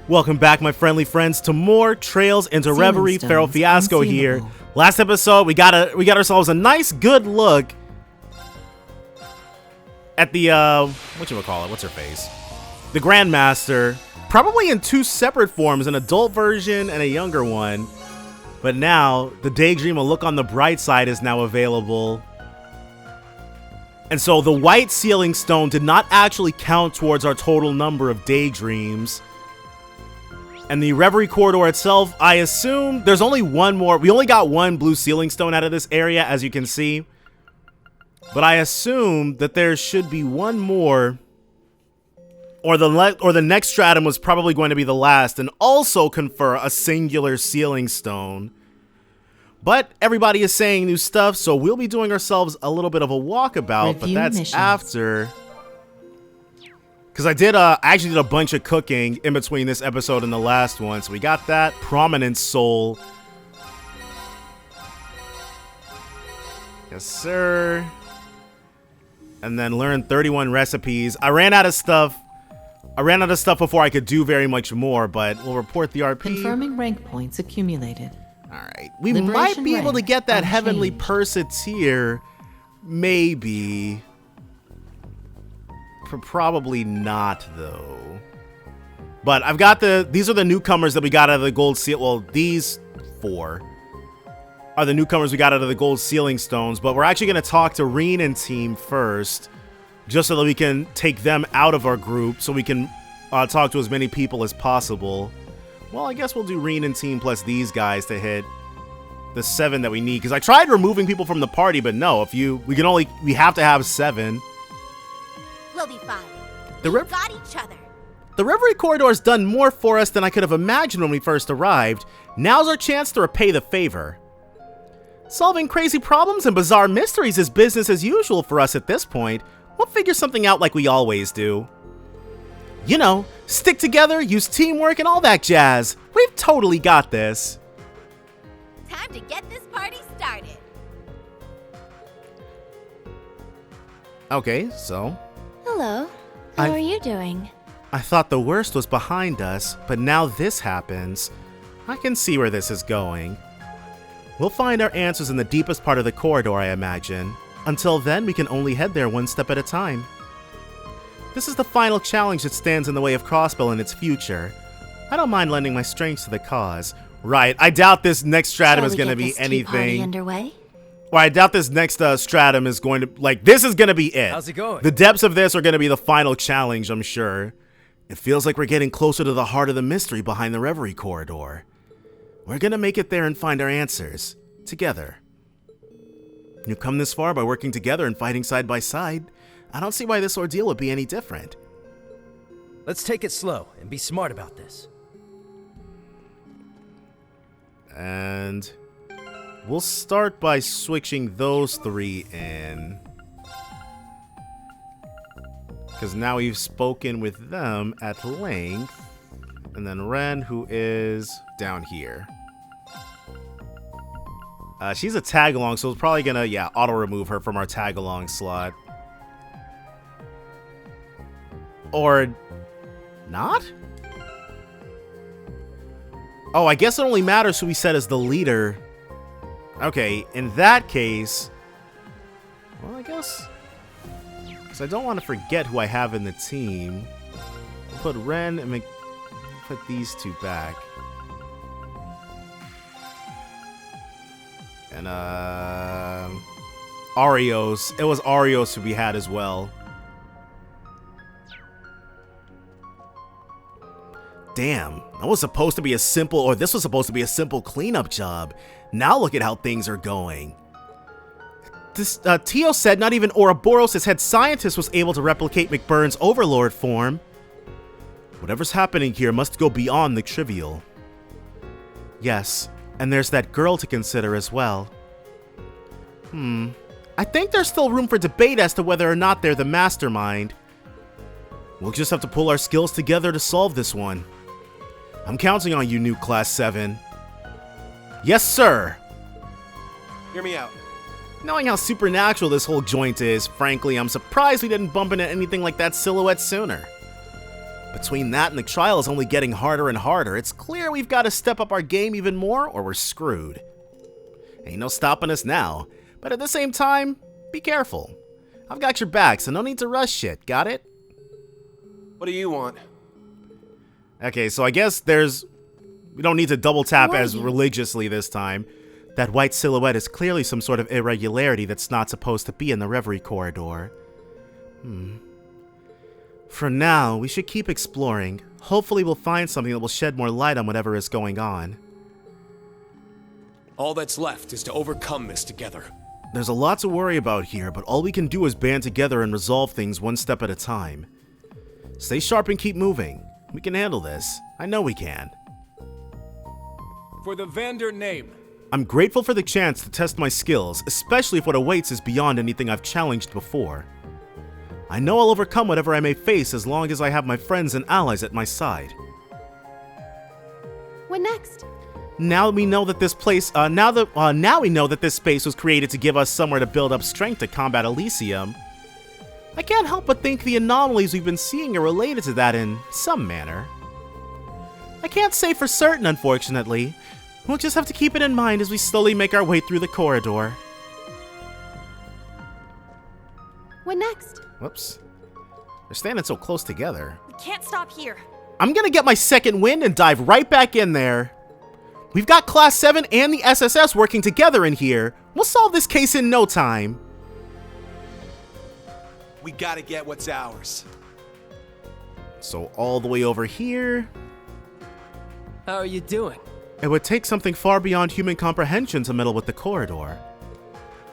Welcome back, my friendly friends, to more Trails into Reverie. Feral Fiasco here. Last episode, we got ourselves a nice, good look at the whatchamacallit, what's her face? The Grandmaster, probably in two separate forms, an adult version and a younger one. But now, the Daydream, a look on the bright side, is now available. And so the white sealing stone did not actually count towards our total number of daydreams. And the Reverie corridor itself, I assume there's only one more. We only got one blue sealing stone out of this area, as you can see. But I assume that there should be one more. Or the next stratum was probably going to be the last and also confer a singular sealing stone. But everybody is saying new stuff, so we'll be doing ourselves a little bit of a walkabout, but that's missions. After. Because I actually did a bunch of cooking in between this episode and the last one. So we got that. Prominent Soul. Yes, sir. And then learn 31 recipes. I ran out of stuff before I could do very much more, but we'll report the RP. Confirming rank points accumulated. Alright. We might be able to get that heavenly purseteer. Maybe. Probably not, though. But I've got these are the newcomers that we got out of the gold seal. Well, these four are the newcomers we got out of the gold sealing stones. But we're actually going to talk to Reen and team first, just so that we can take them out of our group, so we can talk to as many people as possible. Well, I guess we'll do Reen and team plus these guys to hit the 7 that we need. Because I tried removing people from the party, but no, we have to have 7. We'll be fine. We got each other. The Reverie corridor's done more for us than I could have imagined when we first arrived. Now's our chance to repay the favor. Solving crazy problems and bizarre mysteries is business as usual for us at this point. We'll figure something out like we always do. You know, stick together, use teamwork, and all that jazz. We've totally got this. Time to get this party started. Okay, so... Hello. How are you doing? I thought the worst was behind us, but now this happens. I can see where this is going. We'll find our answers in the deepest part of the corridor, I imagine. Until then, we can only head there one step at a time. This is the final challenge that stands in the way of Crossbell and its future. I don't mind lending my strength to the cause. Right, I doubt this next stratum is going to be anything. Underway? Well, I doubt this next stratum is going to, this is going to be it. How's it going? The depths of this are going to be the final challenge, I'm sure. It feels like we're getting closer to the heart of the mystery behind the Reverie corridor. We're going to make it there and find our answers. Together. You've come this far by working together and fighting side by side. I don't see why this ordeal would be any different. Let's take it slow and be smart about this. And... we'll start by switching those 3 in. Because now we've spoken with them at length. And then Ren, who is down here. She's a tag-along, so it's probably gonna, auto-remove her from our tag-along slot. Or... not? Oh, I guess it only matters who we set as the leader. Okay, in that case... well, I guess... because I don't want to forget who I have in the team. We'll put Ren and put these 2 back. And, Arios. It was Arios who we had as well. Damn, that was supposed to be a simple, or this was supposed to be a simple cleanup job. Now look at how things are going. This, Tio said not even Ouroboros' head scientist was able to replicate McBurn's overlord form. Whatever's happening here must go beyond the trivial. Yes, and there's that girl to consider as well. I think there's still room for debate as to whether or not they're the mastermind. We'll just have to pull our skills together to solve this one. I'm counting on you, new Class 7. Yes, sir! Hear me out. Knowing how supernatural this whole joint is, frankly, I'm surprised we didn't bump into anything like that silhouette sooner. Between that and the trial is only getting harder and harder, it's clear we've got to step up our game even more or we're screwed. Ain't no stopping us now, but at the same time, be careful. I've got your back, so no need to rush shit, got it? What do you want? Okay, so I guess we don't need to double tap as religiously this time. That white silhouette is clearly some sort of irregularity that's not supposed to be in the Reverie corridor. For now, we should keep exploring. Hopefully we'll find something that will shed more light on whatever is going on. All that's left is to overcome this together. There's a lot to worry about here, but all we can do is band together and resolve things one step at a time. Stay sharp and keep moving. We can handle this. I know we can. For the Vander name. I'm grateful for the chance to test my skills, especially if what awaits is beyond anything I've challenged before. I know I'll overcome whatever I may face as long as I have my friends and allies at my side. What next? Now we know that this place, now we know that this space was created to give us somewhere to build up strength to combat Elysium. I can't help but think the anomalies we've been seeing are related to that in some manner. I can't say for certain, unfortunately. We'll just have to keep it in mind as we slowly make our way through the corridor. What next? Whoops. They're standing so close together. We can't stop here. I'm gonna get my second wind and dive right back in there. We've got Class 7 and the SSS working together in here. We'll solve this case in no time. We gotta get what's ours. So all the way over here. How are you doing? It would take something far beyond human comprehension to meddle with the corridor.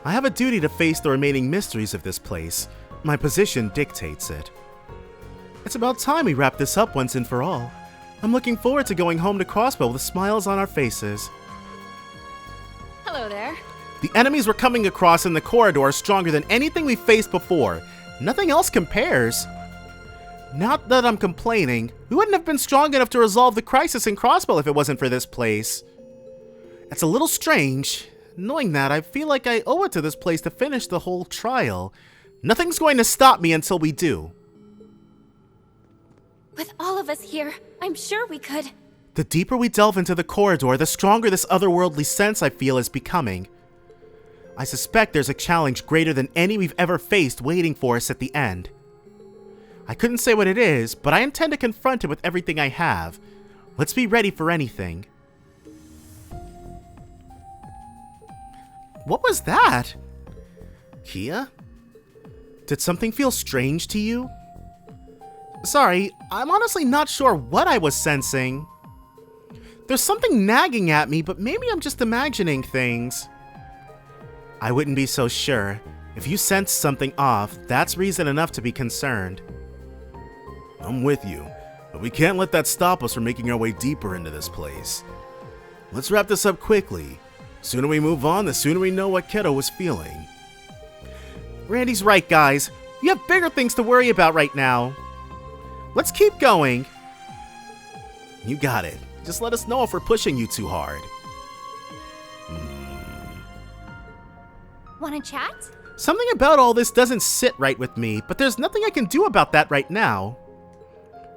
I have a duty to face the remaining mysteries of this place. My position dictates it. It's about time we wrap this up once and for all. I'm looking forward to going home to Crossbow with smiles on our faces. Hello there. The enemies we're coming across in the corridor are stronger than anything we've faced before. Nothing else compares. Not that I'm complaining. We wouldn't have been strong enough to resolve the crisis in Crossbow if it wasn't for this place. It's a little strange. Knowing that, I feel like I owe it to this place to finish the whole trial. Nothing's going to stop me until we do. With all of us here, I'm sure we could. The deeper we delve into the corridor, the stronger this otherworldly sense I feel is becoming. I suspect there's a challenge greater than any we've ever faced waiting for us at the end. I couldn't say what it is, but I intend to confront it with everything I have. Let's be ready for anything. What was that? Kia? Did something feel strange to you? Sorry, I'm honestly not sure what I was sensing. There's something nagging at me, but maybe I'm just imagining things. I wouldn't be so sure. If you sense something off, that's reason enough to be concerned. I'm with you, but we can't let that stop us from making our way deeper into this place. Let's wrap this up quickly. The sooner we move on, the sooner we know what Keto was feeling. Randy's right, guys. You have bigger things to worry about right now. Let's keep going. You got it. Just let us know if we're pushing you too hard. Wanna chat? Something about all this doesn't sit right with me, but there's nothing I can do about that right now.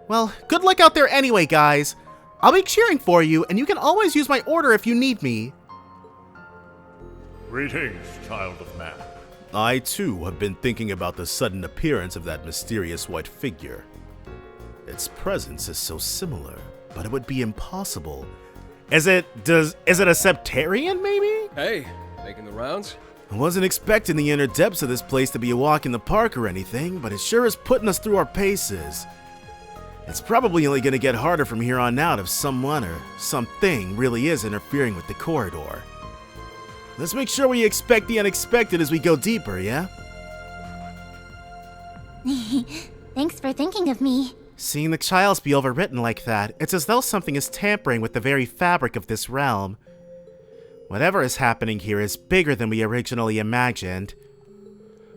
Well, good luck out there anyway, guys. I'll be cheering for you, and you can always use my order if you need me. Greetings, child of man. I, too, have been thinking about the sudden appearance of that mysterious white figure. Its presence is so similar, but it would be impossible. Is it a Septarian, maybe? Hey, making the rounds? I wasn't expecting the inner depths of this place to be a walk in the park or anything, but it sure is putting us through our paces. It's probably only going to get harder from here on out if someone or something really is interfering with the corridor. Let's make sure we expect the unexpected as we go deeper, yeah? Thanks for thinking of me. Seeing the trials be overwritten like that, it's as though something is tampering with the very fabric of this realm. Whatever is happening here is bigger than we originally imagined.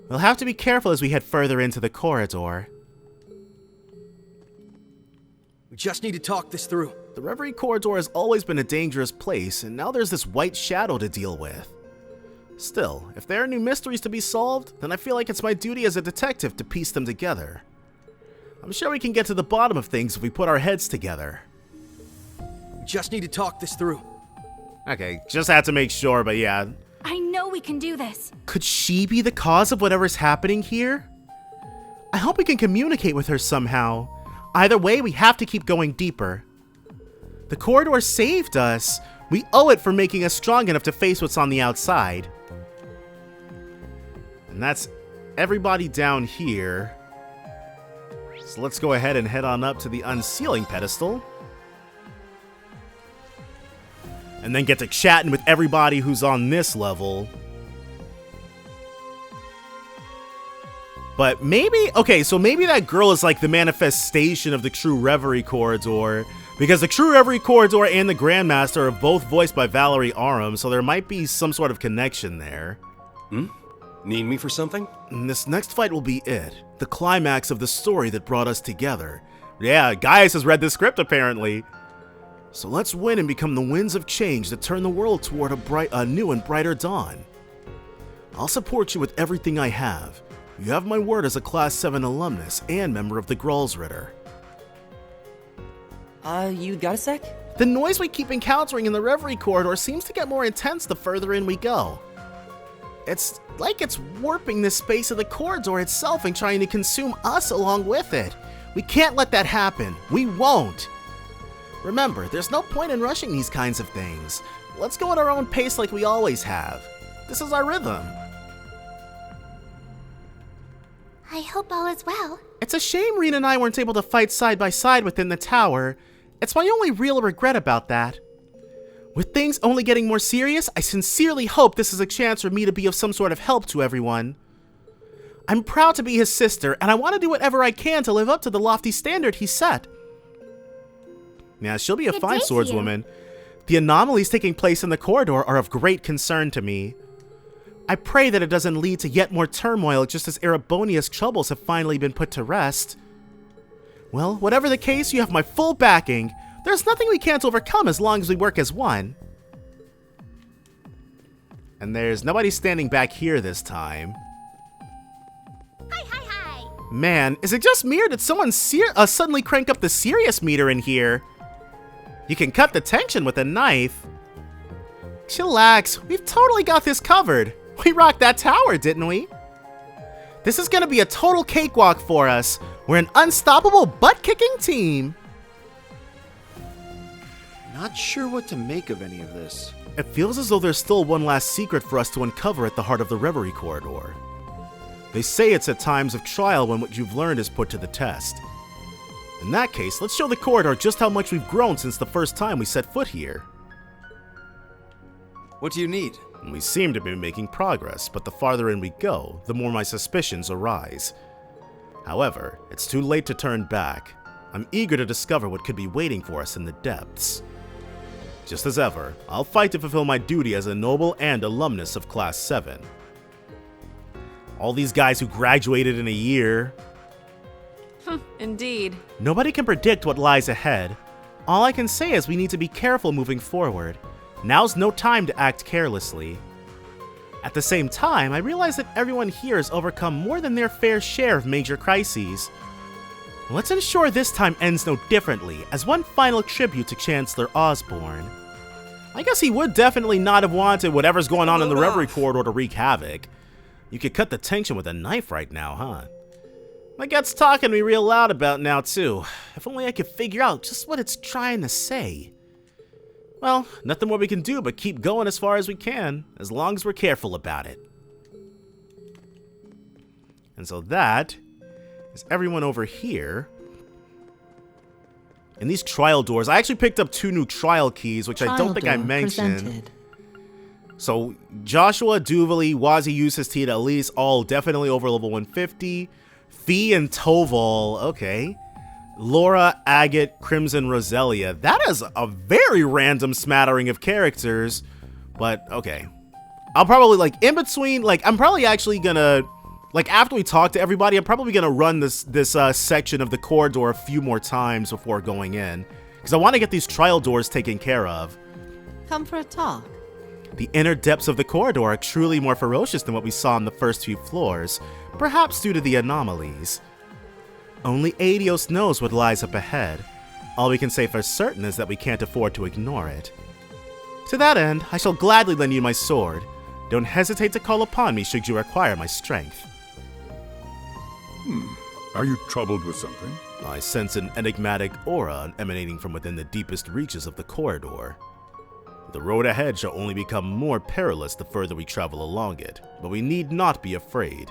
We'll have to be careful as we head further into the corridor. We just need to talk this through. The Reverie corridor has always been a dangerous place, and now there's this white shadow to deal with. Still, if there are new mysteries to be solved, then I feel like it's my duty as a detective to piece them together. I'm sure we can get to the bottom of things if we put our heads together. We just need to talk this through. Okay, just had to make sure, but yeah. I know we can do this. Could she be the cause of whatever's happening here? I hope we can communicate with her somehow. Either way, we have to keep going deeper. The corridor saved us. We owe it for making us strong enough to face what's on the outside. And that's everybody down here. So let's go ahead and head on up to the unsealing pedestal. And then get to chatting with everybody who's on this level. But maybe, okay, so maybe that girl is like the manifestation of the true Reverie corridor. Because the true Reverie corridor and the Grandmaster are both voiced by Valerie Aram, so there might be some sort of connection there. Need me for something? And this next fight will be it. The climax of the story that brought us together. Yeah, Gaius has read this script apparently. So let's win and become the winds of change that turn the world toward a new and brighter dawn. I'll support you with everything I have. You have my word as a Class 7 alumnus and member of the Gralsritter. You got a sec? The noise we keep encountering in the Reverie corridor seems to get more intense the further in we go. It's like it's warping the space of the corridor itself and trying to consume us along with it. We can't let that happen. We won't. Remember, there's no point in rushing these kinds of things. Let's go at our own pace like we always have. This is our rhythm. I hope all is well. It's a shame Reen and I weren't able to fight side by side within the tower. It's my only real regret about that. With things only getting more serious, I sincerely hope this is a chance for me to be of some sort of help to everyone. I'm proud to be his sister, and I want to do whatever I can to live up to the lofty standard he set. Yeah, she'll be a Good fine day to swordswoman. The anomalies taking place in the corridor are of great concern to me. I pray that it doesn't lead to yet more turmoil just as Erebonia's troubles have finally been put to rest. Well, whatever the case, you have my full backing. There's nothing we can't overcome as long as we work as one. And there's nobody standing back here this time. Hi, hi, hi. Man, is it just me or did someone suddenly crank up the serious meter in here? You can cut the tension with a knife. Chillax, we've totally got this covered. We rocked that tower, didn't we? This is gonna be a total cakewalk for us. We're an unstoppable butt-kicking team. Not sure what to make of any of this. It feels as though there's still one last secret for us to uncover at the heart of the Reverie corridor. They say it's at times of trial when what you've learned is put to the test. In that case, let's show the corridor just how much we've grown since the first time we set foot here. What do you need? We seem to be making progress, but the farther in we go, the more my suspicions arise. However, it's too late to turn back. I'm eager to discover what could be waiting for us in the depths. Just as ever, I'll fight to fulfill my duty as a noble and alumnus of Class 7. All these guys who graduated in a year. Indeed. Nobody can predict what lies ahead. All I can say is we need to be careful moving forward. Now's no time to act carelessly. At the same time, I realize that everyone here has overcome more than their fair share of major crises. Let's ensure this time ends no differently, as one final tribute to Chancellor Osborne. I guess he would definitely not have wanted whatever's going on in the Reverie corridor to wreak havoc. You could cut the tension with a knife right now, huh? My gut's talking to me real loud about now, too. If only I could figure out just what it's trying to say. Well, nothing more we can do but keep going as far as we can, as long as we're careful about it. And so that is everyone over here. And these trial doors, I actually picked up 2 new trial keys, which I don't think I mentioned. Presented. So Joshua, Duvali, Wazi, Yustis, Elise, all definitely over level 150. Fee and Toval, okay. Laura, Agate, Crimson, Roselia. That is a very random smattering of characters, but okay. I'll probably, like, in between, like, I'm probably actually gonna, like, after we talk to everybody, I'm probably gonna run this section of the corridor a few more times before going in, because I want to get these trial doors taken care of. Come for a talk. The inner depths of the corridor are truly more ferocious than what we saw on the first few floors, perhaps due to the anomalies. Only Adios knows what lies up ahead. All we can say for certain is that we can't afford to ignore it. To that end, I shall gladly lend you my sword. Don't hesitate to call upon me should you require my strength. Are you troubled with something? I sense an enigmatic aura emanating from within the deepest reaches of the corridor. The road ahead shall only become more perilous the further we travel along it, but we need not be afraid.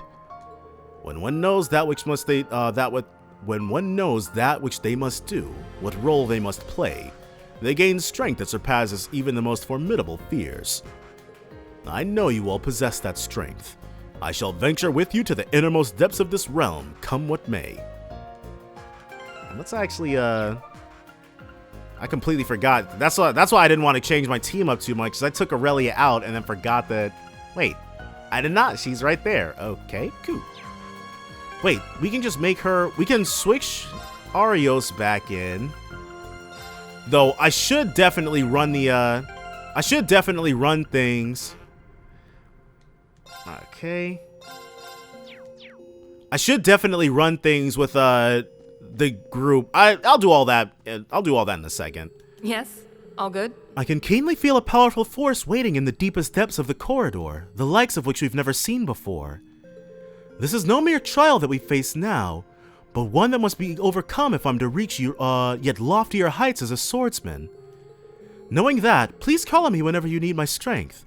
When one knows that which they must do, what role they must play, they gain strength that surpasses even the most formidable fears. I know you all possess that strength. I shall venture with you to the innermost depths of this realm, come what may. And let's actually, I completely forgot. That's why I didn't want to change my team up too much, because I took Aurelia out and then forgot that... Wait, I did not. She's right there. Okay, cool. Wait, we can just make her... We can switch Arios back in. Though, I should definitely run the, I should definitely run things... Okay. I should definitely run things with the group. I'll do all that. I'll do all that in a second. Yes, all good. I can keenly feel a powerful force waiting in the deepest depths of the corridor, the likes of which we've never seen before. This is no mere trial that we face now, but one that must be overcome if I'm to reach yet loftier heights as a swordsman. Knowing that, please call on me whenever you need my strength.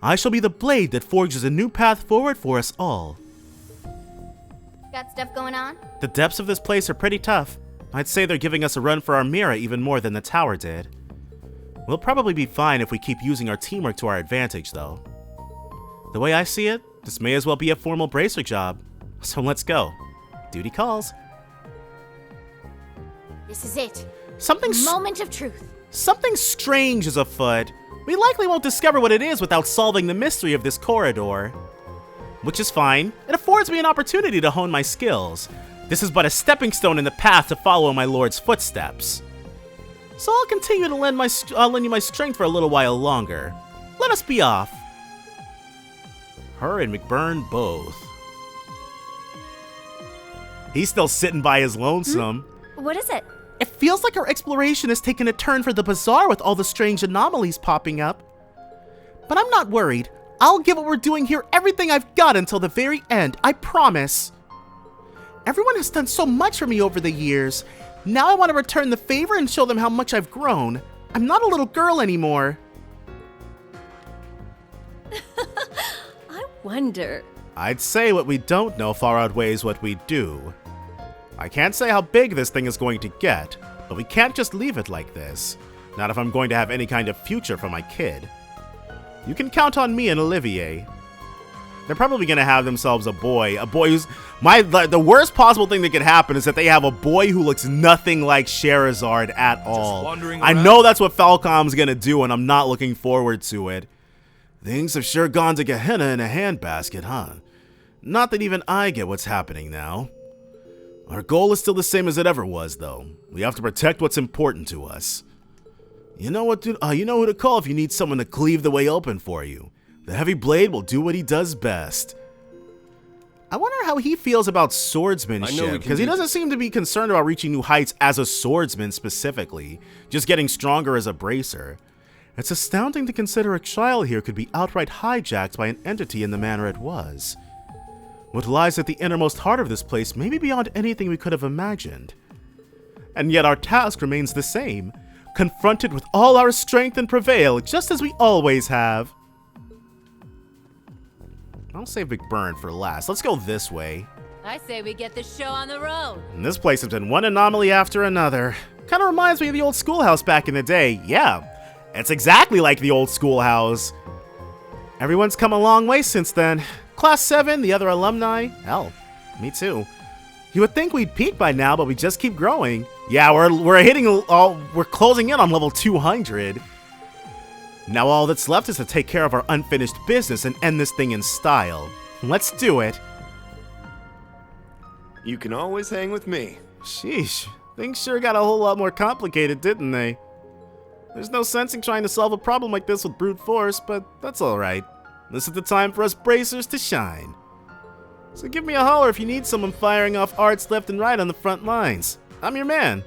I shall be the blade that forges a new path forward for us all. Got stuff going on? The depths of this place are pretty tough. I'd say they're giving us a run for our Mira even more than the tower did. We'll probably be fine if we keep using our teamwork to our advantage, though. The way I see it, this may as well be a formal bracer job. So let's go. Duty calls. This is it. Moment of truth. Something strange is afoot. We likely won't discover what it is without solving the mystery of this corridor. Which is fine. It affords me an opportunity to hone my skills. This is but a stepping stone in the path to follow in my lord's footsteps. So I'll continue to lend you my strength for a little while longer. Let us be off. Her and McBurn both. He's still sitting by his lonesome. What is it? It feels like our exploration has taken a turn for the bizarre with all the strange anomalies popping up. But I'm not worried. I'll give what we're doing here everything I've got until the very end, I promise. Everyone has done so much for me over the years. Now I want to return the favor and show them how much I've grown. I'm not a little girl anymore. I wonder. I'd say what we don't know far outweighs what we do. I can't say how big this thing is going to get, but we can't just leave it like this. Not if I'm going to have any kind of future for my kid. You can count on me and Olivier. They're probably going to have themselves a boy who's... The worst possible thing that could happen is that they have a boy who looks nothing like Sherazard at all. I know that's what FALCOM's going to do, and I'm not looking forward to it. Things have sure gone to Gehenna in a handbasket, huh? Not that even I get what's happening now. Our goal is still the same as it ever was, though. We have to protect what's important to us. You know what? You know who to call if you need someone to cleave the way open for you. The heavy blade will do what he does best. I wonder how he feels about swordsmanship, because he doesn't seem to be concerned about reaching new heights as a swordsman specifically, just getting stronger as a bracer. It's astounding to consider a child here could be outright hijacked by an entity in the manner it was. What lies at the innermost heart of this place may be beyond anything we could have imagined. And yet our task remains the same, confronted with all our strength and prevail, just as we always have. I'll save McBurn for last. Let's go this way. I say we get the show on the road. And this place has been one anomaly after another. Kind of reminds me of the old schoolhouse back in the day. Yeah, it's exactly like the old schoolhouse. Everyone's come a long way since then. Class 7, the other alumni, hell, me too. You would think we'd peak by now, but we just keep growing. Yeah, we're closing in on level 200. Now all that's left is to take care of our unfinished business and end this thing in style. Let's do it. You can always hang with me. Sheesh, things sure got a whole lot more complicated, didn't they? There's no sense in trying to solve a problem like this with brute force, but that's alright. This is the time for us bracers to shine. So give me a holler if you need someone firing off arts left and right on the front lines. I'm your man.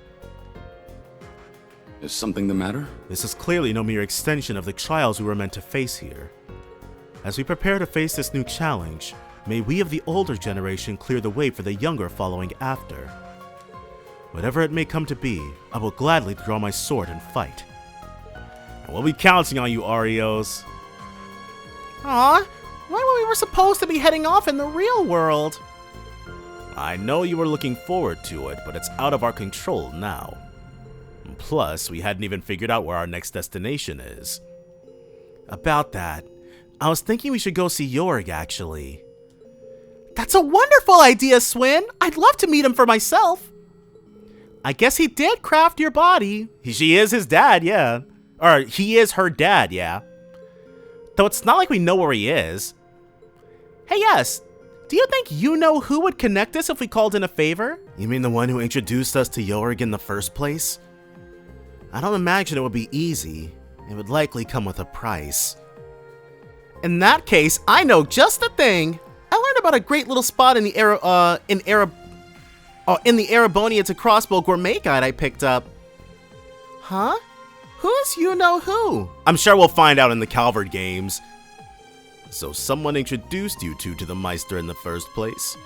Is something the matter? This is clearly no mere extension of the trials we were meant to face here. As we prepare to face this new challenge, may we of the older generation clear the way for the younger following after. Whatever it may come to be, I will gladly draw my sword and fight. And we'll be counting on you, Arios. Aw, why we were supposed to be heading off in the real world? I know you were looking forward to it, but it's out of our control now. And plus, we hadn't even figured out where our next destination is. About that, I was thinking we should go see Yorick, actually. That's a wonderful idea, Swin! I'd love to meet him for myself. I guess he did craft your body. She is his dad, yeah. Or, he is her dad, yeah. Though it's not like we know where he is. Hey, yes. Do you think you know who would connect us if we called in a favor? You mean the one who introduced us to Yorick in the first place? I don't imagine it would be easy. It would likely come with a price. In that case, I know just the thing. I learned about a great little spot in the Erebonians a Crossbow Gourmet Guide I picked up. Huh? Who's you know who? I'm sure we'll find out in the Calvard games. So someone introduced you two to the Meister in the first place?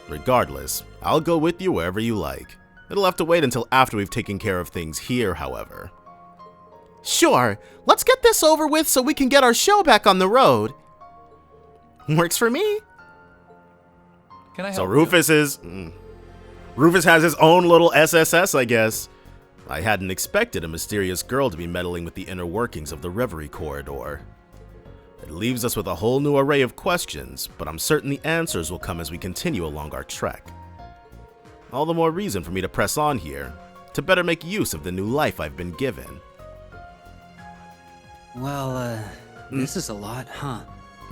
Regardless, I'll go with you wherever you like. It'll have to wait until after we've taken care of things here, however. Sure, let's get this over with so we can get our show back on the road. Works for me. Can I help So Rufus is... Rufus has his own little SSS, I guess. I hadn't expected a mysterious girl to be meddling with the inner workings of the Reverie corridor. It leaves us with a whole new array of questions, but I'm certain the answers will come as we continue along our trek. All the more reason for me to press on here, to better make use of the new life I've been given. Well, this is a lot, huh?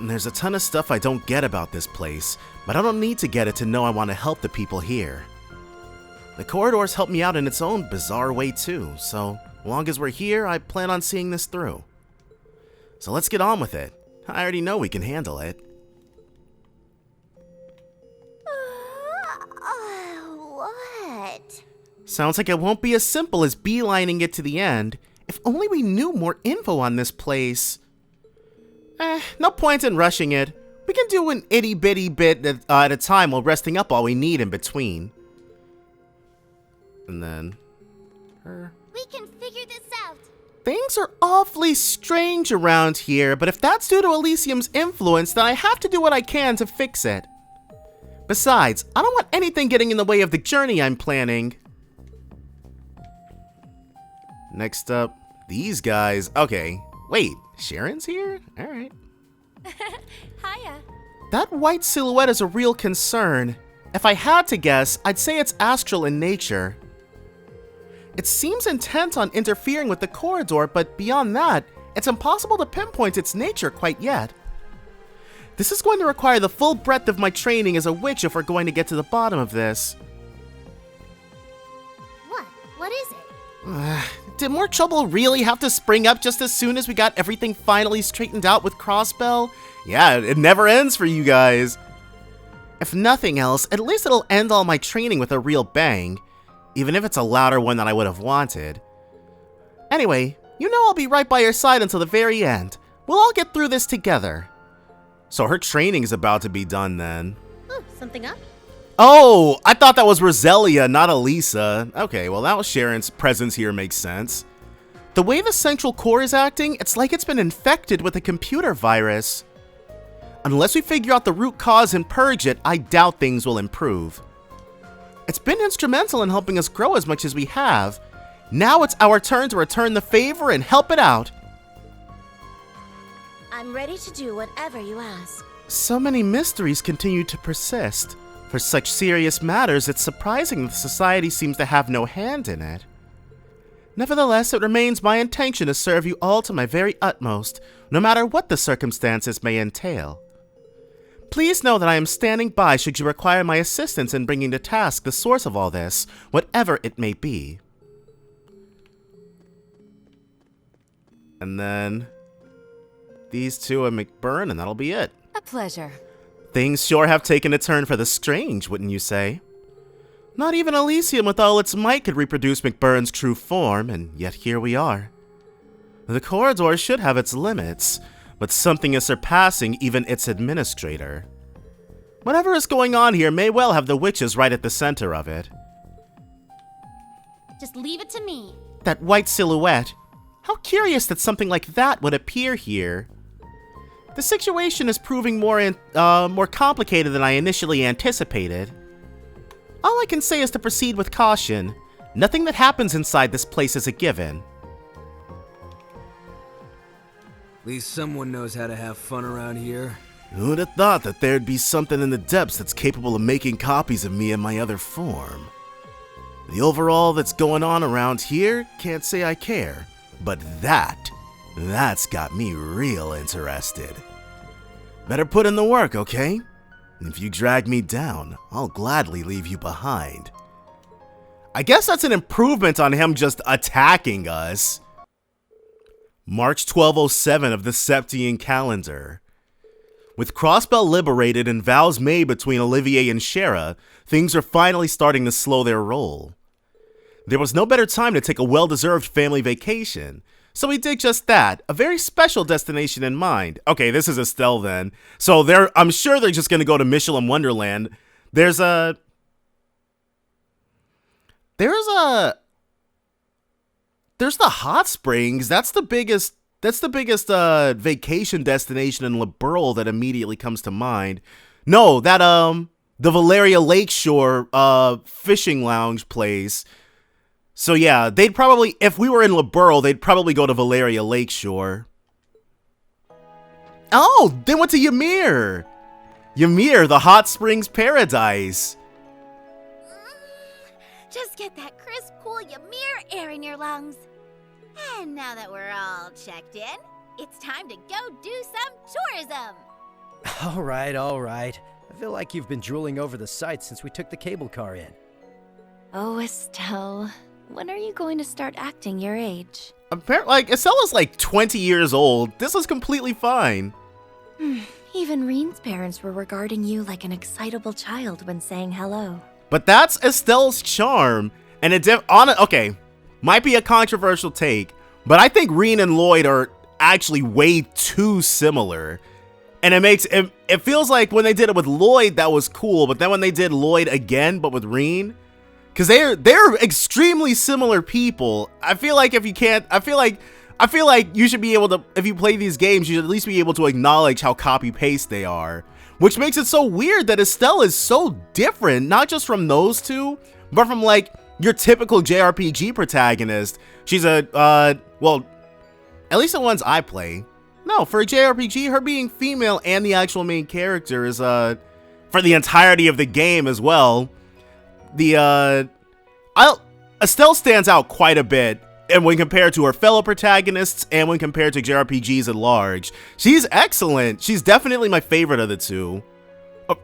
There's a ton of stuff I don't get about this place, but I don't need to get it to know I want to help the people here. The corridors help me out in its own bizarre way too, so long as we're here, I plan on seeing this through. So let's get on with it. I already know we can handle it. What? Sounds like it won't be as simple as beelining it to the end. If only we knew more info on this place. No point in rushing it. We can do an itty-bitty bit at a time while resting up all we need in between. And then... We can figure this out. Things are awfully strange around here, but if that's due to Elysium's influence, then I have to do what I can to fix it. Besides, I don't want anything getting in the way of the journey I'm planning. Next up, these guys. Okay, wait, Sharon's here? Alright. Hiya. That white silhouette is a real concern. If I had to guess, I'd say it's astral in nature. It seems intent on interfering with the corridor, but beyond that, it's impossible to pinpoint its nature quite yet. This is going to require the full breadth of my training as a witch if we're going to get to the bottom of this. What? What is it? Did more trouble really have to spring up just as soon as we got everything finally straightened out with Crossbell? Yeah, it never ends for you guys. If nothing else, at least it'll end all my training with a real bang, even if it's a louder one than I would have wanted. Anyway, you know I'll be right by your side until the very end. We'll all get through this together. So her training is about to be done then. Oh, something up? Oh, I thought that was Roselia, not Elisa. Okay, well now Sharon's presence here makes sense. The way the central core is acting, it's like it's been infected with a computer virus. Unless we figure out the root cause and purge it, I doubt things will improve. It's been instrumental in helping us grow as much as we have. Now it's our turn to return the favor and help it out. I'm ready to do whatever you ask. So many mysteries continue to persist. For such serious matters, it's surprising that society seems to have no hand in it. Nevertheless, it remains my intention to serve you all to my very utmost, no matter what the circumstances may entail. Please know that I am standing by should you require my assistance in bringing to task the source of all this, whatever it may be. And then... these two and McBurn, and that'll be it. A pleasure. Things sure have taken a turn for the strange, wouldn't you say? Not even Elysium with all its might could reproduce McBurn's true form, and yet here we are. The corridor should have its limits, but something is surpassing even its administrator. Whatever is going on here may well have the witches right at the center of it. Just leave it to me. That white silhouette. How curious that something like that would appear here. The situation is proving more complicated than I initially anticipated. All I can say is to proceed with caution. Nothing that happens inside this place is a given. At least someone knows how to have fun around here. Who'd have thought that there'd be something in the depths that's capable of making copies of me in my other form? The overall that's going on around here, can't say I care. But that's got me real interested. Better put in the work, okay? If you drag me down, I'll gladly leave you behind. I guess that's an improvement on him just attacking us. March 1207 of the Septian calendar. With Crossbell liberated and vows made between Olivier and Shara, things are finally starting to slow their roll. There was no better time to take a well-deserved family vacation, so we did just that, a very special destination in mind. Okay, this is Estelle then. So I'm sure they're just gonna go to Michelin Wonderland. There's the hot springs. That's the biggest vacation destination in Liberal that immediately comes to mind. No, that the Valeria Lakeshore fishing lounge place. So yeah, they'd probably, if we were in Liberal, they'd probably go to Valeria Lakeshore. Oh, they went to Ymir. Ymir, the hot springs paradise. Just get that crisp, cool Ymir air in your lungs. And now that we're all checked in, it's time to go do some tourism. All right. I feel like you've been drooling over the site since we took the cable car in. Oh, Estelle. When are you going to start acting your age? Apparently, Estella's like 20 years old. This is completely fine. Even Reen's parents were regarding you like an excitable child when saying hello. But that's Estelle's charm. And okay, might be a controversial take, but I think Reen and Lloyd are actually way too similar. And it feels like when they did it with Lloyd, that was cool. But then when they did Lloyd again, but with Reen, because they're extremely similar people. I feel like you should be able to, if you play these games, you should at least be able to acknowledge how copy-paste they are. Which makes it so weird that Estelle is so different, not just from those two, but from like your typical JRPG protagonist. She's well, at least the ones I play. No, for a JRPG, her being female and the actual main character is for the entirety of the game as well. Estelle stands out quite a bit, and when compared to her fellow protagonists and when compared to JRPGs at large. She's excellent. She's definitely my favorite of the two. Oh.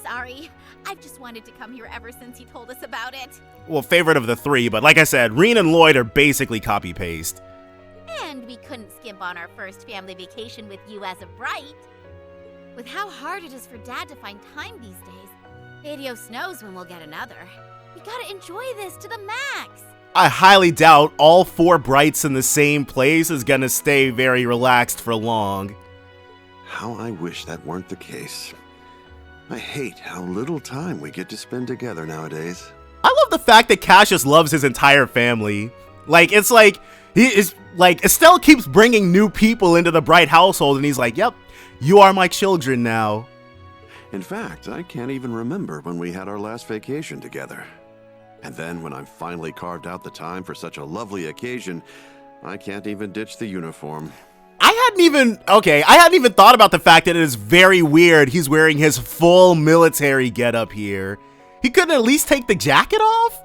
Sorry, I've just wanted to come here ever since you told us about it. Well, favorite of the three, but like I said, Reen and Lloyd are basically copy-paste. And we couldn't skimp on our first family vacation with you as a bright. With how hard it is for Dad to find time these days, Adios knows when we'll get another. We gotta enjoy this to the max. I highly doubt all 4 brights in the same place is gonna stay very relaxed for long. How I wish that weren't the case. I hate how little time we get to spend together nowadays. I love the fact that Cassius loves his entire family. Like, it's like, Estelle keeps bringing new people into the Bright household, and he's like, yep, you are my children now. In fact, I can't even remember when we had our last vacation together. And then when I finally carved out the time for such a lovely occasion, I can't even ditch the uniform. I hadn't even thought about the fact that it is very weird he's wearing his full military getup here. He couldn't at least take the jacket off?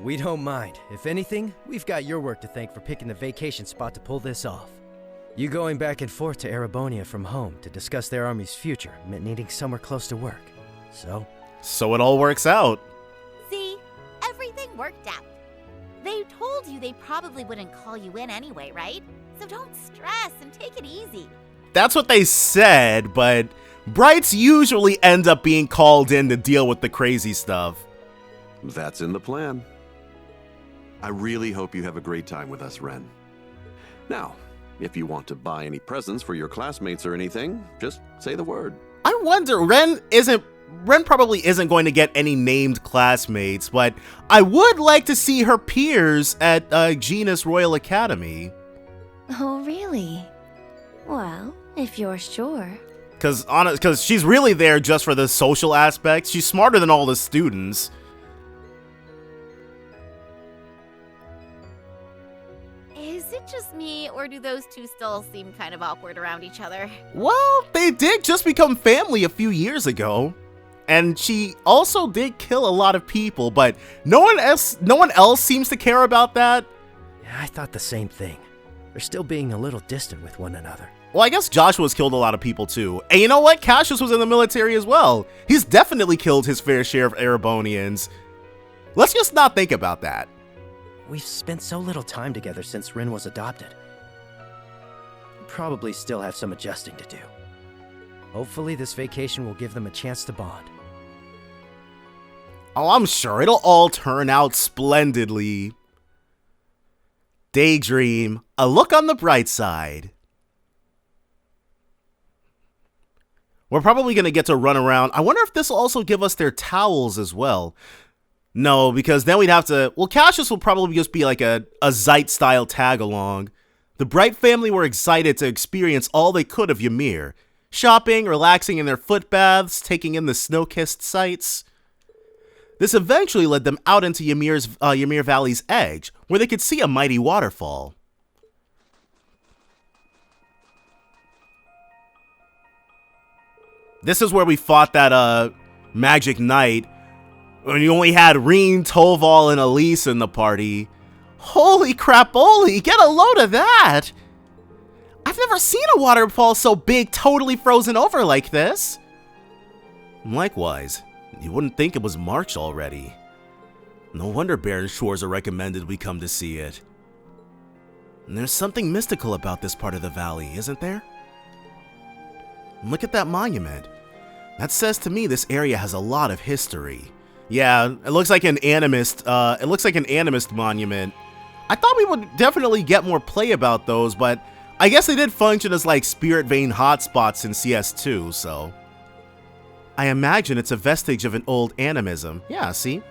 We don't mind. If anything, we've got your work to thank for picking the vacation spot to pull this off. You going back and forth to Erebonia from home to discuss their army's future meant needing somewhere close to work. So it all works out. See, everything worked out. They told you they probably wouldn't call you in anyway, right? So don't stress and take it easy. that's what they said, but Brights usually end up being called in to deal with the crazy stuff. That's in the plan. I really hope you have a great time with us, Ren. Now, if you want to buy any presents for your classmates or anything, just say the word. I wonder, Ren probably isn't going to get any named classmates, but I would like to see her peers at Genus Royal Academy. Oh, really? Well, if you're sure. Because she's really there just for the social aspects. She's smarter than all the students. Is it just me, or do those two still seem kind of awkward around each other? Well, they did just become family a few years ago. And she also did kill a lot of people, but no one else seems to care about that. Yeah, I thought the same thing. They're still being a little distant with one another. Well, I guess Joshua's killed a lot of people too. And you know what? Cassius was in the military as well. He's definitely killed his fair share of Erebonians. Let's just not think about that. We've spent so little time together since Rin was adopted. Probably still have some adjusting to do. Hopefully this vacation will give them a chance to bond. Oh, I'm sure it'll all turn out splendidly. Daydream, a look on the bright side. We're probably going to get to run around. I wonder if this will also give us their towels as well. No, because then we'd have to... Well, Cassius will probably just be like a Zeit-style tag-along. The Bright family were excited to experience all they could of Ymir. Shopping, relaxing in their foot baths, taking in the snow-kissed sights. This eventually led them out into Ymir Valley's edge, where they could see a mighty waterfall. This is where we fought that magic knight, when you only had Reen, Toval, and Elise in the party. Holy crapoli, get a load of that! I've never seen a waterfall so big totally frozen over like this. Likewise, you wouldn't think it was March already. No wonder Barren Shores are recommended we come to see it. And there's something mystical about this part of the valley, isn't there? Look at that monument. That says to me this area has a lot of history. Yeah, it looks like an animist. It looks like an animist monument. I thought we would definitely get more play about those, but I guess they did function as like spirit vein hotspots in CS2, so. I imagine it's a vestige of an old animism. Yeah, see?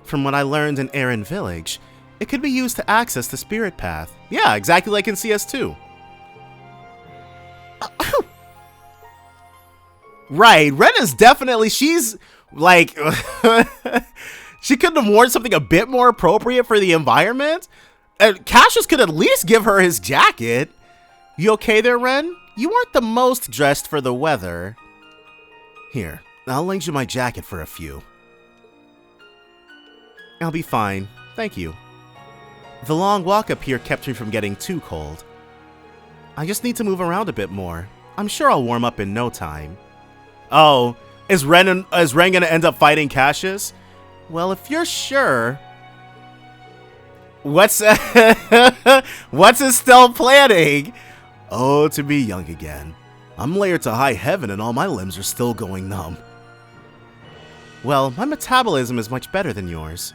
From what I learned in Aaron Village, it could be used to access the spirit path. Yeah, exactly like in CS2. Right, Ren is definitely, she's like, she couldn't have worn something a bit more appropriate for the environment. Cassius could at least give her his jacket. You okay there, Ren? You weren't the most dressed for the weather. Here, I'll lend you my jacket for a few. I'll be fine, thank you. The long walk up here kept me from getting too cold. I just need to move around a bit more. I'm sure I'll warm up in no time. Oh, is Ren gonna end up fighting Cassius? Well, if you're sure... What's Estelle planning? Oh, to be young again. I'm layered to high heaven and all my limbs are still going numb. Well, my metabolism is much better than yours.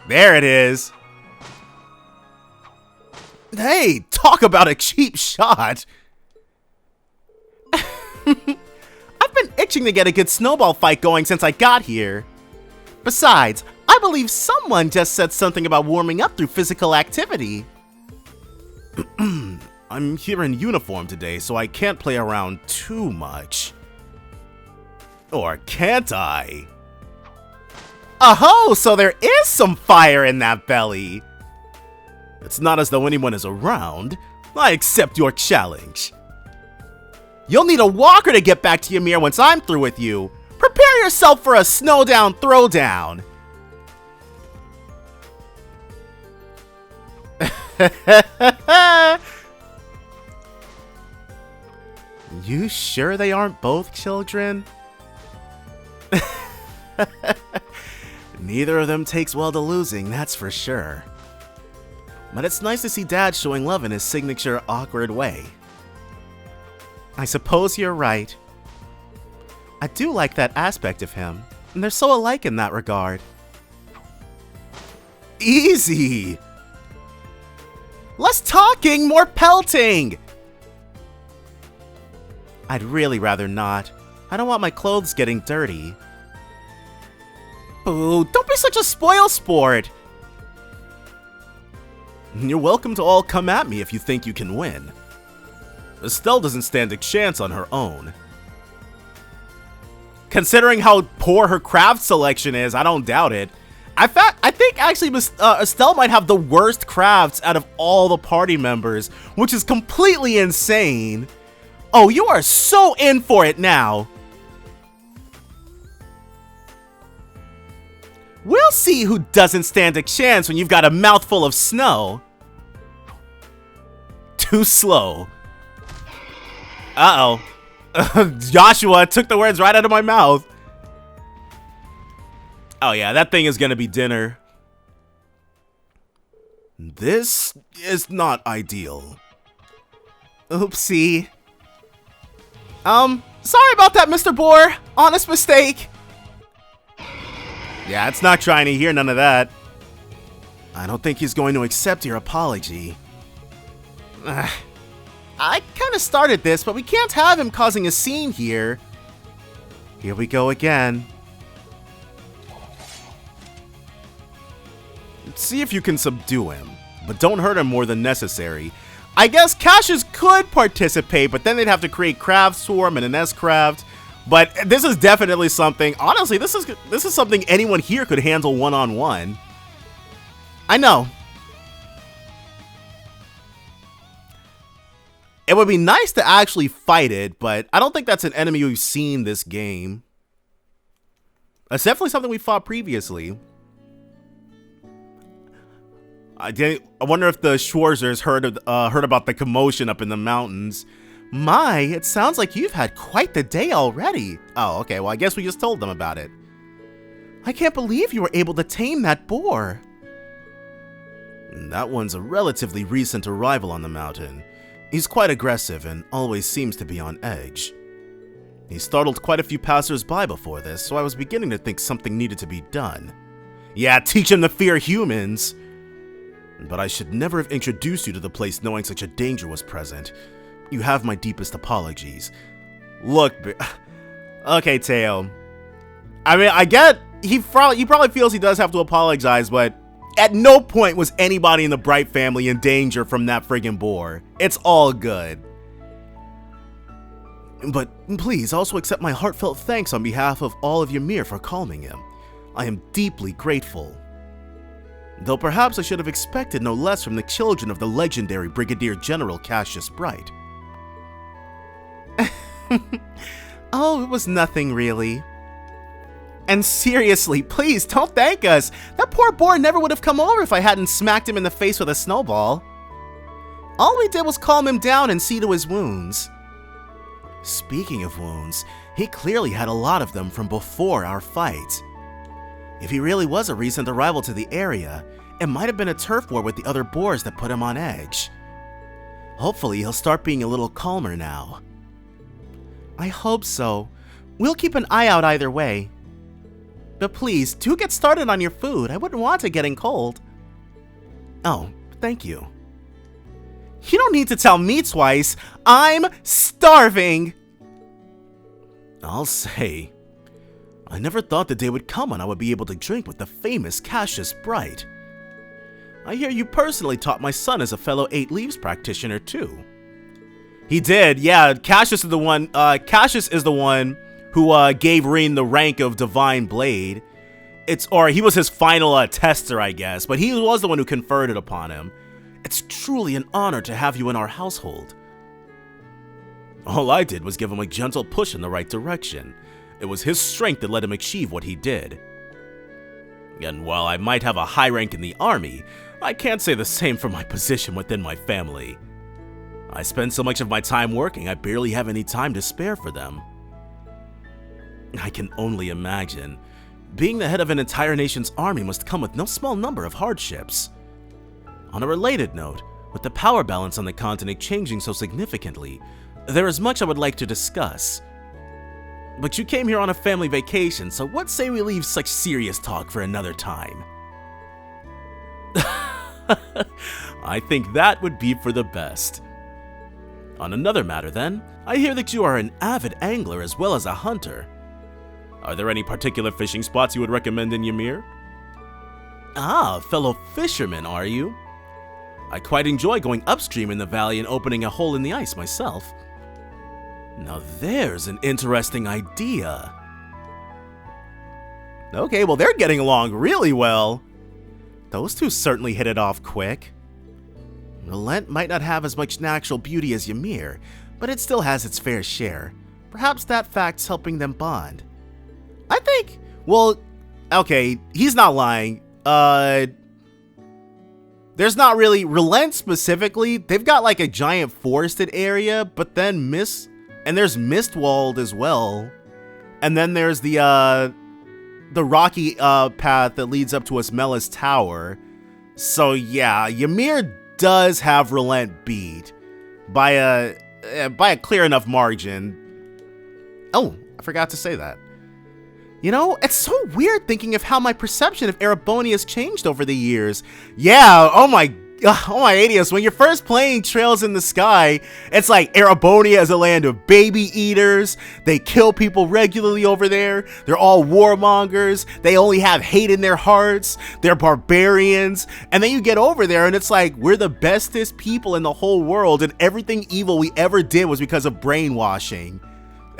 There it is. Hey, talk about a cheap shot. I've been itching to get a good snowball fight going since I got here. Besides, I believe someone just said something about warming up through physical activity. I'm here in uniform today, so I can't play around too much. Or can't I? Oh, so there is some fire in that belly. It's not as though anyone is around. I accept your challenge. You'll need a walker to get back to Ymir once I'm through with you. Prepare yourself for a snowdown throwdown. You sure they aren't both children? Neither of them takes well to losing, that's for sure. But it's nice to see Dad showing love in his signature awkward way. I suppose you're right. I do like that aspect of him, and they're so alike in that regard. Easy! Less talking, more pelting! I'd really rather not. I don't want my clothes getting dirty. Boo, don't be such a spoil sport! You're welcome to all come at me if you think you can win. Estelle doesn't stand a chance on her own. Considering how poor her craft selection is, I don't doubt it. I think actually Estelle might have the worst crafts out of all the party members, which is completely insane. Oh, you are so in for it now. We'll see who doesn't stand a chance when you've got a mouthful of snow. Too slow. Uh-oh. Joshua took the words right out of my mouth. Oh yeah, that thing is gonna be dinner. This is not ideal. Oopsie. Sorry about that, Mr. Boar. Honest mistake. Yeah, it's not trying to hear none of that. I don't think he's going to accept your apology. I kind of started this, but we can't have him causing a scene here. Here we go again. See if you can subdue him, but don't hurt him more than necessary. I guess Cassius could participate, but then they'd have to create Craft Swarm and an S-Craft. But this is definitely something, honestly, this is something anyone here could handle one-on-one. I know. It would be nice to actually fight it, but I don't think that's an enemy we've seen this game. That's definitely something we fought previously. I wonder if the Schwarzers heard about the commotion up in the mountains. My, it sounds like you've had quite the day already. Oh, okay, well I guess we just told them about it. I can't believe you were able to tame that boar. That one's a relatively recent arrival on the mountain. He's quite aggressive and always seems to be on edge. He startled quite a few passers-by before this, so I was beginning to think something needed to be done. Yeah, teach him to fear humans! But I should never have introduced you to the place knowing such a danger was present. You have my deepest apologies. Look, okay, Teo. I mean, I get he probably feels he does have to apologize, but at no point was anybody in the Bright family in danger from that friggin' boar. It's all good. But please also accept my heartfelt thanks on behalf of all of Ymir for calming him. I am deeply grateful. Though perhaps I should have expected no less from the children of the legendary Brigadier General Cassius Bright. Oh, it was nothing really. And seriously, please don't thank us. That poor boar never would have come over if I hadn't smacked him in the face with a snowball. All we did was calm him down and see to his wounds. Speaking of wounds, he clearly had a lot of them from before our fight. If he really was a recent arrival to the area, it might have been a turf war with the other boars that put him on edge. Hopefully he'll start being a little calmer now. I hope so. We'll keep an eye out either way. But please, do get started on your food. I wouldn't want it getting cold. Oh, thank you. You don't need to tell me twice. I'm starving! I'll say, I never thought the day would come when I would be able to drink with the famous Cassius Bright. I hear you personally taught my son as a fellow 8 Leaves practitioner too. He did, yeah. Cassius is the one who gave Rean the rank of Divine Blade. He was his final tester, I guess, but he was the one who conferred it upon him. It's truly an honor to have you in our household. All I did was give him a gentle push in the right direction. It was his strength that let him achieve what he did. And while I might have a high rank in the army, I can't say the same for my position within my family. I spend so much of my time working, I barely have any time to spare for them. I can only imagine. Being the head of an entire nation's army must come with no small number of hardships. On a related note, with the power balance on the continent changing so significantly, There is much I would like to discuss. But you came here on a family vacation, so what say we leave such serious talk for another time? I think that would be for the best. On another matter then, I hear that you are an avid angler as well as a hunter. Are there any particular fishing spots you would recommend in Ymir? Ah, fellow fisherman, are you? I quite enjoy going upstream in the valley and opening a hole in the ice myself. Now there's an interesting idea. Okay, well they're getting along really well. Those two certainly hit it off quick. Relent might not have as much natural beauty as Ymir, but it still has its fair share. Perhaps that fact's helping them bond. I think, well, okay, he's not lying. There's not really, Relent specifically, they've got like a giant forested area, but then there's Mistwald as well. And then there's the rocky path that leads up to Asmela's tower. So yeah, Ymir does have Relent beat by a clear enough margin. Oh, I forgot to say that. You know, it's so weird thinking of how my perception of Erebonia has changed over the years. Yeah, oh my Adios, when you're first playing Trails in the Sky, it's like Erebonia is a land of baby eaters, they kill people regularly over there, they're all warmongers, they only have hate in their hearts, they're barbarians, and then you get over there and it's like, we're the bestest people in the whole world and everything evil we ever did was because of brainwashing.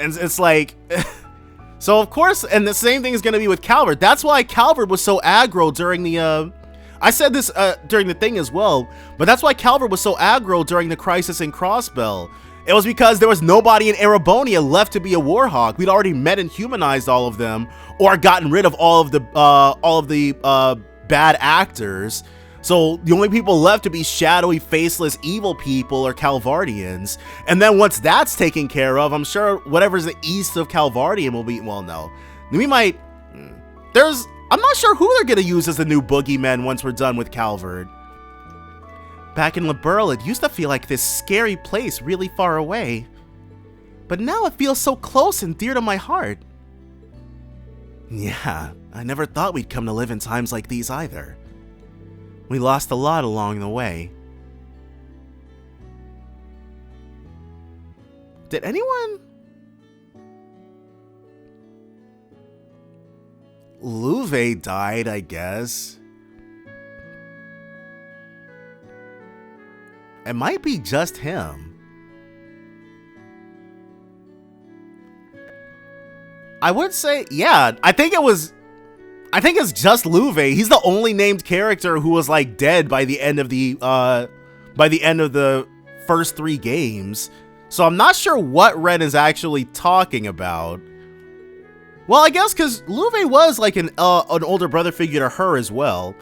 And it's like... So of course, and the same thing is going to be with Calvard. That's why Calvard was so aggro during the, I said this during the thing as well, but that's why Calvard was so aggro during the Crisis in Crossbell. It was because there was nobody in Erebonia left to be a Warhawk. We'd already met and humanized all of them, or gotten rid of all of the bad actors. So the only people left to be shadowy, faceless, evil people are Calvardians. And then once that's taken care of, I'm sure whatever's the east of Calvardian will be, well, no. We might, I'm not sure who they're gonna use as the new boogeymen once we're done with Calvard. Back in Liberl, it used to feel like this scary place really far away. But now it feels so close and dear to my heart. Yeah, I never thought we'd come to live in times like these either. We lost a lot along the way. Did anyone? Louve died, I guess. It might be just him. I would say, yeah, I think it's just Louve. He's the only named character who was like dead by the end of the first 3 games. So I'm not sure what Ren is actually talking about. Well, I guess because Louve was like an older brother figure to her as well.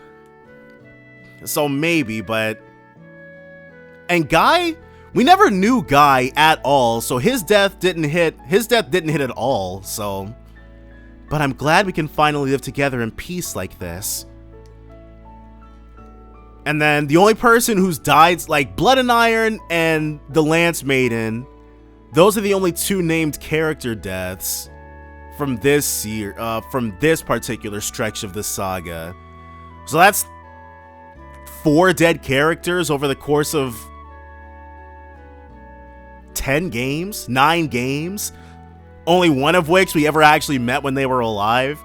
So maybe, but... And Guy, we never knew Guy at all, so his death didn't hit at all, so... But I'm glad we can finally live together in peace like this. And then the only person who's died, like Blood and Iron and the Lance Maiden, those are the only 2 named character deaths from this particular stretch of the saga. So that's 4 dead characters over the course of 10 games, 9 games. Only one of which we ever actually met when they were alive.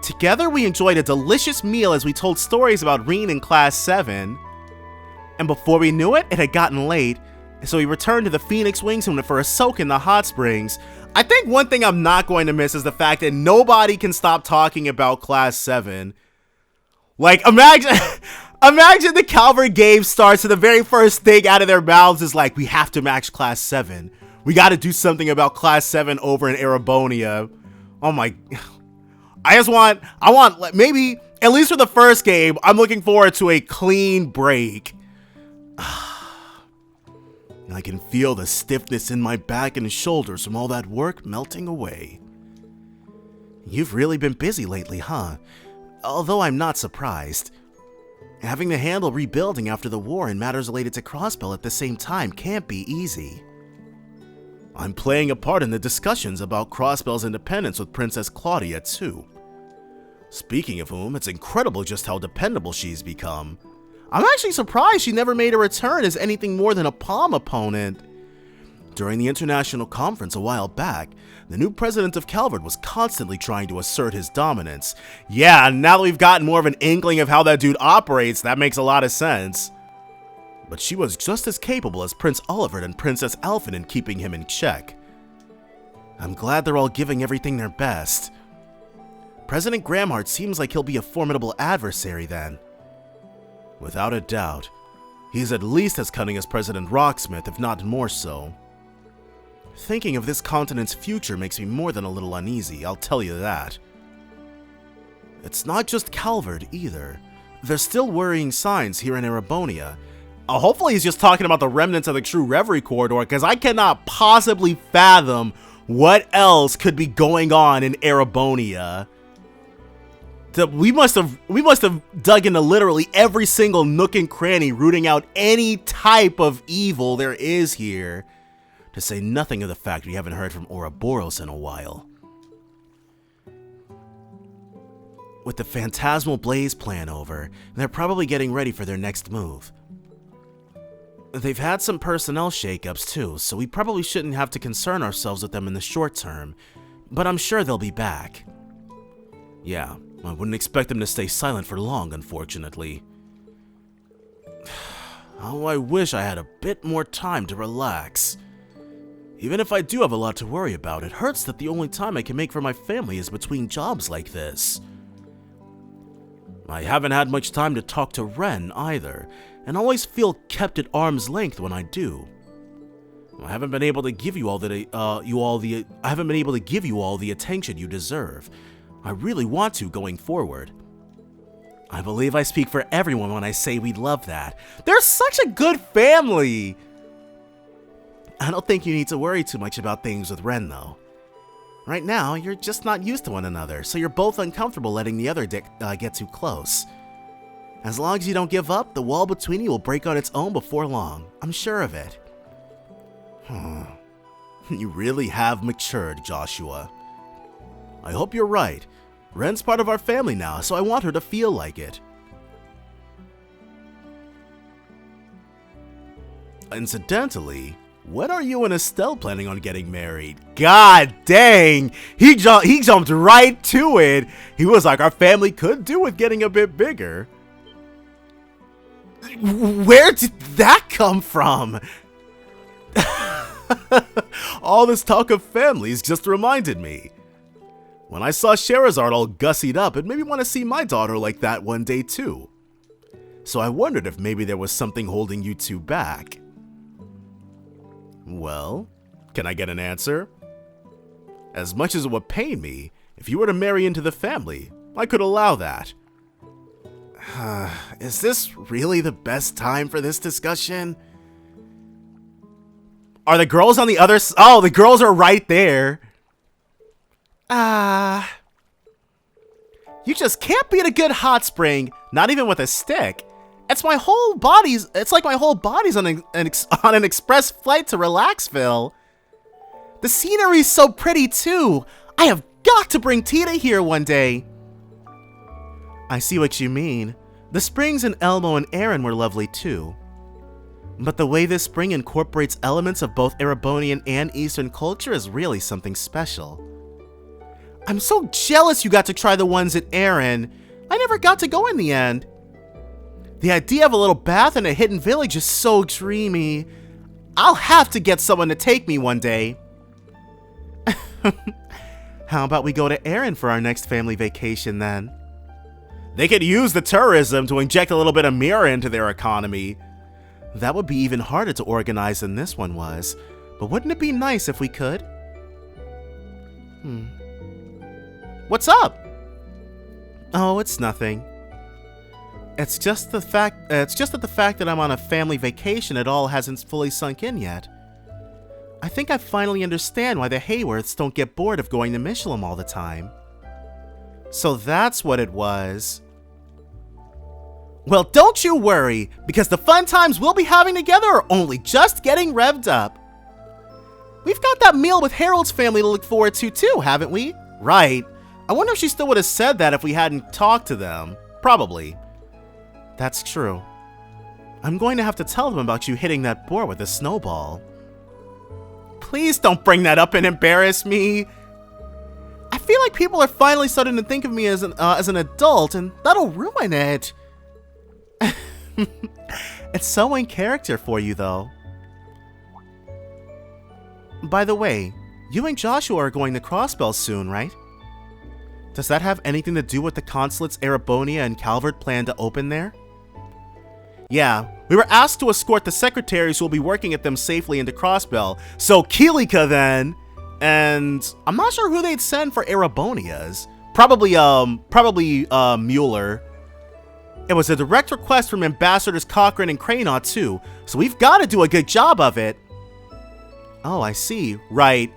Together we enjoyed a delicious meal as we told stories about Reen in Class 7. And before we knew it, it had gotten late, so we returned to the Phoenix Wings and went for a soak in the hot springs. I think one thing I'm not going to miss is the fact that nobody can stop talking about Class 7. Like, imagine the Calvary game starts and the very first thing out of their mouths is like, we have to match Class 7. We got to do something about Class 7 over in Erebonia. Oh my... I want, maybe, at least for the first game, I'm looking forward to a clean break. I can feel the stiffness in my back and shoulders from all that work melting away. You've really been busy lately, huh? Although I'm not surprised. Having to handle rebuilding after the war and matters related to Crossbell at the same time can't be easy. I'm playing a part in the discussions about Crossbell's independence with Princess Claudia, too. Speaking of whom, it's incredible just how dependable she's become. I'm actually surprised she never made a return as anything more than a palm opponent. During the international conference a while back, the new president of Calvard was constantly trying to assert his dominance. Yeah, now that we've gotten more of an inkling of how that dude operates, that makes a lot of sense. But she was just as capable as Prince Oliver and Princess Alphen in keeping him in check. I'm glad they're all giving everything their best. President Gramhart seems like he'll be a formidable adversary then. Without a doubt, he's at least as cunning as President Rocksmith, if not more so. Thinking of this continent's future makes me more than a little uneasy, I'll tell you that. It's not just Calvard either. There's still worrying signs here in Erebonia. Hopefully he's just talking about the remnants of the true Reverie corridor, because I cannot possibly fathom what else could be going on in Erebonia. We must have dug into literally every single nook and cranny, rooting out any type of evil there is here. To say nothing of the fact we haven't heard from Ouroboros in a while. With the Phantasmal Blaze plan over, they're probably getting ready for their next move. They've had some personnel shakeups too, so we probably shouldn't have to concern ourselves with them in the short term, but I'm sure they'll be back. Yeah, I wouldn't expect them to stay silent for long, unfortunately. Oh, I wish I had a bit more time to relax. Even if I do have a lot to worry about, it hurts that the only time I can make for my family is between jobs like this. I haven't had much time to talk to Ren either, and always feel kept at arm's length when I do. I haven't been able to give you all the attention you deserve. I really want to going forward. I believe I speak for everyone when I say we'd love that. They're such a good family! I don't think you need to worry too much about things with Ren, though. Right now, you're just not used to one another, so you're both uncomfortable letting the other get too close. As long as you don't give up, the wall between you will break on its own before long. I'm sure of it. You really have matured, Joshua. I hope you're right. Ren's part of our family now, so I want her to feel like it. Incidentally, when are you and Estelle planning on getting married? God dang! He jumped right to it. He was like, our family could do with getting a bit bigger. Where did that come from? All this talk of families just reminded me. When I saw Sherazard all gussied up, it made me want to see my daughter like that one day too. So I wondered if maybe there was something holding you two back. Well, can I get an answer? As much as it would pain me, if you were to marry into the family, I could allow that. Is this really the best time for this discussion? Are the girls on the other side? Oh, the girls are right there. You just can't beat a good hot spring, not even with a stick. It's like my whole body's on an express flight to Relaxville. The scenery's so pretty too. I have got to bring Tita here one day. I see what you mean. The springs in Elmo and Aaron were lovely too. But the way this spring incorporates elements of both Erebonian and Eastern culture is really something special. I'm so jealous you got to try the ones at Aaron. I never got to go in the end. The idea of a little bath in a hidden village is so dreamy. I'll have to get someone to take me one day. How about we go to Aaron for our next family vacation then? They could use the tourism to inject a little bit of Ymir into their economy. That would be even harder to organize than this one was, but wouldn't it be nice if we could? What's up? Oh, it's nothing. It's just that the fact that I'm on a family vacation at all hasn't fully sunk in yet. I think I finally understand why the Hayworths don't get bored of going to Michelin all the time. So that's what it was. Well, don't you worry, because the fun times we'll be having together are only just getting revved up. We've got that meal with Harold's family to look forward to too, haven't we? Right. I wonder if she still would have said that if we hadn't talked to them. Probably. That's true. I'm going to have to tell them about you hitting that boar with a snowball. Please don't bring that up and embarrass me. I feel like people are finally starting to think of me as an adult, and that'll ruin it. It's so in character for you, though. By the way, you and Joshua are going to Crossbell soon, right? Does that have anything to do with the consulates Erebonia and Calvert plan to open there? Yeah, we were asked to escort the secretaries who will be working at them safely into Crossbell, so Kilika then, and I'm not sure who they'd send for Erebonia's. Probably Mueller. It was a direct request from Ambassadors Cochrane and Craynot too, so we've got to do a good job of it. Oh, I see. Right.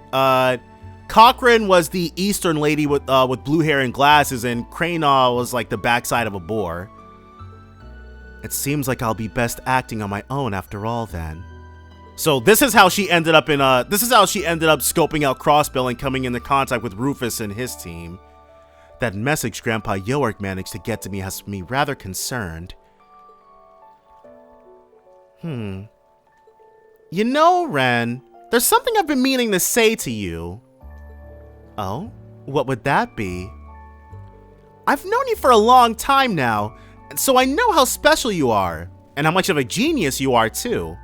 Cochrane was the Eastern lady with blue hair and glasses, and Craynot was like the backside of a boar. It seems like I'll be best acting on my own after all then. So this is how she ended up scoping out Crossbell and coming into contact with Rufus and his team. That message Grandpa Yoark managed to get to me has me rather concerned. You know, Ren, there's something I've been meaning to say to you. Oh? What would that be? I've known you for a long time now, so I know how special you are, and how much of a genius you are too.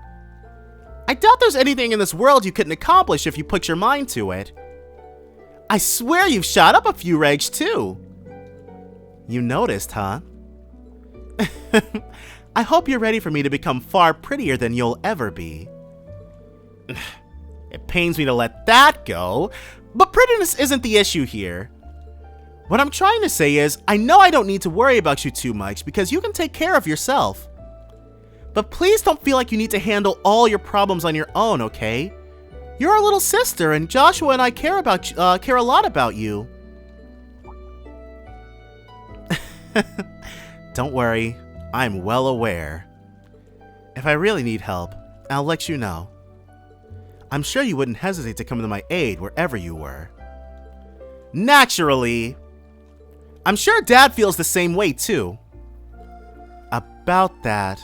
I doubt there's anything in this world you couldn't accomplish if you put your mind to it. I swear you've shot up a few regs too. You noticed, huh? I hope you're ready for me to become far prettier than you'll ever be. It pains me to let that go, but prettiness isn't the issue here. What I'm trying to say is, I know I don't need to worry about you too much because you can take care of yourself. But please don't feel like you need to handle all your problems on your own, okay? You're our little sister, and Joshua and I care a lot about you. Don't worry, I'm well aware. If I really need help, I'll let you know. I'm sure you wouldn't hesitate to come to my aid wherever you were. Naturally! I'm sure Dad feels the same way too. About that.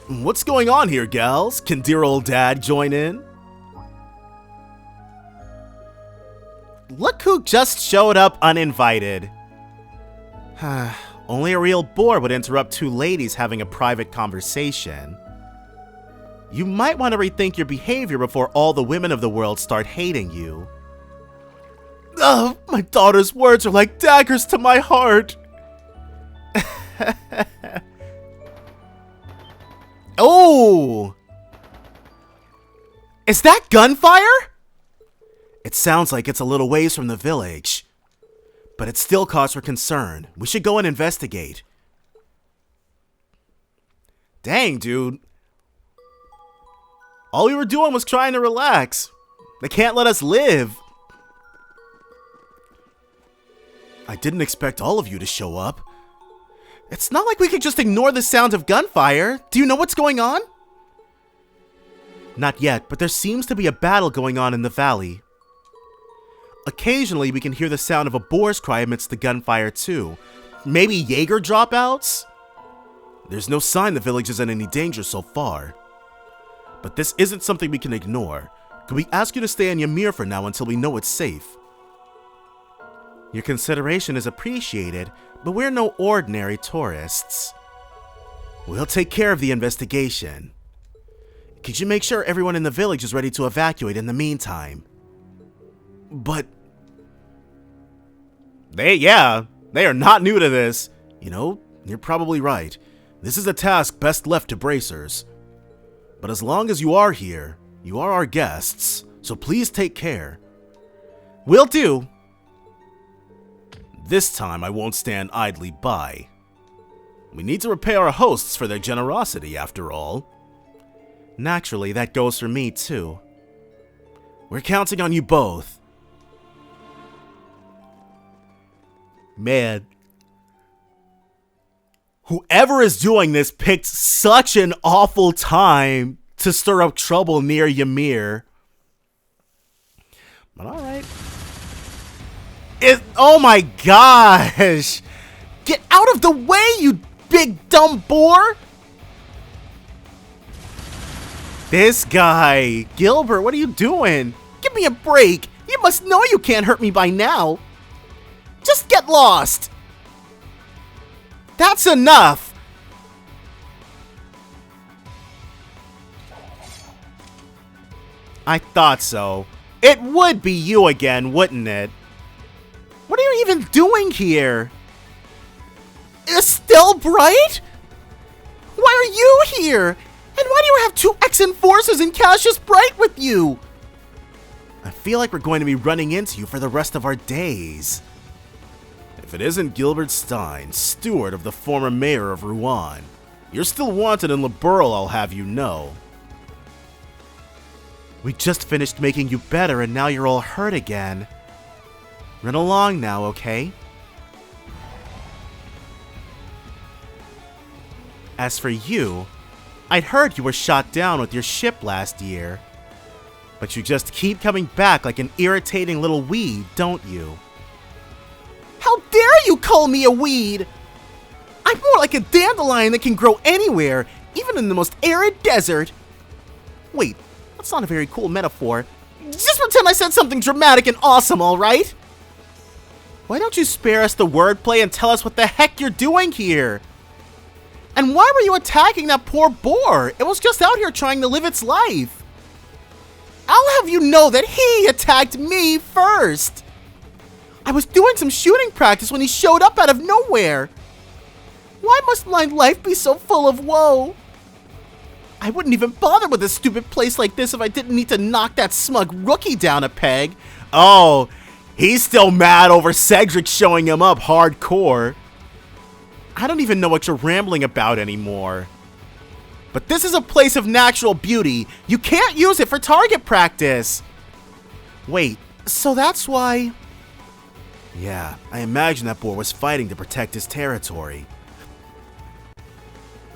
What's going on here, gals? Can dear old Dad join in? Look who just showed up uninvited. Only a real bore would interrupt two ladies having a private conversation. You might want to rethink your behavior before all the women of the world start hating you. Oh, my daughter's words are like daggers to my heart. Oh! Is that gunfire? It sounds like it's a little ways from the village. But it's still cause for concern. We should go and investigate. Dang, dude. All we were doing was trying to relax. They can't let us live. I didn't expect all of you to show up. It's not like we could just ignore the sound of gunfire. Do you know what's going on? Not yet, but there seems to be a battle going on in the valley. Occasionally, we can hear the sound of a boar's cry amidst the gunfire too. Maybe Jaeger dropouts? There's no sign the village is in any danger so far. But this isn't something we can ignore. Could we ask you to stay in Ymir for now until we know it's safe? Your consideration is appreciated, but we're no ordinary tourists. We'll take care of the investigation. Could you make sure everyone in the village is ready to evacuate in the meantime? But... They are not new to this. You know, you're probably right. This is a task best left to bracers. But as long as you are here, you are our guests, so please take care. Will do. This time I won't stand idly by. We need to repay our hosts for their generosity, after all. Naturally, that goes for me, too. We're counting on you both. Man. Whoever is doing this picked such an awful time to stir up trouble near Ymir. But alright. Oh my gosh! Get out of the way, you big dumb boar! This guy. Gilbert, what are you doing? Give me a break. You must know you can't hurt me by now. Just get lost. That's enough. I thought so. It would be you again, wouldn't it? What are you even doing here? Still Bright? Why are you here? And why do you have two ex-enforcers and Cassius Bright with you? I feel like we're going to be running into you for the rest of our days. If it isn't Gilbert Stein, steward of the former mayor of Rouen, you're still wanted in Liberl, I'll have you know. We just finished making you better and now you're all hurt again. Run along now, okay? As for you, I'd heard you were shot down with your ship last year. But you just keep coming back like an irritating little weed, don't you? How dare you call me a weed? I'm more like a dandelion that can grow anywhere, even in the most arid desert. Wait, that's not a very cool metaphor. Just pretend I said something dramatic and awesome, alright? Why don't you spare us the wordplay and tell us what the heck you're doing here? And why were you attacking that poor boar? It was just out here trying to live its life. I'll have you know that he attacked me first. I was doing some shooting practice when he showed up out of nowhere. Why must my life be so full of woe? I wouldn't even bother with a stupid place like this if I didn't need to knock that smug rookie down a peg. Oh, he's still mad over Cedric showing him up hardcore. I don't even know what you're rambling about anymore. But this is a place of natural beauty. You can't use it for target practice. Wait, so that's why... Yeah, I imagine that boar was fighting to protect his territory.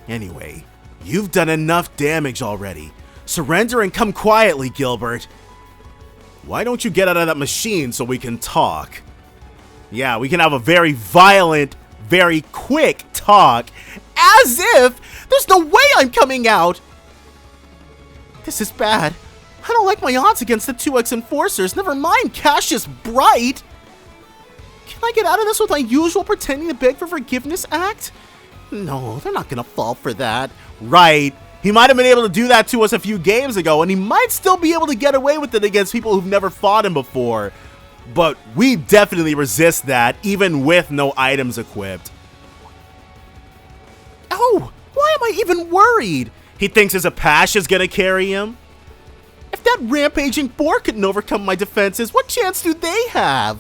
Anyway, you've done enough damage already. Surrender and come quietly, Gilbert. Why don't you get out of that machine so we can talk? Yeah, we can have a very violent, very quick talk. As if there's no way I'm coming out. This is bad. I don't like my odds against the 2X enforcers, never mind Cassius Bright. Can I get out of this with my usual pretending to beg for forgiveness act? No, they're not gonna fall for that. Right. He might have been able to do that to us a few games ago, and he might still be able to get away with it against people who've never fought him before. But we definitely resist that, even with no items equipped. Oh, why am I even worried? He thinks his Apache is gonna carry him? If that rampaging boar couldn't overcome my defenses, what chance do they have?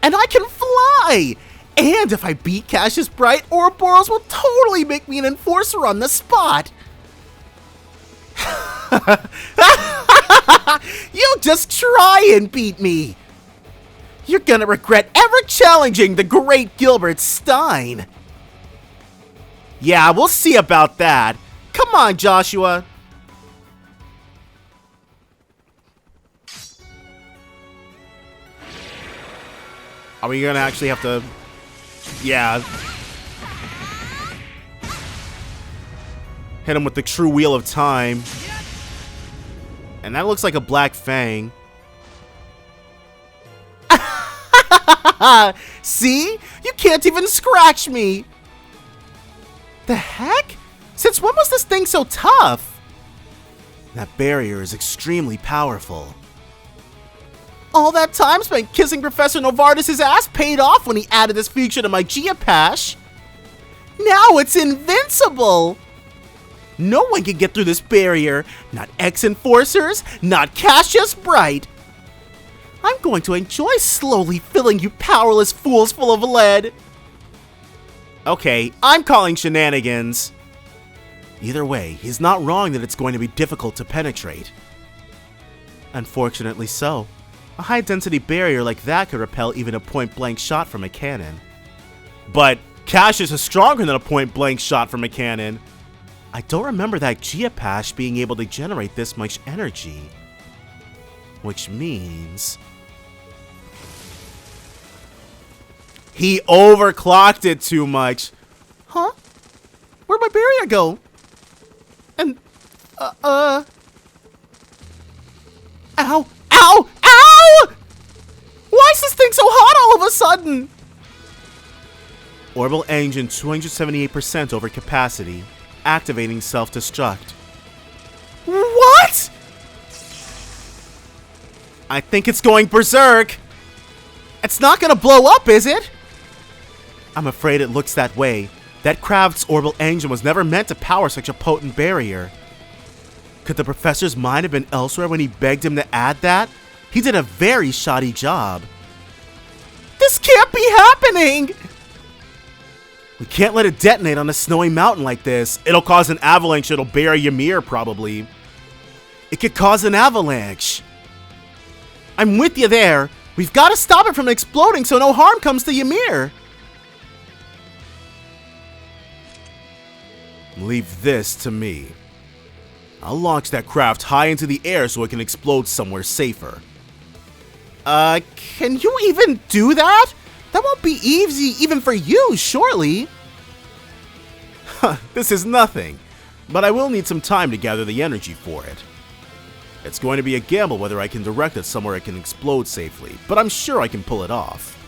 And I can fly! And if I beat Cassius Bright, Ouroboros will totally make me an enforcer on the spot! You just try and beat me! You're gonna regret ever challenging the great Gilbert Stein! Yeah, we'll see about that. Come on, Joshua. Are we gonna actually have to... Yeah. Hit him with the true wheel of time. And that looks like a Black Fang. See? You can't even scratch me. The heck? Since when was this thing so tough? That barrier is extremely powerful. All that time spent kissing Professor Novartis' ass paid off when he added this feature to my Geopash. Now it's invincible! No one can get through this barrier. Not ex-enforcers, not Cassius Bright. I'm going to enjoy slowly filling you powerless fools full of lead. Okay, I'm calling shenanigans. Either way, he's not wrong that it's going to be difficult to penetrate. Unfortunately so. A high-density barrier like that could repel even a point-blank shot from a cannon. But Cassius is stronger than a point-blank shot from a cannon. I don't remember that Geopash being able to generate this much energy. Which means... he overclocked it too much. Huh? Where'd my barrier go? And, Ow! Ow! Ow! Why is this thing so hot all of a sudden? Orbital engine 278% over capacity. Activating self-destruct. What? I think it's going berserk. It's not gonna blow up, is it? I'm afraid it looks that way. That Kraft's orbital engine was never meant to power such a potent barrier. Could the professor's mind have been elsewhere when he begged him to add that? He did a very shoddy job. This can't be happening! We can't let it detonate on a snowy mountain like this. It'll cause an avalanche. It'll bury Ymir, probably. It could cause an avalanche. I'm with you there. We've got to stop it from exploding so no harm comes to Ymir. Leave this to me. I'll launch that craft high into the air so it can explode somewhere safer. Can you even do that? That won't be easy even for you, surely. Huh, this is nothing, but I will need some time to gather the energy for it. It's going to be a gamble whether I can direct it somewhere it can explode safely, but I'm sure I can pull it off.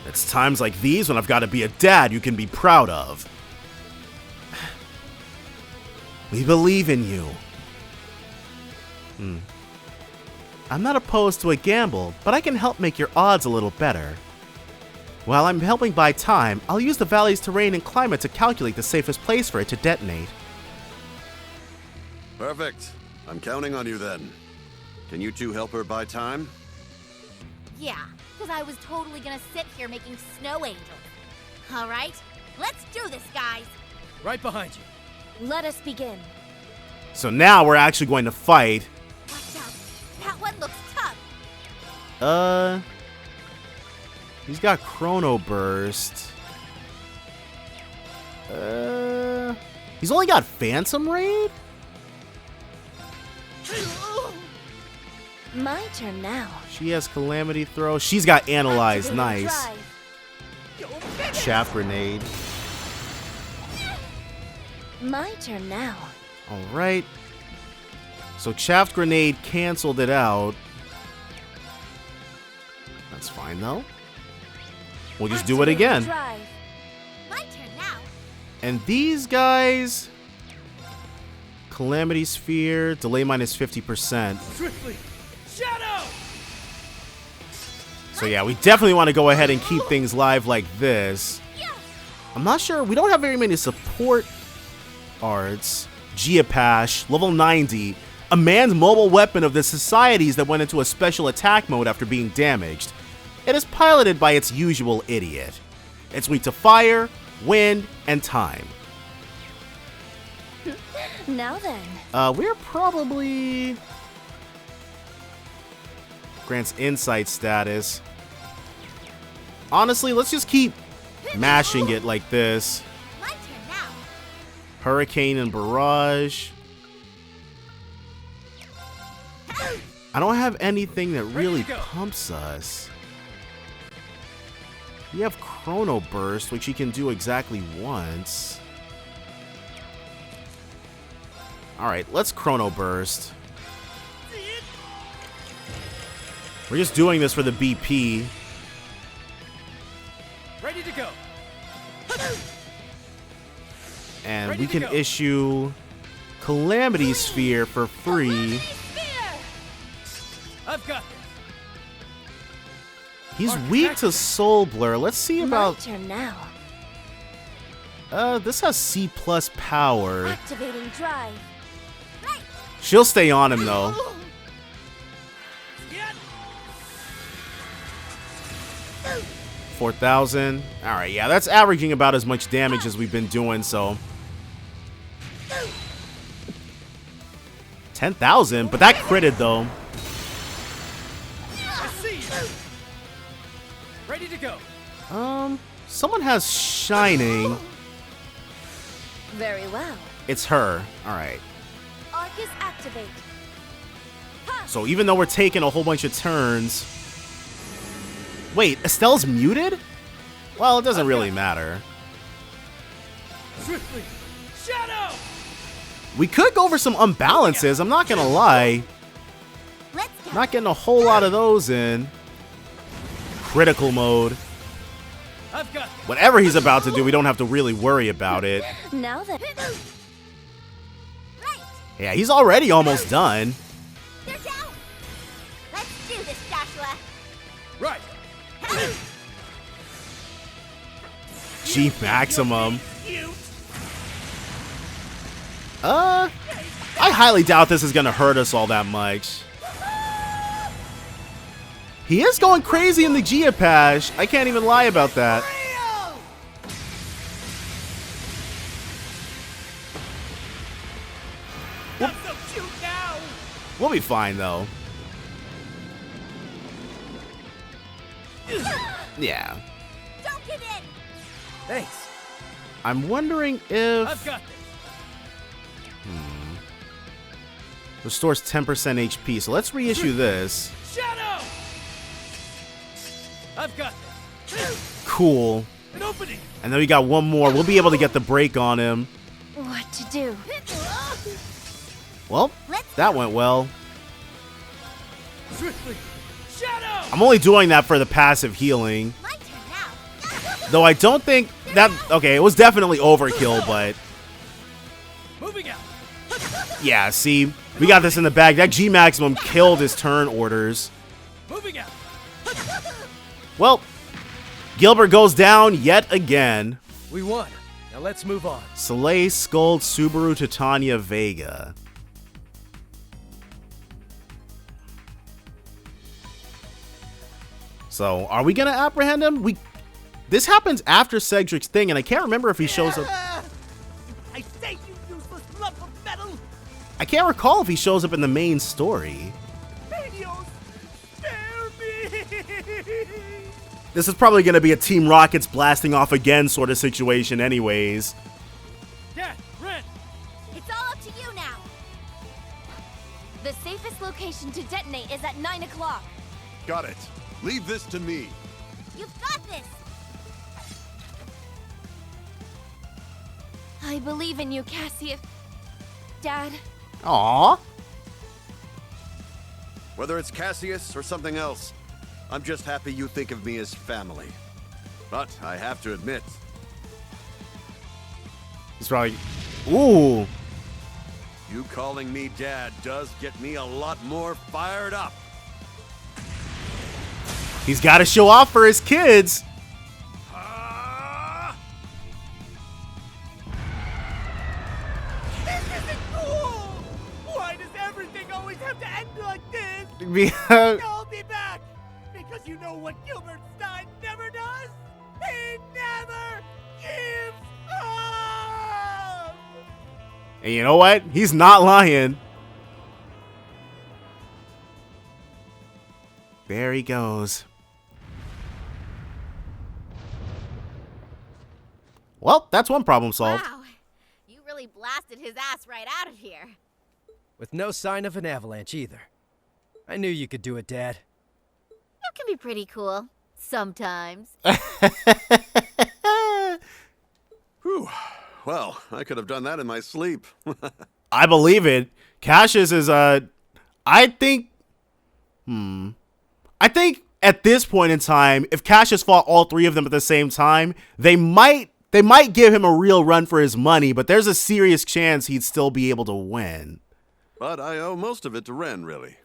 It's times like these when I've got to be a dad you can be proud of. We believe in you. I'm not opposed to a gamble, but I can help make your odds a little better. While I'm helping buy time, I'll use the valley's terrain and climate to calculate the safest place for it to detonate. Perfect. I'm counting on you then. Can you two help her buy time? Yeah, because I was totally gonna sit here making snow angels. All right, let's do this, guys. Right behind you. Let us begin. So now we're actually going to fight. Watch out. That one looks tough. He's got Chrono Burst. He's only got Phantom Raid? My turn now. She has Calamity Throw. She's got Analyze. Nice. Shaft Grenade. My turn now. Alright. So Shaft Grenade canceled it out. That's fine though. We'll just do it again. My turn now. And these guys... Calamity Sphere, delay minus 50%. Swiftly! Shadow! So yeah, we definitely want to go ahead and keep things live like this. I'm not sure, we don't have very many support arts. Geopash, level 90. A manned mobile weapon of the societies that went into a special attack mode after being damaged. It is piloted by its usual idiot. It's weak to fire, wind, and time. Now then. We're probably... Grants insight status. Honestly, let's just keep mashing it like this. My turn now. Hurricane and Barrage. I don't have anything that really pumps us. We have Chrono Burst, which he can do exactly once. Alright, let's Chrono Burst. We're just doing this for the BP. Ready to go. And we can issue Calamity Sphere for free. I've got this. He's weak to Soul Blur. Let's see about... My turn now. This has C+ power. Activating drive. She'll stay on him, though. Yeah. 4,000. Alright, yeah, that's averaging about as much damage as we've been doing, so... 10,000, but that critted, though. I see you. Ready to go. Someone has Shining. Very well. It's her. All right. Arcus activate. So even though we're taking a whole bunch of turns... Wait, Estelle's muted? Well, it doesn't really matter. Swiftly! Shadow! We could go over some unbalances, I'm not gonna lie. Not getting a whole lot of those in. Critical mode. I've got Whatever he's about to do, we don't have to really worry about it. Now that Yeah, he's already almost done. They're down. Let's do this, Joshua. right. G maximum. I highly doubt this is gonna hurt us all that much. He is going crazy in the Geopash. I can't even lie about that. We'll be fine though. Yeah. Don't give in. Thanks. I'm wondering if... I've got this. Restores 10% HP, so let's reissue this. Shadow! I've got this. Cool. An opening. And then we got one more. We'll be able to get the break on him. what to do? Well, that went well. Swiftly. Shadow! I'm only doing that for the passive healing. My turn now. Though I don't think that... Okay, it was definitely overkill, but... Moving out. Yeah, see? We got this in the bag. That G maximum killed his turn orders. Moving out. Well, Gilbert goes down yet again. We won. Now let's move on. Soleil, Skuld, Subaru, Titania, Vega. So, are we gonna apprehend him? This happens after Cedric's thing, and I can't remember if he shows up. I say, you useless lump of metal. I can't recall if he shows up in the main story. Radios, spare me. This is probably gonna be a Team Rockets blasting off again sort of situation anyways. Dad, Ren. It's all up to you now. The safest location to detonate is at 9 o'clock. Got it. Leave this to me. You've got this. I believe in you, Cassius. Dad. Aww. Whether it's Cassius or something else, I'm just happy you think of me as family. But I have to admit, He's probably... Ooh. you calling me Dad does get me a lot more fired up. He's got to show off for his kids. This isn't cool. Why does everything always have to end like this? I'll be back. Because you know what Gilbert Stein never does? He never gives up. And you know what? He's not lying. There he goes. Well, that's one problem solved. Wow. You really blasted his ass right out of here. With no sign of an avalanche either. I knew you could do it, Dad. You can be pretty cool. Sometimes. Whew. Well, I could have done that in my sleep. I believe it. Cassius is, I think at this point in time, if Cassius fought all three of them at the same time, they might give him a real run for his money, but there's a serious chance he'd still be able to win. But I owe most of it to Ren, really.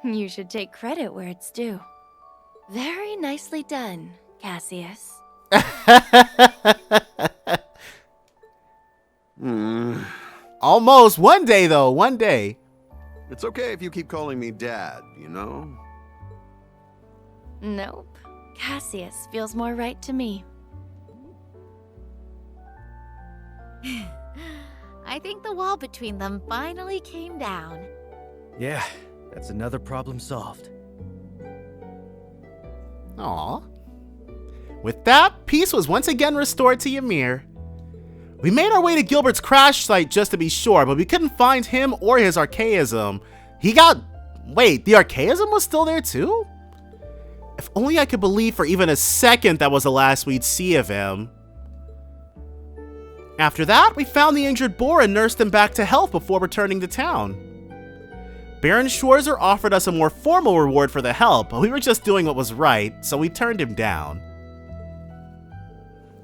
You should take credit where it's due. Very nicely done, Cassius. Almost. One day, though. One day. It's okay if you keep calling me Dad, you know? Nope. Cassius feels more right to me. I think the wall between them finally came down. Yeah, that's another problem solved. Aw. With that, peace was once again restored to Ymir. We made our way to Gilbert's crash site just to be sure, but we couldn't find him or his archaism. Wait, the archaism was still there too? If only I could believe for even a second that was the last we'd see of him. After that, we found the injured boar and nursed him back to health before returning to town. Baron Schwarzer offered us a more formal reward for the help, but we were just doing what was right, so we turned him down.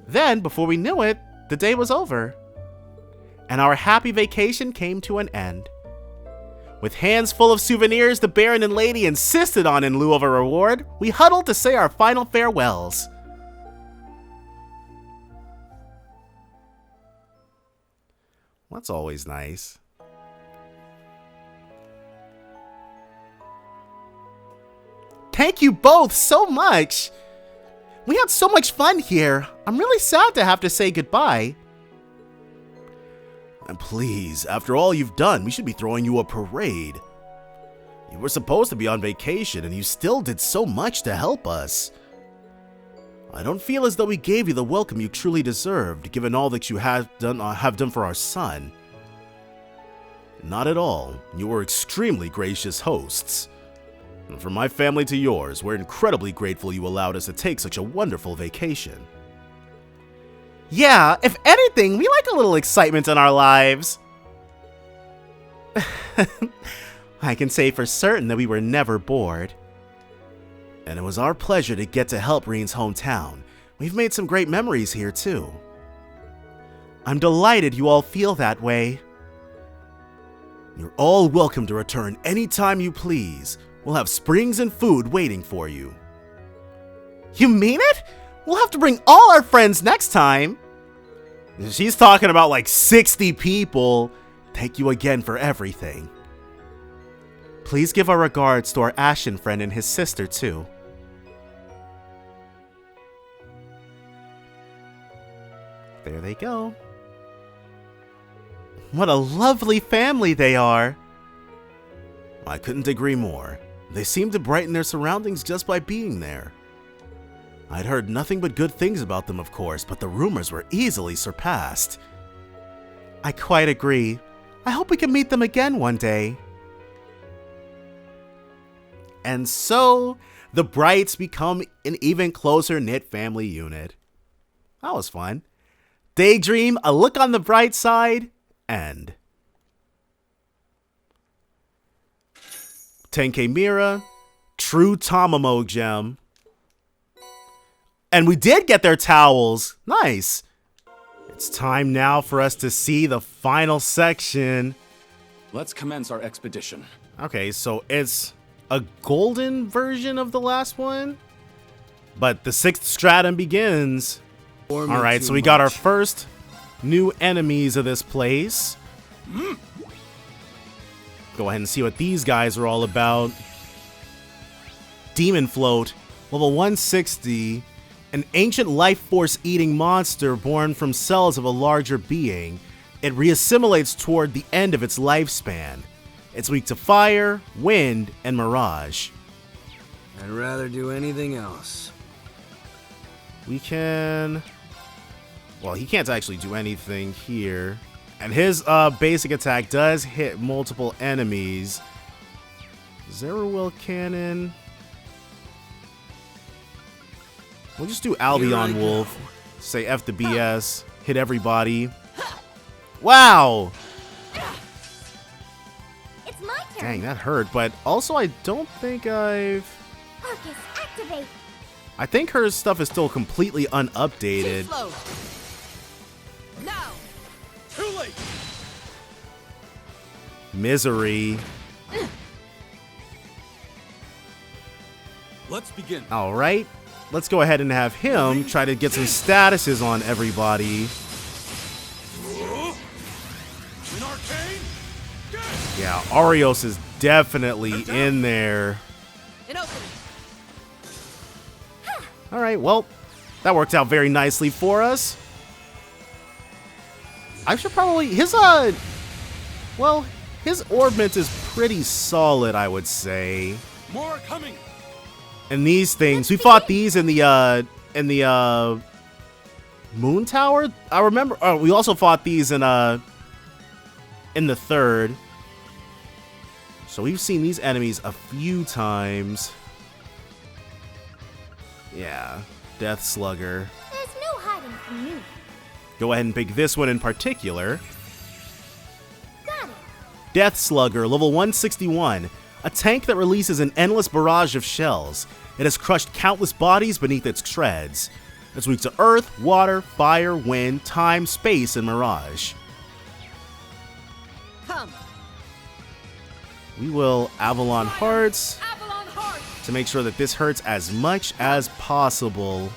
Then, before we knew it, the day was over, and our happy vacation came to an end. With hands full of souvenirs the Baron and Lady insisted on in lieu of a reward, we huddled to say our final farewells. That's always nice. Thank you both so much! We had so much fun here. I'm really sad to have to say goodbye. And please, after all you've done, we should be throwing you a parade. You were supposed to be on vacation, and you still did so much to help us. I don't feel as though we gave you the welcome you truly deserved, given all that you have done for our son. Not at all. You were extremely gracious hosts. And from my family to yours, we're incredibly grateful you allowed us to take such a wonderful vacation. Yeah, if anything, we like a little excitement in our lives. I can say for certain that we were never bored. And it was our pleasure to get to help Reen's hometown. We've made some great memories here, too. I'm delighted you all feel that way. You're all welcome to return anytime you please. We'll have springs and food waiting for you. You mean it? We'll have to bring all our friends next time. She's talking about like 60 people. Thank you again for everything. Please give our regards to our Ashen friend and his sister, too. There they go. What a lovely family they are. I couldn't agree more. They seem to brighten their surroundings just by being there. I'd heard nothing but good things about them, of course, but the rumors were easily surpassed. I quite agree. I hope we can meet them again one day. And so, the Brights become an even closer knit family unit. That was fun. Daydream, A Look on the Bright Side, end. Tenkei Mira, True Tamamo Gem. And we did get their towels. Nice. It's time now for us to see the final section. Let's commence our expedition. Okay, so it's a golden version of the last one, but the 6th stratum begins. Alright, so we got our first new enemies of this place. Go ahead and see what these guys are all about. Demon Float, level 160. An ancient life force eating monster born from cells of a larger being. It reassimilates toward the end of its lifespan. It's weak to fire, wind, and mirage. I'd rather do anything else. We can... Well, he can't actually do anything here. And his basic attack does hit multiple enemies. Zero Will Cannon. We'll just do Albion Wolf. Say F the BS. Hit everybody. Wow! It's my turn. Dang, that hurt. But also, I don't think I've... Focus, activate. I think her stuff is still completely unupdated. Now. Too late. Misery. Let's begin. All right. Let's go ahead and have him try to get some statuses on everybody. Yeah, Arios is definitely in there. All right, well, that worked out very nicely for us. I should probably... His orbment is pretty solid, I would say. More coming. And these things, we fought these in the in the Moon Tower. I remember. Oh, we also fought these in the third. So we've seen these enemies a few times. Yeah, Death Slugger. There's no hiding from me. Go ahead and pick this one in particular. Got it. Death Slugger, level 161. A tank that releases an endless barrage of shells. It has crushed countless bodies beneath its treads. It's weak to earth, water, fire, wind, time, space, and mirage. Come. We will Avalon Hearts to make sure that this hurts as much as possible.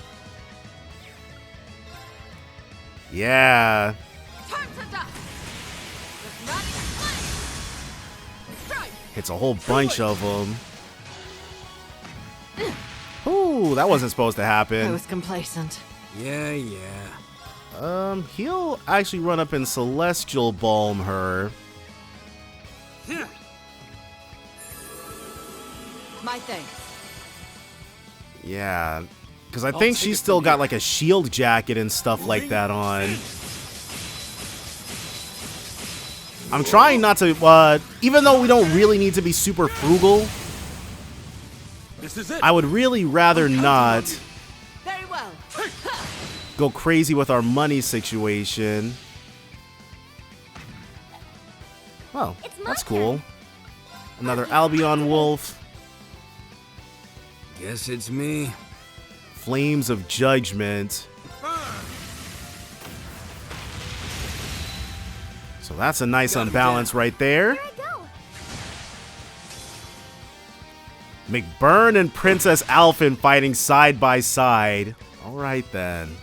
Yeah. Hits a whole bunch of them. Ooh, that wasn't supposed to happen. I was complacent. Yeah. He'll actually run up and Celestial Balm her. My thanks. Yeah, because I think she's still got like a shield jacket and stuff like that on. I'm trying not to, even though we don't really need to be super frugal, I would really rather not Very well. go crazy with our money situation. Oh, that's cool. Another Albion Wolf. Guess it's me. Flames of Judgment. So that's a nice unbalance right there. McBurn and Princess Alphen fighting side by side. All right then.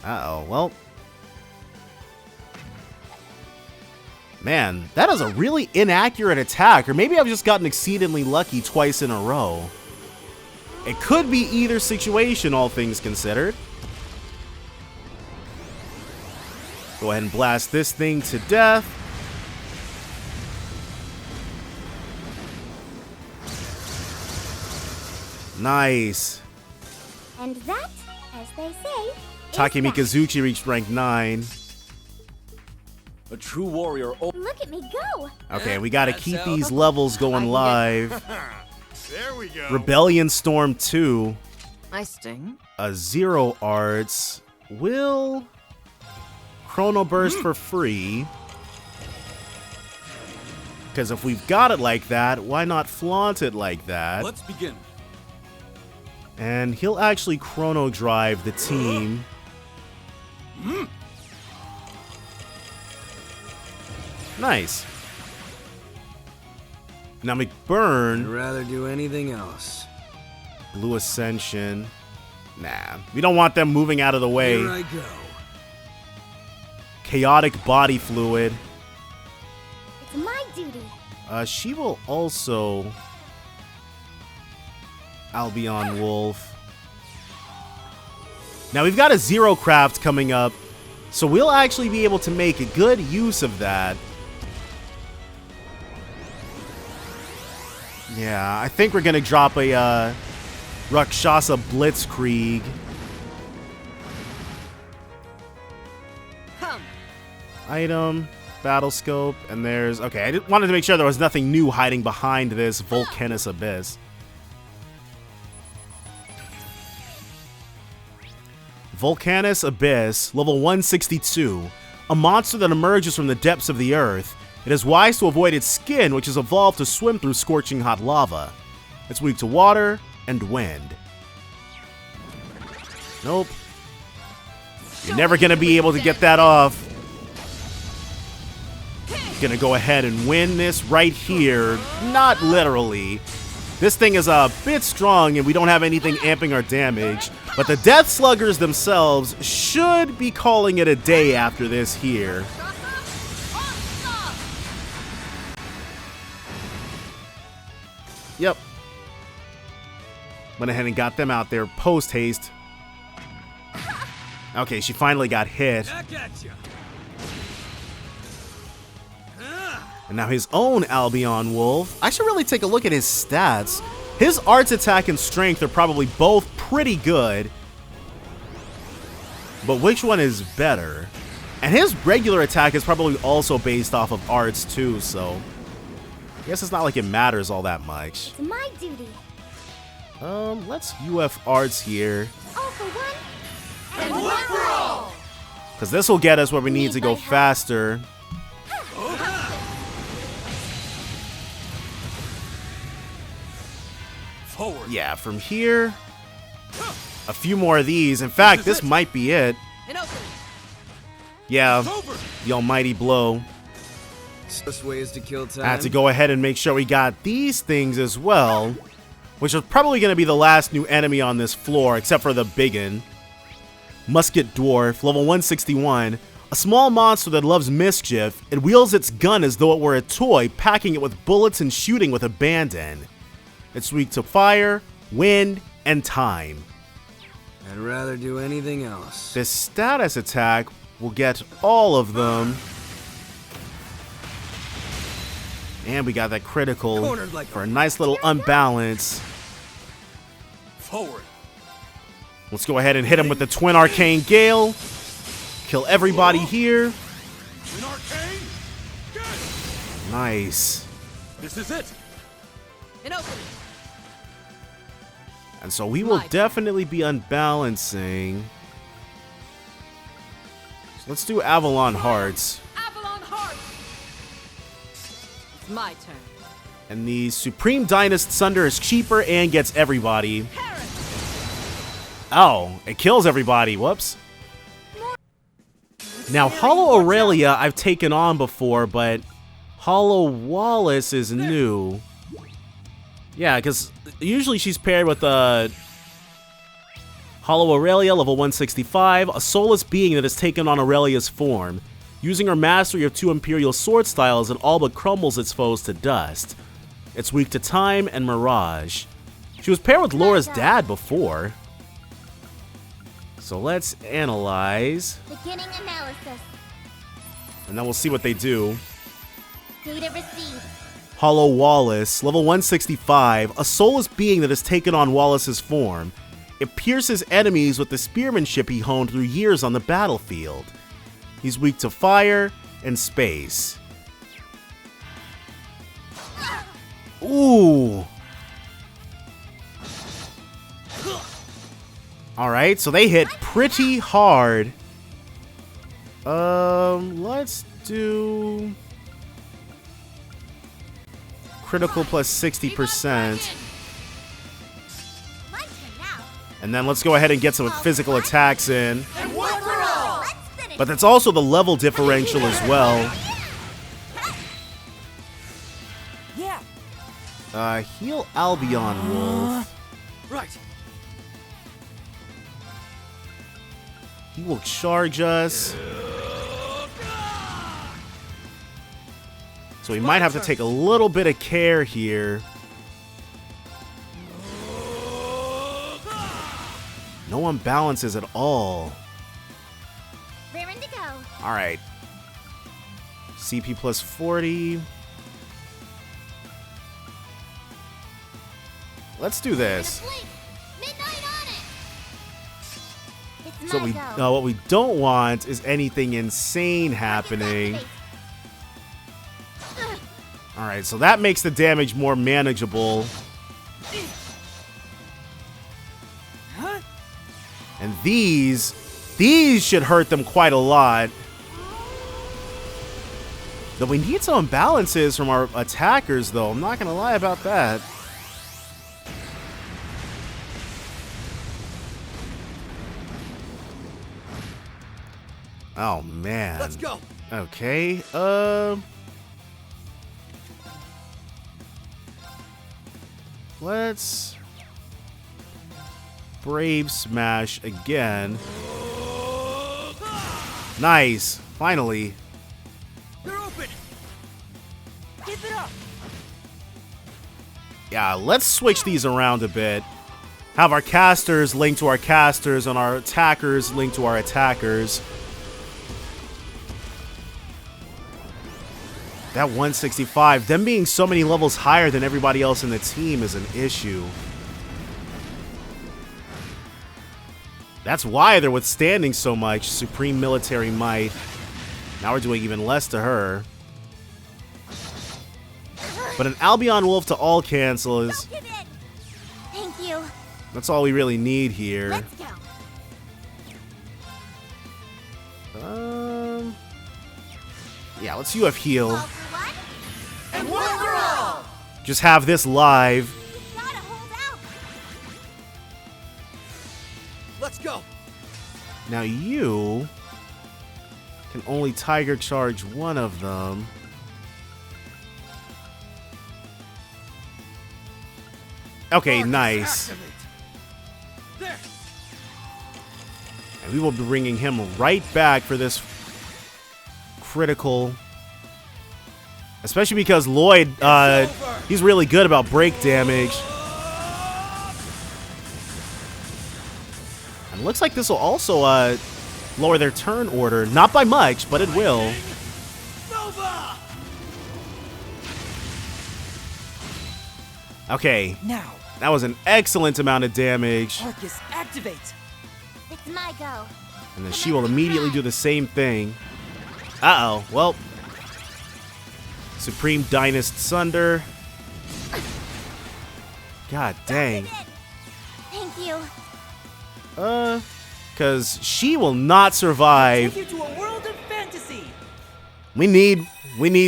Uh-oh, well. Man, that is a really inaccurate attack. Or maybe I've just gotten exceedingly lucky twice in a row. It could be either situation, all things considered. Go ahead and blast this thing to death. Nice. And that, as they say, Take Mikazuchi reached rank 9. A true warrior. Look at me go! Okay, we gotta keep these levels going live. There we go. Rebellion Storm 2. I sting. A Zero Arts. Will Chrono Burst for free. Because if we've got it like that, why not flaunt it like that? Let's begin. And he'll actually Chrono Drive the team. Nice. Now McBurn. I'd rather do anything else. Blue Ascension. Nah, we don't want them moving out of the way. Here I go. Chaotic Body Fluid. It's my duty. She will also Albion Wolf. Now we've got a Zero Craft coming up, so we'll actually be able to make a good use of that. Yeah, I think we're gonna drop a Rakshasa Blitzkrieg. Come. Item, battle scope, and there's... Okay, I wanted to make sure there was nothing new hiding behind this Volcanus Abyss. Volcanus Abyss, level 162. A monster that emerges from the depths of the earth. It is wise to avoid its skin, which is evolved to swim through scorching hot lava. It's weak to water and wind. Nope. You're never gonna be able to get that off. Gonna go ahead and win this right here. Not literally. This thing is a bit strong and we don't have anything amping our damage. But the Death Sluggers themselves should be calling it a day after this here. Yep. Went ahead and got them out there post-haste. Okay, she finally got hit. And now his own Albion Wolf. I should really take a look at his stats. His arts attack and strength are probably both pretty good. but which one is better? And his regular attack is probably also based off of arts too, so I guess it's not like it matters all that much. It's my duty. Let's UF arts here. All for one, and one for all. Because this will get us where we need to go faster. Forward. Yeah, from here, a few more of these. In fact, this might be it. Yeah, the almighty blow. Just ways to kill time. I had to go ahead and make sure we got these things as well, which is probably going to be the last new enemy on this floor, except for the biggin. Musket Dwarf, level 161. A small monster that loves mischief. It wields its gun as though it were a toy, packing it with bullets and shooting with abandon. It's weak to fire, wind, and time. I'd rather do anything else. This status attack will get all of them. And we got that critical for a nice little unbalance. Forward. Let's go ahead and hit him with the Twin Arcane Gale. Kill everybody here. Twin Arcane. Good. Nice. This is it. And so we will definitely be unbalancing. So let's do Avalon Hearts. Avalon Heart. It's my turn. And the Supreme Dynast Sunder is cheaper and gets everybody. Oh, it kills everybody. Whoops. Now, Hollow Aurelia I've taken on before, but Hollow WALLACE is new. Yeah, because usually she's paired with Hollow Aurelia, level 165, a soulless being that has taken on Aurelia's form. Using her mastery of 2 Imperial sword styles, it all but crumbles its foes to dust. It's weak to time and mirage. She was paired with Laura's dad before. So let's analyze. Beginning analysis. And then we'll see what they do. Data received. Hollow WALLACE, level 165, a soulless being that has taken on Wallace's form. It pierces enemies with the spearmanship he honed through years on the battlefield. He's weak to fire and space. Ooh. Alright, so they hit pretty hard. Let's do critical plus 60%. And then let's go ahead and get some physical attacks in. But that's also the level differential as well. Heal Albion Wolf. Right. He will charge us. So we might have to take a little bit of care here. No unbalances at all. Raring to go. Alright. CP plus 40. Let's do this. So what we don't want is anything insane happening. Alright, so that makes the damage more manageable. And these should hurt them quite a lot. Though we need some imbalances from our attackers, though. I'm not going to lie about that. Oh, man. Let's go. Okay, let's Brave Smash again. Nice. Finally. They're open. Keep it up. Yeah, let's switch these around a bit. Have our casters link to our casters and our attackers link to our attackers. That 165, them being so many levels higher than everybody else in the team is an issue. That's why they're withstanding so much. Supreme military might. Now we're doing even less to her. But an Albion Wolf to all cancel is... Thank you. That's all we really need here. Let's go. Yeah, let's UF heal. All for one, And one for all! Just have this live. gotta hold out. Let's go. Now you can only Tiger Charge one of them. Okay, nice. There. And we will be bringing him right back for this critical. Especially because Lloyd, he's really good about break damage. And looks like this will also lower their turn order. Not by much, but it will. Okay, Now, that was an excellent amount of damage. Arcus, activate! It's my go. And then she will immediately do the same thing. Uh-oh, well. Supreme Dynast Sunder. God dang. Thank you. Because she will not survive. Take you to a world of fantasy! We need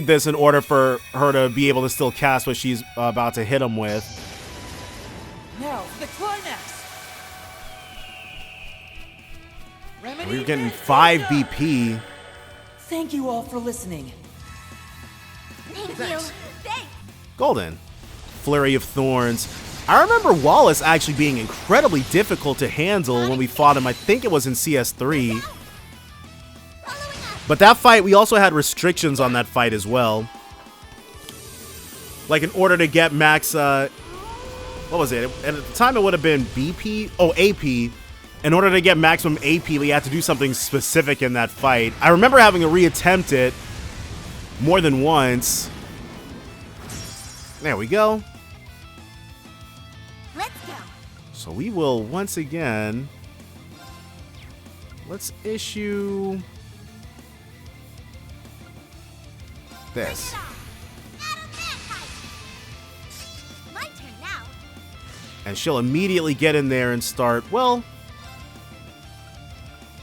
this in order for her to be able to still cast what she's about to hit him with. Now, for the climax! Remedy, We're getting 5 BP. Thank you all for listening. Thank you. Thanks. Golden. Flurry of Thorns. I remember Wallace actually being incredibly difficult to handle when we fought him. I think it was in CS3. But that fight, we also had restrictions on that fight as well. Like in order to get max, what was it? And at the time it would have been BP? Oh, AP. In order to get maximum AP, we had to do something specific in that fight. I remember having to reattempt it more than once. There we go. Let's go. So we will once again, let's issue this. My turn now. And she'll immediately get in there and start, well,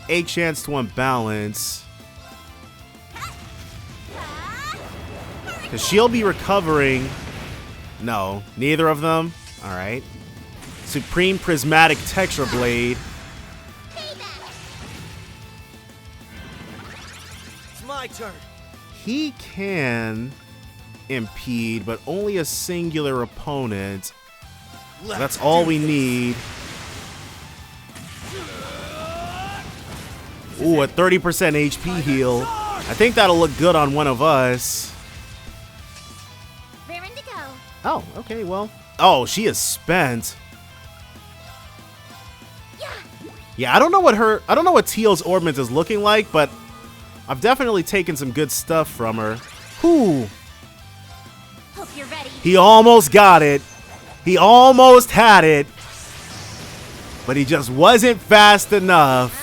a chance to unbalance. Because she'll be recovering. No, neither of them. All right. Supreme Prismatic Texture Blade. It's my turn. He can impede, but only a singular opponent. That's all we need. Ooh, a 30% HP heal. I think that'll look good on one of us. Raring to go. Oh, okay, well. Oh, she is spent. Yeah, I don't know what Teal's Orbment is looking like, but I've definitely taken some good stuff from her. Whew. Hope you're ready. He almost got it. He almost had it. But he just wasn't fast enough.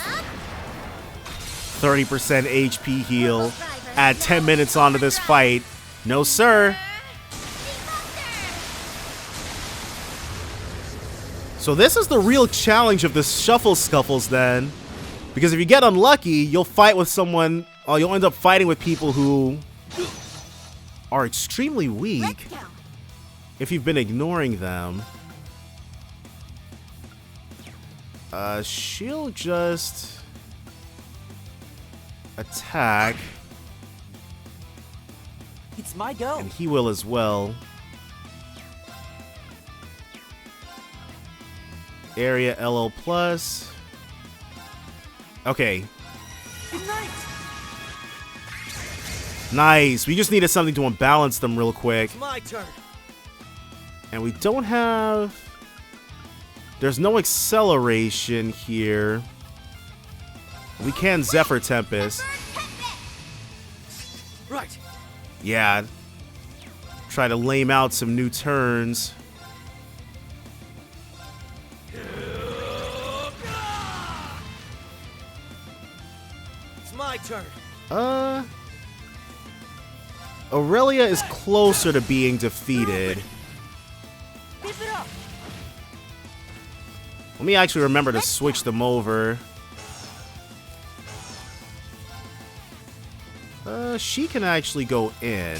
30% HP heal. Add 10 minutes onto this fight. No, sir. So this is the real challenge of the Shuffle Scuffles then. Because if you get unlucky, you'll fight with someone, or you'll end up fighting with people who are extremely weak if you've been ignoring them. She'll just attack. It's my go. And he will as well. Area LO plus. Okay. Good night. Nice. We just needed something to unbalance them real quick. It's my turn. And we don't have... There's no acceleration here. We can Zephyr Tempest. Right. Yeah. Try to lame out some new turns. It's my turn. Aurelia is closer to being defeated. Keep it up. Let me actually remember to switch them over. She can actually go in.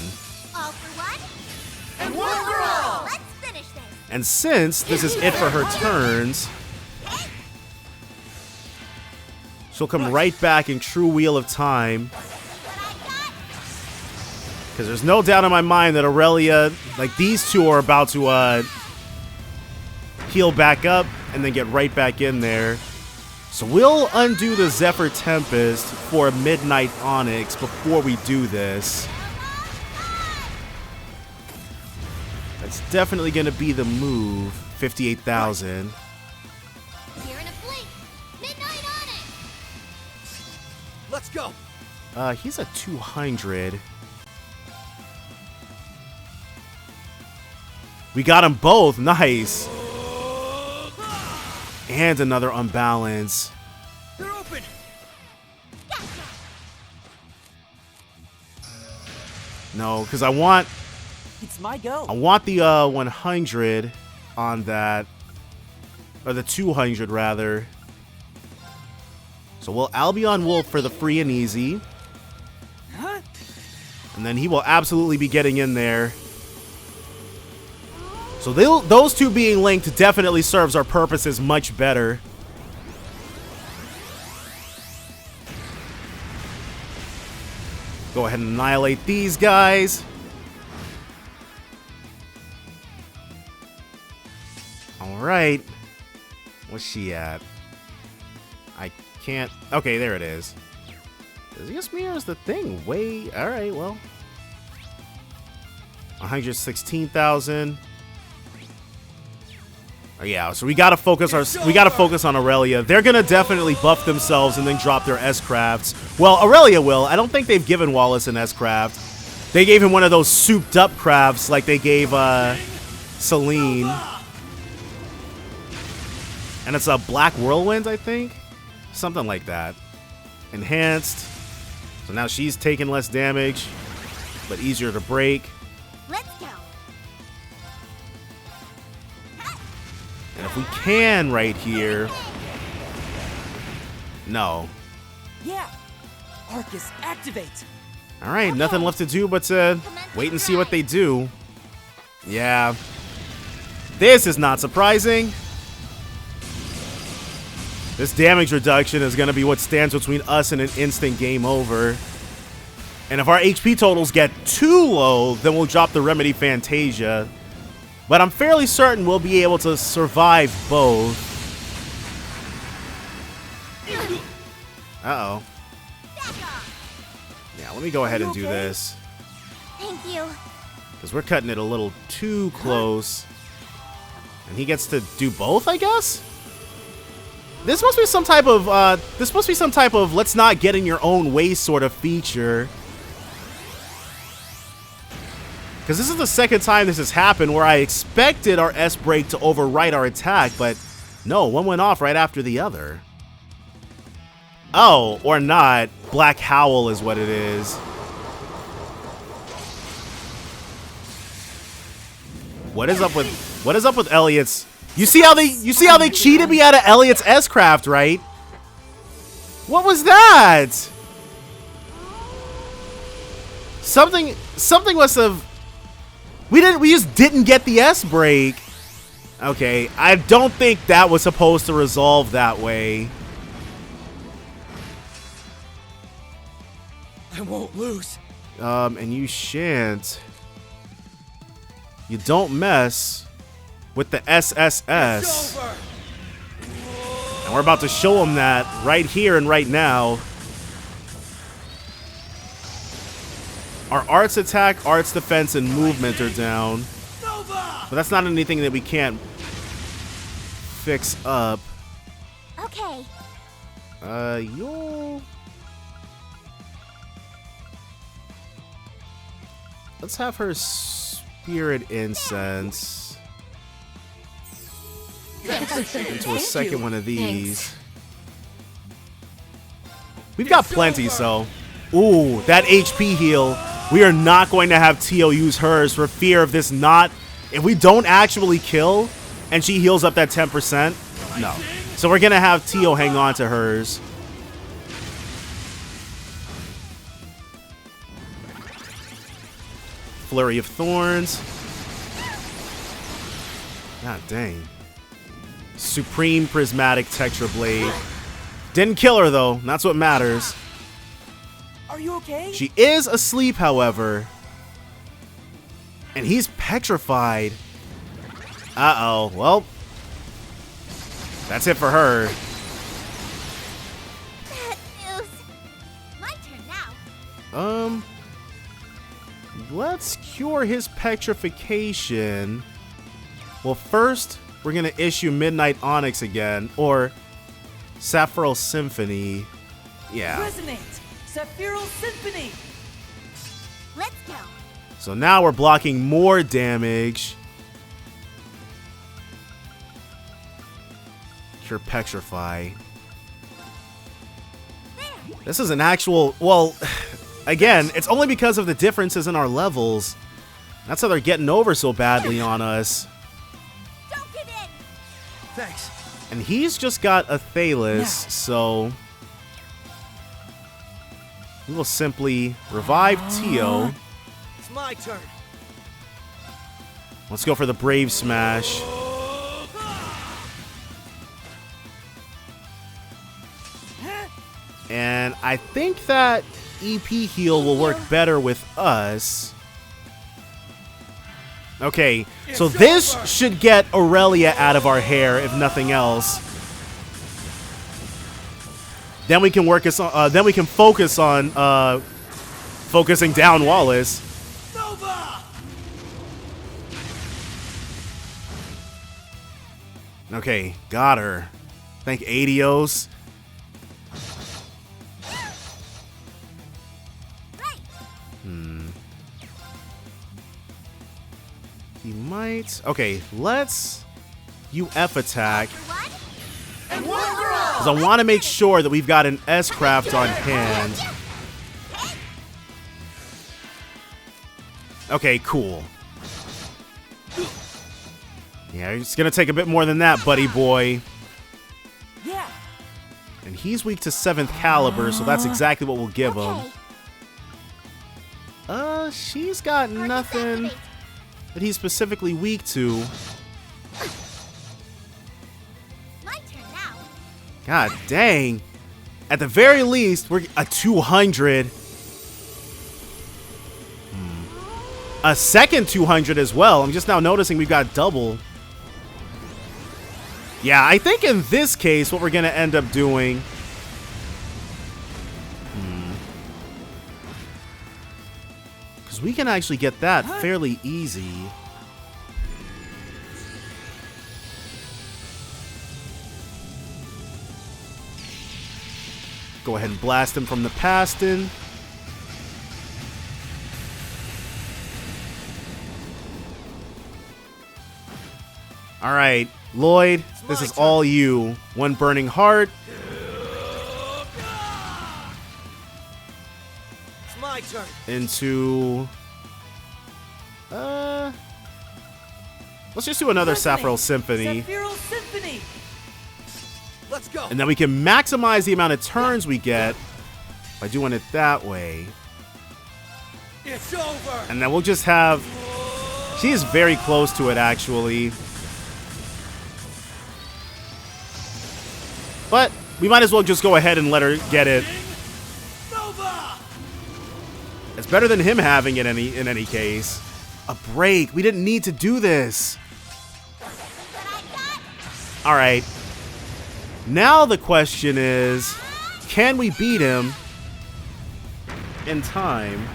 All for one, And one for all. let's finish this. And since this is it for her turns, she'll come right back in true Wheel of Time. Because there's no doubt in my mind that Aurelia, like these two, are about to heal back up and then get right back in there. So we'll undo the Zephyr Tempest for a Midnight Onyx before we do this. That's definitely going to be the move. 58,000. Here in a blink. Midnight on it. Let's go. He's a 200. We got them both. Nice. And another unbalance. They're open. No, because I want It's my go. 100 on that. Or the 200 rather. So we'll Albion Wolf for the free and easy. Huh? And then he will absolutely be getting in there. So those two being linked definitely serves our purposes much better. Go ahead and annihilate these guys. Alright. What's she at? I can't... Okay, there it is. Ymir is the thing. Way... Alright, well. 116,000. Oh, yeah, so we gotta focus on Aurelia. They're gonna definitely buff themselves and then drop their S-Crafts. Well, Aurelia will. I don't think they've given Wallace an S-Craft. They gave him one of those souped-up crafts like they gave Celine. And it's a Black Whirlwind, I think? Something like that. Enhanced. So now she's taking less damage, but easier to break. Let's go. And if we can right here... No. Yeah. Arcus, activate. Alright, nothing left to do but to wait and see what they do. Yeah. This is not surprising. This damage reduction is going to be what stands between us and an instant game over. And if our HP totals get too low, then we'll drop the Remedy Fantasia. But I'm fairly certain we'll be able to survive both. Uh-oh. Yeah, let me go ahead and do this. Thank you. Because we're cutting it a little too close. And he gets to do both, I guess? This must be some type of let's not get in your own way sort of feature. Because this is the second time this has happened where I expected our S-Break to overwrite our attack, but no, one went off right after the other. Oh, or not. Black Howl is what it is. What is up with Elliot's? You see how they cheated me out of Elliot's S-Craft, right? What was that? Something must have... We just didn't get the S-Break. Okay, I don't think that was supposed to resolve that way. I won't lose. And you shan't. You don't mess with the SSS. And we're about to show them that right here and right now. Our arts attack, arts defense, and movement are down. But that's not anything that we can't fix up. Okay. You'll... Let's have her Spirit Incense into a second one of these. We've got plenty, so. Ooh, that HP heal. We are not going to have Tio use hers for fear of this not. If we don't actually kill and she heals up that 10%, no. So we're going to have Tio hang on to hers. Flurry of Thorns. God dang. Supreme Prismatic Tetra Blade. Didn't kill her, though. That's what matters. Are you okay? She is asleep, however. And he's petrified. Uh-oh. Well, that's it for her. Bad news. My turn now. Let's cure his petrification. Well, first, we're going to issue Midnight Onyx again, or Sapphire Symphony. Yeah. Resonate! Sapphire Symphony! Let's go. So now we're blocking more damage. Cure Petrify. This is an actual, well, again, it's only because of the differences in our levels. That's how they're getting over so badly on us. Don't give in. Thanks. And he's just got a Thalos, so we will simply revive Tio. It's my turn. Let's go for the Brave Smash. And I think that EP heal will work better with us. Okay, so this should get Aurelia out of our hair, if nothing else. Then we can work us on. Then we can focus on focusing down Wallace. Okay, got her. Thank Adios. He might. Okay, let's UF attack. Because I want to make sure that we've got an S-Craft on hand. Okay, cool. Yeah, it's going to take a bit more than that, buddy boy. Yeah. And he's weak to 7th caliber, so that's exactly what we'll give him. She's got nothing that he's specifically weak to. My turn now. God dang. At the very least, we're a 200. A second 200 as well. I'm just now noticing we've got double. Yeah, I think in this case, what we're going to end up doing... Because we can actually get that fairly easy. Go ahead and blast him from the Paston. All right, Lloyd, this is all you. One burning heart. It's my turn. Into... let's just do another Sapphire Symphony. Sapphire Symphony! Let's go. And then we can maximize the amount of turns we get by doing it that way. It's over. And then we'll just have... She is very close to it, actually. But we might as well just go ahead and let her get it. It's better than him having it in any case. A break. We didn't need to do this. All right. Now the question is, can we beat him in time?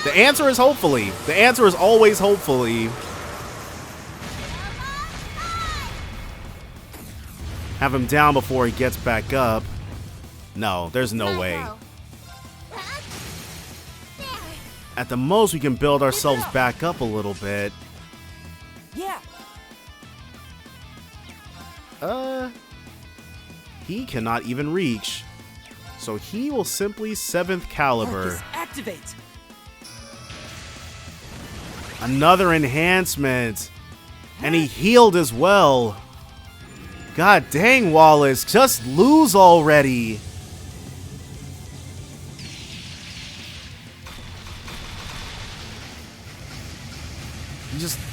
The answer is hopefully. The answer is always hopefully. Have him down before he gets back up. No, there's no way. At the most, we can build ourselves back up a little bit. Yeah. he cannot even reach. So he will simply 7th caliber. Arcus, activate. Another enhancement. And he healed as well. God dang, Wallace, just lose already.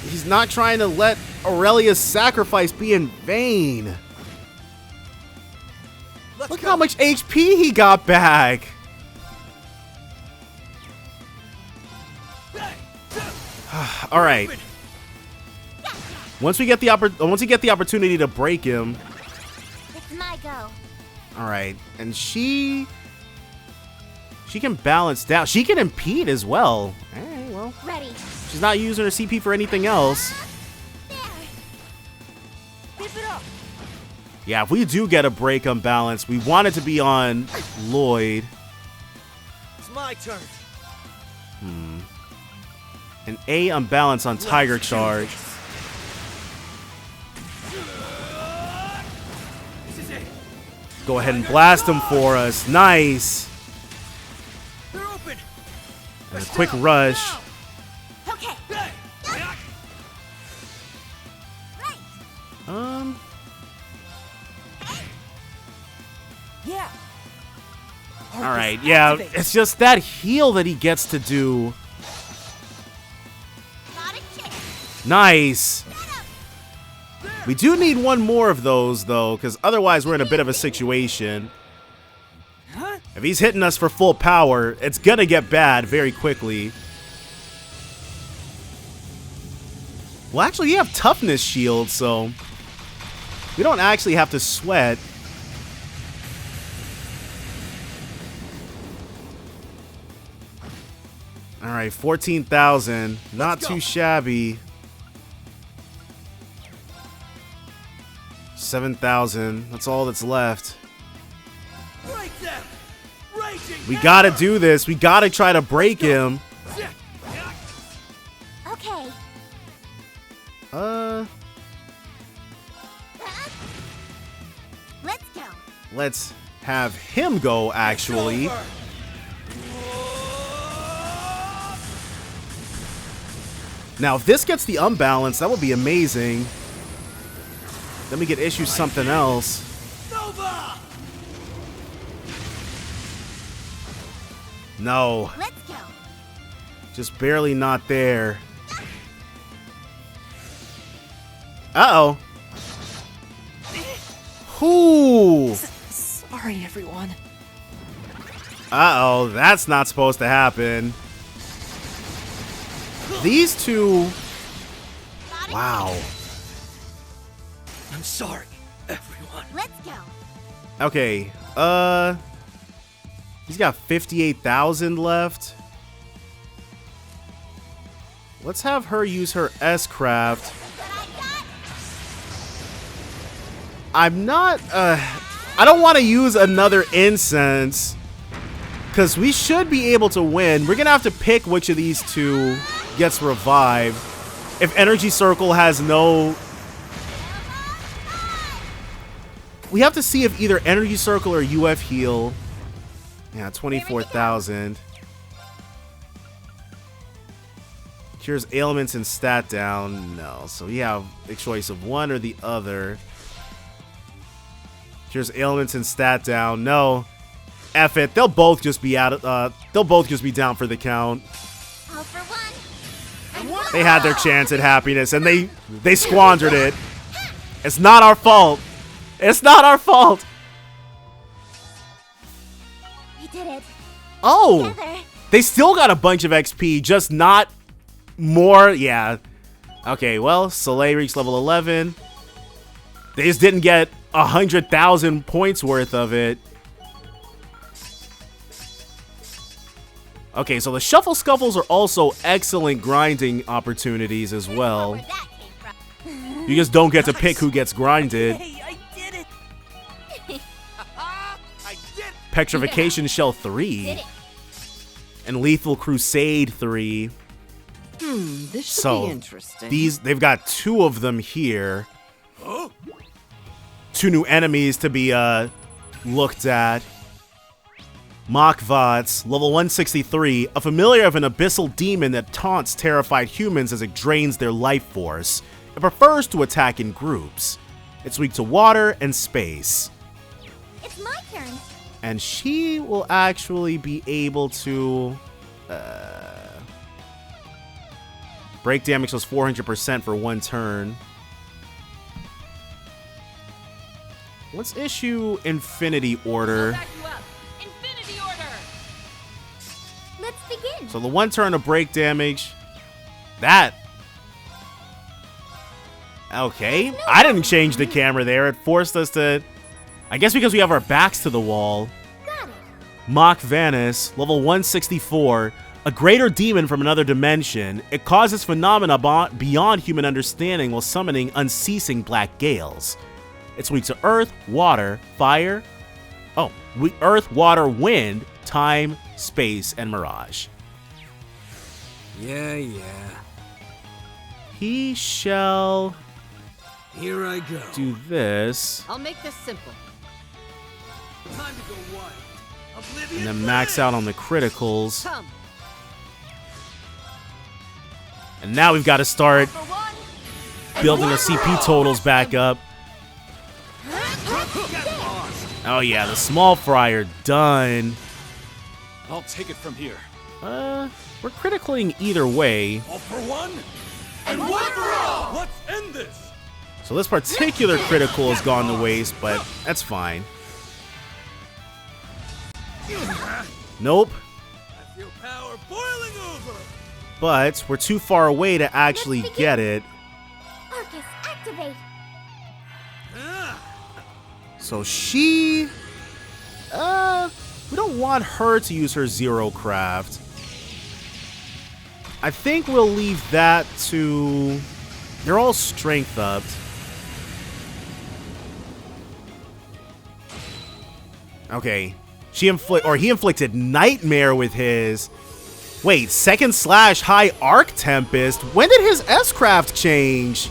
He's not trying to let Aurelia's sacrifice be in vain. Look how much HP he got back. All right. Once we get the opportunity to break him. It's my go. All right, and she can balance down. She can impede as well. All right, well. Ready. She's not using her CP for anything else. Keep it up. Yeah, if we do get a break unbalanced, we want it to be on Lloyd. It's my turn. An A unbalance on Tiger Charge. Go ahead and blast him for us. Nice. They're open. And a quick rush. Okay. Yeah. All right, yeah, it's just that heal that he gets to do. Nice. We do need one more of those, though, because otherwise we're in a bit of a situation. If he's hitting us for full power, it's going to get bad very quickly. Well, actually, you have toughness shield, so we don't actually have to sweat. All right, 14,000. Not too shabby. 7,000. That's all that's left. We gotta do this. We gotta try to break him. Okay. Let's go. Let's have him go, actually. Now, if this gets the unbalance, that would be amazing. Then we could issue something else. No. Let's go. Just barely not there. Uh-oh. Whoo. Sorry, everyone. Uh-oh, that's not supposed to happen. These two... Wow. I'm sorry, everyone. Let's go. Okay, he's got 58,000 left. Let's have her use her S-Craft. I'm not, I don't want to use another incense, because we should be able to win. We're going to have to pick which of these two gets revived. If Energy Circle has no... We have to see if either Energy Circle or UF Heal. Yeah, 24,000. Cures ailments and stat down. No, so we have a choice of one or the other. Cures ailments and stat down. No, F it. They'll both just be out. They'll both just be down for the count. All for one. They had their chance at happiness and they squandered it. It's not our fault. It's not our fault. We did it. Oh, Together. they still got a bunch of XP, just not more. Yeah. Okay, well, Soleil reached level 11. They just didn't get 100,000 points worth of it. Okay, so the Shuffle Scuffles are also excellent grinding opportunities as well. You just don't get to pick who gets grinded. Hey, I did it. I did. Petrification Shell 3. And Lethal Crusade 3. This should So be interesting. they've got two of them here. Two new enemies to be looked at. Machvots, level 163, a familiar of an abyssal demon that taunts terrified humans as it drains their life force. It prefers to attack in groups. It's weak to water and space. It's my turn. And she will actually be able to... break damage was 400% for 1 turn. Let's issue Infinity Order. Let's begin. So the 1 turn of break damage. That. Okay. I didn't change the camera there. It forced us to... I guess because we have our backs to the wall. Got it. Mach Vanis, level 164. A greater demon from another dimension. It causes phenomena beyond human understanding while summoning unceasing black gales. It's weak to earth, water, fire. Oh, earth, water, wind, time, space, and mirage. Yeah. He shall... Here I go. do this. I'll make this simple. Time to go wild. Oblivion And then max out on the criticals. Come. And now we've got to start building our CP totals back up. Oh yeah, the small fryer done. I'll take it from here. We're criticaling either way. All for one, and one for all! Let's end this! So this particular critical has gone to waste, but that's fine. Nope. I feel power boiling over! But we're too far away to actually get it. Arcus, activate. So she... we don't want her to use her Zero Craft. I think we'll leave that to... They're all strength upped. Okay. He inflicted Nightmare with his... Wait, second slash high Arc Tempest? When did his S-Craft change?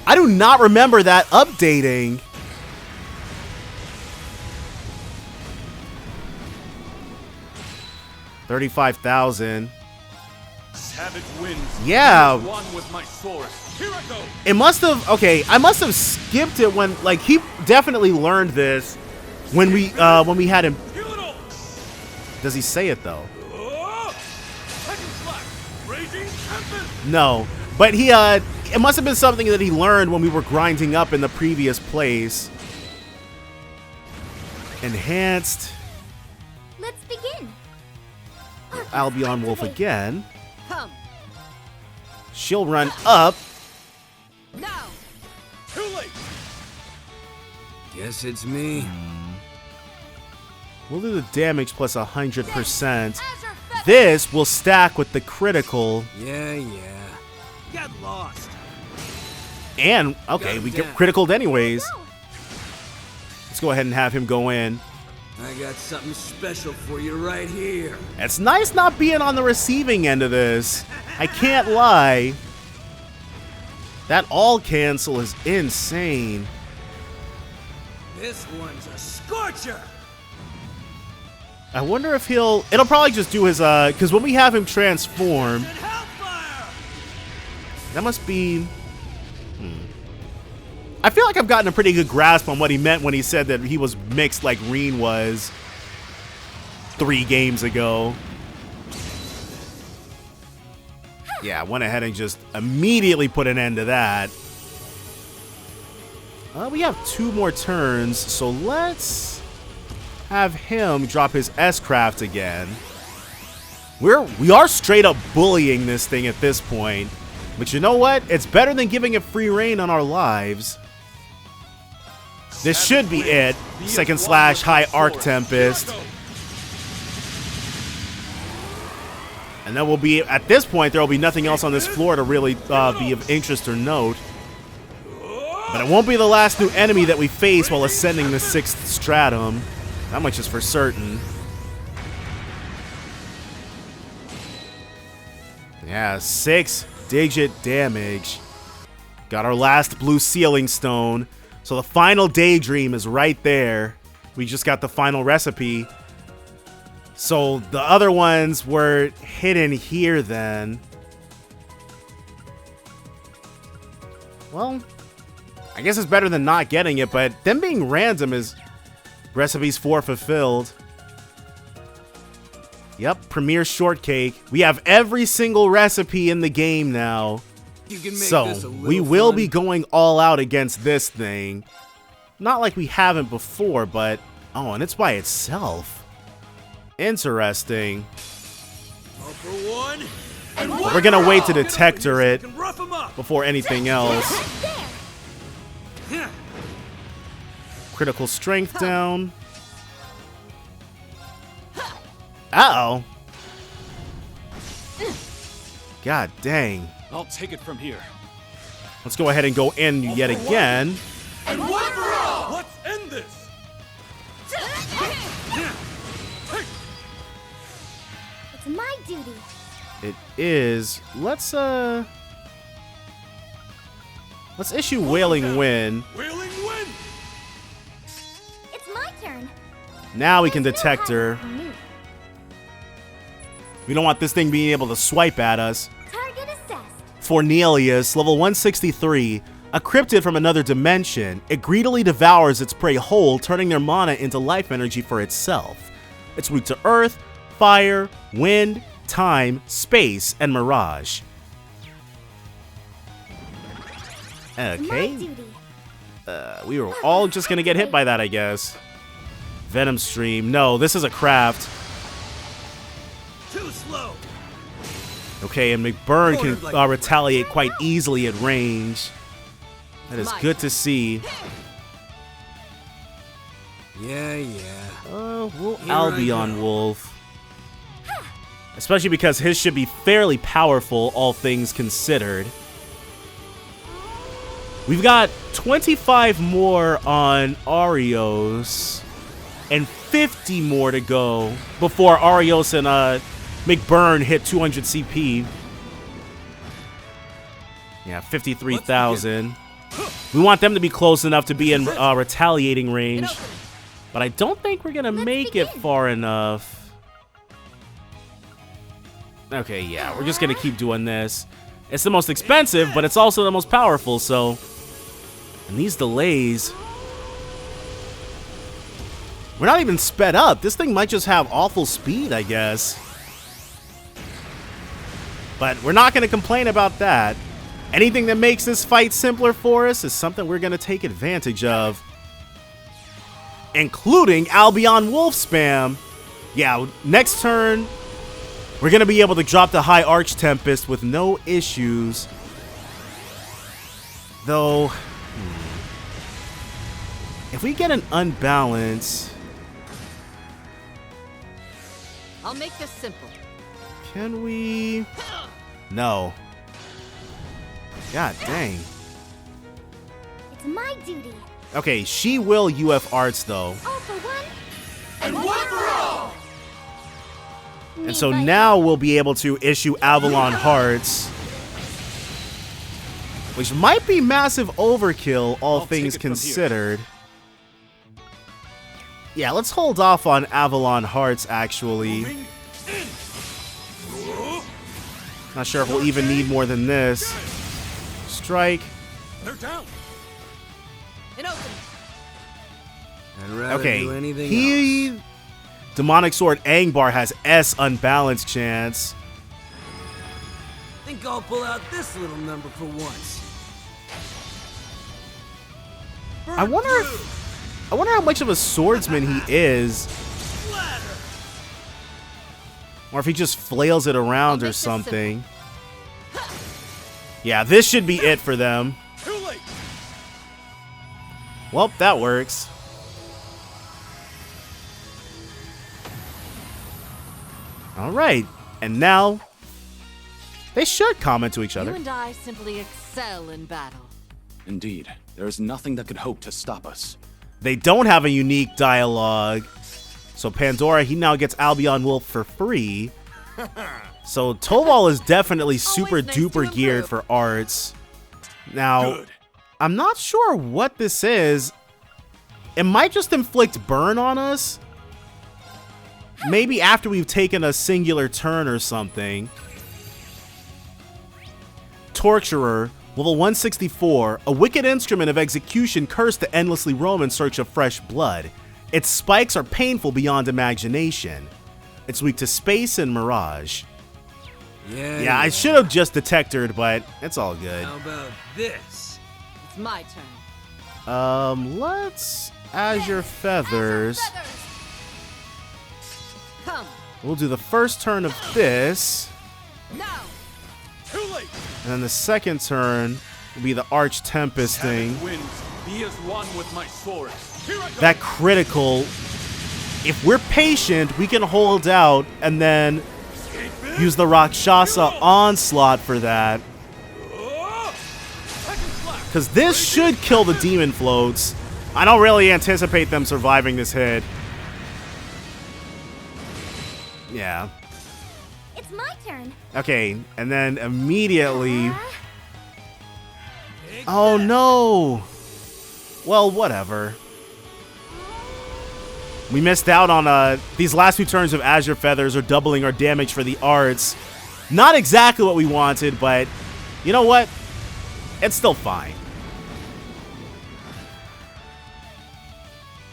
I do not remember that updating. $35,000. Savage winds. Yeah. One with my sword. Here I go. It must have... Okay, I must have skipped it when... Like, he definitely learned this when we had him... Does he say it, though? No. But he, it must have been something that he learned when we were grinding up in the previous place. Enhanced. Let's begin. Albion Wolf again. Come. She'll run up. Now. Too late. Guess it's me. We'll do the damage plus 100%. This will stack with the critical. Yeah. Get lost. And, okay, we get criticaled anyways. Let's go ahead and have him go in. I got something special for you right here. It's nice not being on the receiving end of this. I can't lie. That all cancel is insane. This one's a scorcher. I wonder if it'll probably just do his, because when we have him transform, that must be, I feel like I've gotten a pretty good grasp on what he meant when he said that he was mixed like Reen was 3 games ago. Yeah, I went ahead and just immediately put an end to that. We have 2 more turns, so let's have him drop his S-Craft again. We are straight up bullying this thing at this point. But you know what? It's better than giving it free reign on our lives. This should be it. Second slash high Arc Tempest. And then we'll be, at this point, there will be nothing else on this floor to really be of interest or note. But it won't be the last new enemy that we face while ascending the 6th stratum. That much is for certain. Yeah, 6-digit damage. Got our last blue sealing stone. So the final daydream is right there. We just got the final recipe. So the other ones were hidden here then. Well, I guess it's better than not getting it, but them being random is recipes 4 fulfilled. Yep, Premier Shortcake. We have every single recipe in the game now. You can make So this a we little will fun. be going all out against this thing. Not like we haven't before, but oh, and it's by itself. Interesting. All for one. And But we're gonna wait to detector it before anything else. Critical strength down. Uh-oh. God dang. I'll take it from here. Let's go ahead and go in yet again. And one for all! Let's end this! It's my duty. It is. Let's issue Wailing Wind. Wailing Wind! It's my turn. Now we can detect her. We don't want this thing being able to swipe at us. Target assessed. Fornelius, level 163, a cryptid from another dimension. It greedily devours its prey whole, turning their mana into life energy for itself. It's weak to earth, fire, wind, time, space, and mirage. Okay. We were all just gonna get hit by that, I guess. Venom Stream. No, this is a craft. Too slow. Okay, and McBurn can retaliate quite easily at range. That is good to see. Yeah. We'll Albion Wolf. Especially because his should be fairly powerful, all things considered. We've got 25 more on Arios and 50 more to go before Arios and McBurn hit 200 CP. Yeah, 53,000. We want them to be close enough to be in retaliating range. But I don't think we're going to make it far enough. Okay, yeah, we're just going to keep doing this. It's the most expensive, but it's also the most powerful, so... And these delays... We're not even sped up. This thing might just have awful speed, I guess. But we're not going to complain about that. Anything that makes this fight simpler for us is something we're going to take advantage of. Including Albion Wolf spam. Yeah, next turn, we're going to be able to drop the High Arch Tempest with no issues. Though, if we get an unbalance... I'll make this simple. Can we... No. God dang. It's my duty. Okay, she will UF Arts, though. All for one. And one for all! And so now we'll be able to issue Avalon Hearts. Which might be massive overkill, all things considered. Yeah, let's hold off on Avalon Hearts, actually. Not sure if we'll even need more than this. Strike. They're down. And open. I'd rather Okay, do anything else. Demonic Sword Angbar has S unbalanced chance. Think I'll pull out this little number for once. I wonder how much of a swordsman he is. Or if he just flails it around or something. Yeah, this should be it for them. Too late. Well, that works. Alright, and now they should comment to each You other. and I simply excel in battle. Indeed, there is nothing that could hope to stop us. They don't have a unique dialogue. So Pandora, he now gets Albion Wolf for free. So Toval is definitely super duper geared for arts. Now, I'm not sure what this is. It might just inflict burn on us. Maybe after we've taken a singular turn or something. Torturer, level 164, a wicked instrument of execution cursed to endlessly roam in search of fresh blood. Its spikes are painful beyond imagination. It's weak to space and mirage. Yeah, I should have just detected, but it's all good. How about this? It's my turn. Let's Azure Feathers. Come. We'll do the first turn of this. Now. Too late. And then the second turn will be the Arch Tempesting. Winds, be as one with my sword. Here I go. That critical, if we're patient, we can hold out and then use the Rakshasa Onslaught for that. Because this should kill the Demon Floats. I don't really anticipate them surviving this hit. Yeah. It's my turn. Okay, and then immediately... Oh no! Well, whatever. We missed out on these last two turns of Azure Feathers are doubling our damage for the arts. Not exactly what we wanted, but you know what? It's still fine.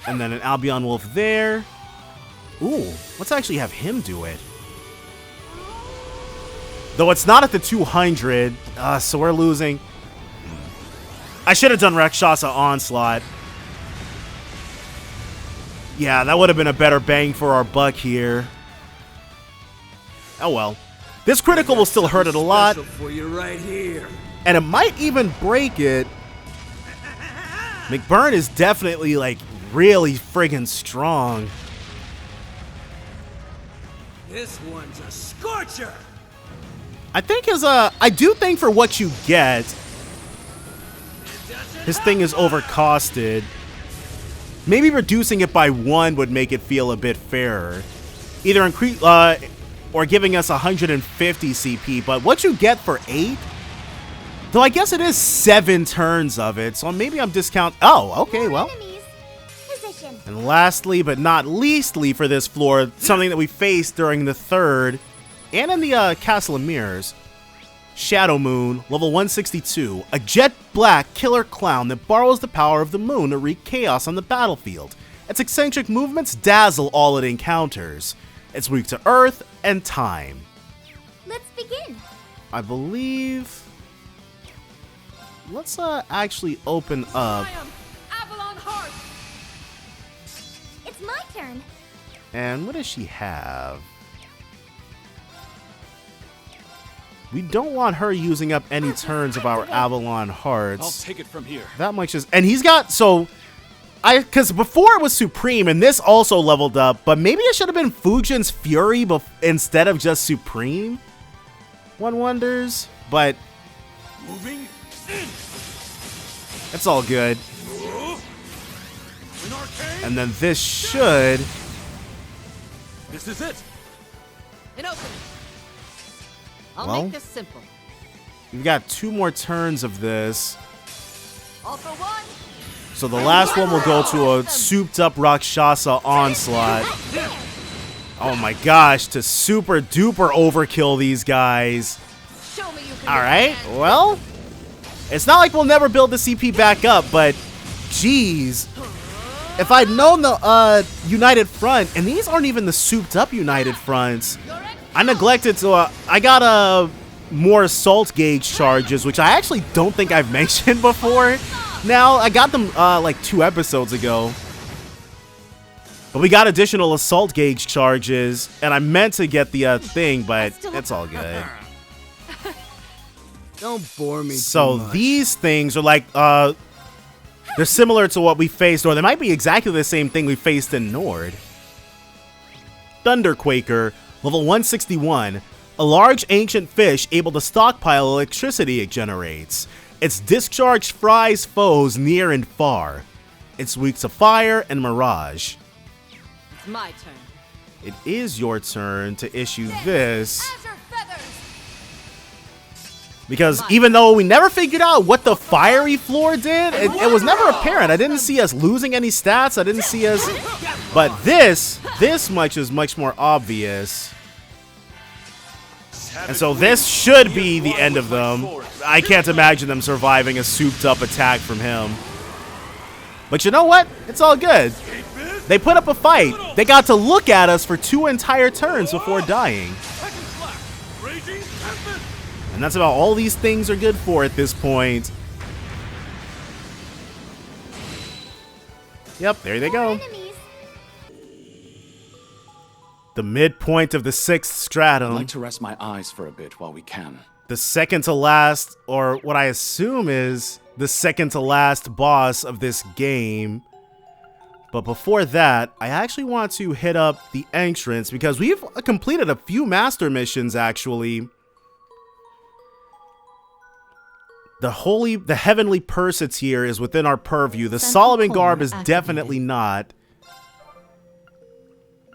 And then an Albion Wolf there. Ooh, let's actually have him do it. Though it's not at the 200, so we're losing. I should have done Rakshasa Onslaught. Yeah, that would have been a better bang for our buck here. Oh well. This critical will still hurt it a lot. For you right here. And it might even break it. McBurn is definitely, like, really friggin' strong. This one's a scorcher. I think I do think for what you get, his thing is overcosted. Maybe reducing it by 1 would make it feel a bit fairer. Either increase, or giving us 150 CP, but what you get for 8? Though I guess it is 7 turns of it, so maybe I'm discount. Oh, okay, well. And lastly, but not leastly for this floor, something that we faced during the 3rd and in the Castle of Mirrors. Shadow Moon, level 162, a jet black killer clown that borrows the power of the moon to wreak chaos on the battlefield. Its eccentric movements dazzle all it encounters. It's weak to earth and time. Let's begin. I believe... Let's actually open up. Avalon Heart. It's my turn. And what does she have? We don't want her using up any turns of our Avalon Hearts. I'll take it from here. That much is... And he's got... So... Because before it was Supreme, and this also leveled up, but maybe it should have been Fujin's Fury instead of just Supreme? One wonders. But... Moving in. It's all good. And then this should... This is it. An opening. I'll Well, make this simple. We've got 2 more turns of this. All for one. So the last one will go to a souped-up Rakshasa Onslaught. Oh my gosh, to super-duper overkill these guys. Show me you can. Alright, well, it's not like we'll never build the CP back up, but geez. If I'd known the United Front, and these aren't even the souped-up United Fronts, I neglected to, I got more assault gauge charges, which I actually don't think I've mentioned before. Now, I got them like 2 episodes ago. But we got additional assault gauge charges, and I meant to get the thing, but it's all good. Don't bore me So too much. these things are like, they're similar to what we faced, or they might be exactly the same thing we faced in Nord. Thunderquaker, level 161, a large ancient fish able to stockpile electricity it generates. Its discharge fries foes near and far. It's weak to fire and mirage. It's my turn. It is your turn to issue this. Azure Feathers. Because even though we never figured out what the fiery floor did, it was never apparent. I didn't see us losing any stats. I didn't see us... But this much is much more obvious. And so this should be the end of them. I can't imagine them surviving a souped-up attack from him. But you know what? It's all good. They put up a fight. They got to look at us for 2 entire turns before dying. And that's about all these things are good for at this point. Yep, there they go. The midpoint of the 6th stratum. I'd like to rest my eyes for a bit while we can. The second to last, or what I assume is the second to last boss of this game. But before that, I actually want to hit up the entrance because we've completed a few master missions actually. The heavenly Persa tier is within our purview. The Solomon Garb is definitely not.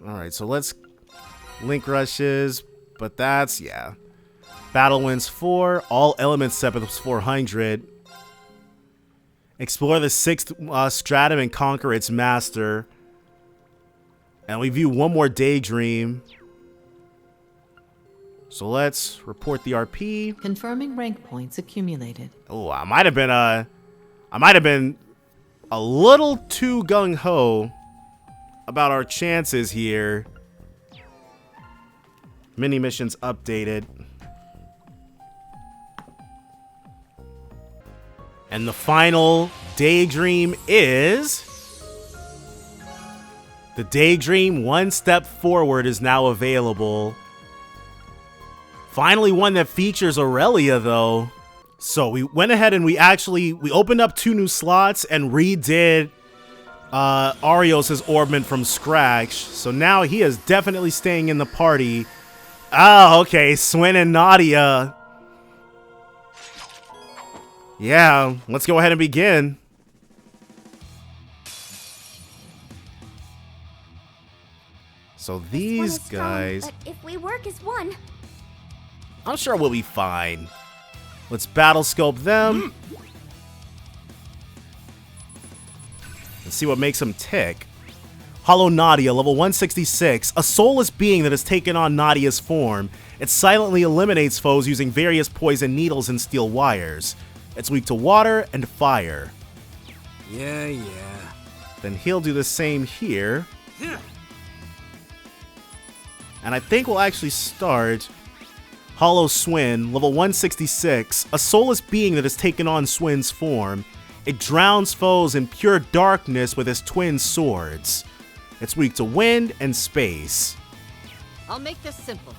Alright, so let's link rushes, but that's, yeah. Battle wins 4, all elements step is 400. Explore the 6th stratum and conquer its master. And we view one more daydream. So let's report the RP. Confirming rank points accumulated. Oh, I might have been a little too gung-ho about our chances here. Mini missions updated. And the final daydream is... The daydream 1 step forward is now available. Finally one that features Aurelia though. So we went ahead and we opened up 2 new slots and redid Arios' orbment from scratch. So now he is definitely staying in the party. Oh, okay, Swin and Nadia. Yeah, let's go ahead and begin. So these guys... But if we work as one... I'm sure we'll be fine. Let's battle scope them. Let's see what makes them tick. Hollow Nadia, level 166. A soulless being that has taken on Nadia's form. It silently eliminates foes using various poison needles and steel wires. It's weak to water and fire. Yeah. Then he'll do the same here. And I think we'll actually start Hollow Swin, level 166. A soulless being that has taken on Swin's form. It drowns foes in pure darkness with its twin swords. It's weak to wind and space. I'll make this simple.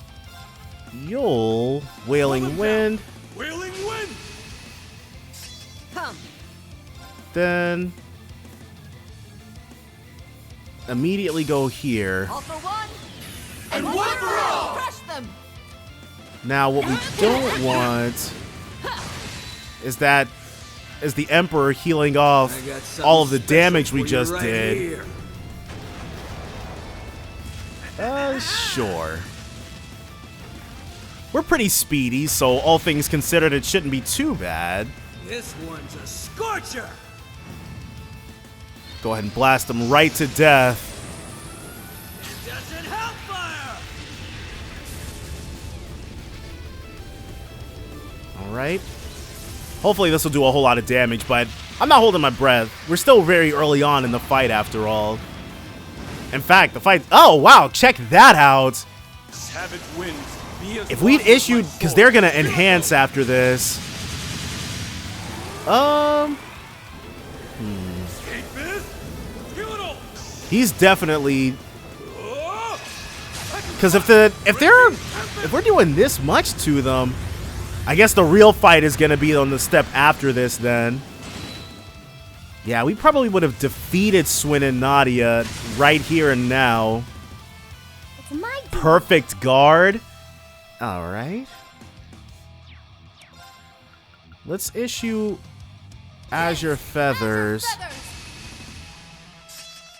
You'll Wailing Wind. Wailing Wind! Come. Then immediately go here. All for one. And one for all! Crush them. Now what we don't want is the Emperor healing off all of the damage we just did. Sure. We're pretty speedy, so all things considered, it shouldn't be too bad. This one's a scorcher. Go ahead and blast him right to death. Desert Hellfire! Alright. Hopefully this will do a whole lot of damage, but I'm not holding my breath. We're still very early on in the fight after all. In fact, the fight... Oh, wow, check that out. Savage winds. If we'd issued... Because they're going to enhance after this. He's definitely... Because if we're doing this much to them, I guess the real fight is going to be on the step after this then. Yeah, we probably would have defeated Swin and Nadia right here and now. It's my Perfect guard. All right. Let's issue Azure Feathers.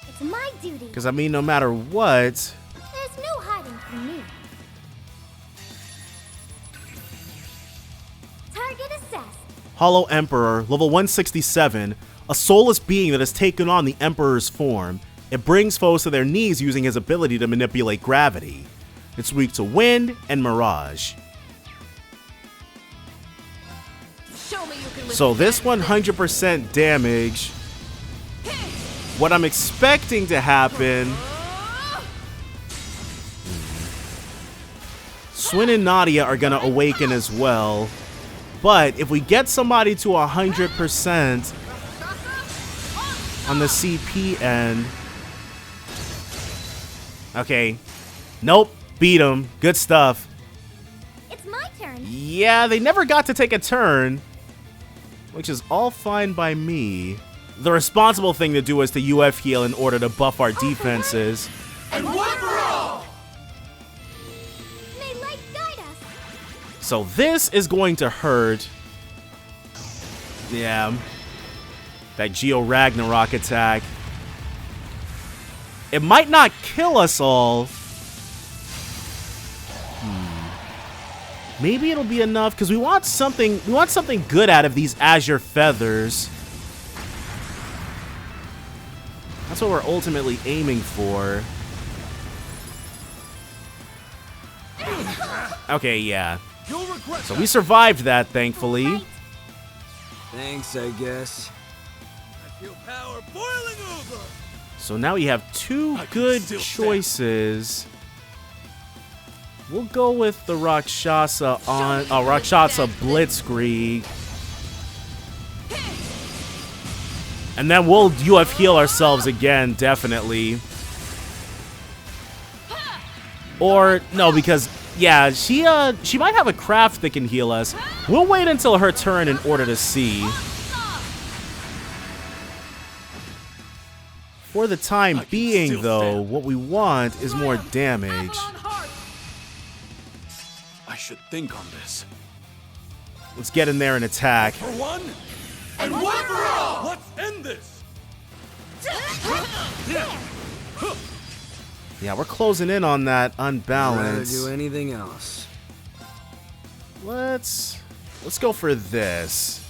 It's my duty. Because, I mean, no matter what... There's no hiding from me. Time Hollow Emperor, level 167, a soulless being that has taken on the Emperor's form. It brings foes to their knees using his ability to manipulate gravity. It's weak to wind and mirage. So this 100% damage, what I'm expecting to happen, Swin and Nadia are gonna awaken as well, but if we get somebody to 100% on the CP end, okay, nope, beat him, good stuff. It's my turn. Yeah, they never got to take a turn, which is all fine by me. The responsible thing to do is to UF heal in order to buff our defenses. And one for all! May light guide us. So this is going to hurt. Yeah. That Geo Ragnarok attack. It might not kill us all. Maybe it'll be enough because we want something good out of these azure feathers. That's what we're ultimately aiming for. Okay, yeah. So we survived that, thankfully. Thanks, I guess. I feel power boiling over. So now we have two good choices. We'll go with the Rakshasa on Rakshasa Blitzkrieg. And then we'll UF heal ourselves again, definitely. Or no, because yeah, she might have a craft that can heal us. We'll wait until her turn in order to see. For the time being, though, what we want is more damage. I should think on this. Let's get in there and attack. For one, and one for all! Let's end this! Yeah, we're closing in on that I'd rather unbalance. do anything else. Let's go for this.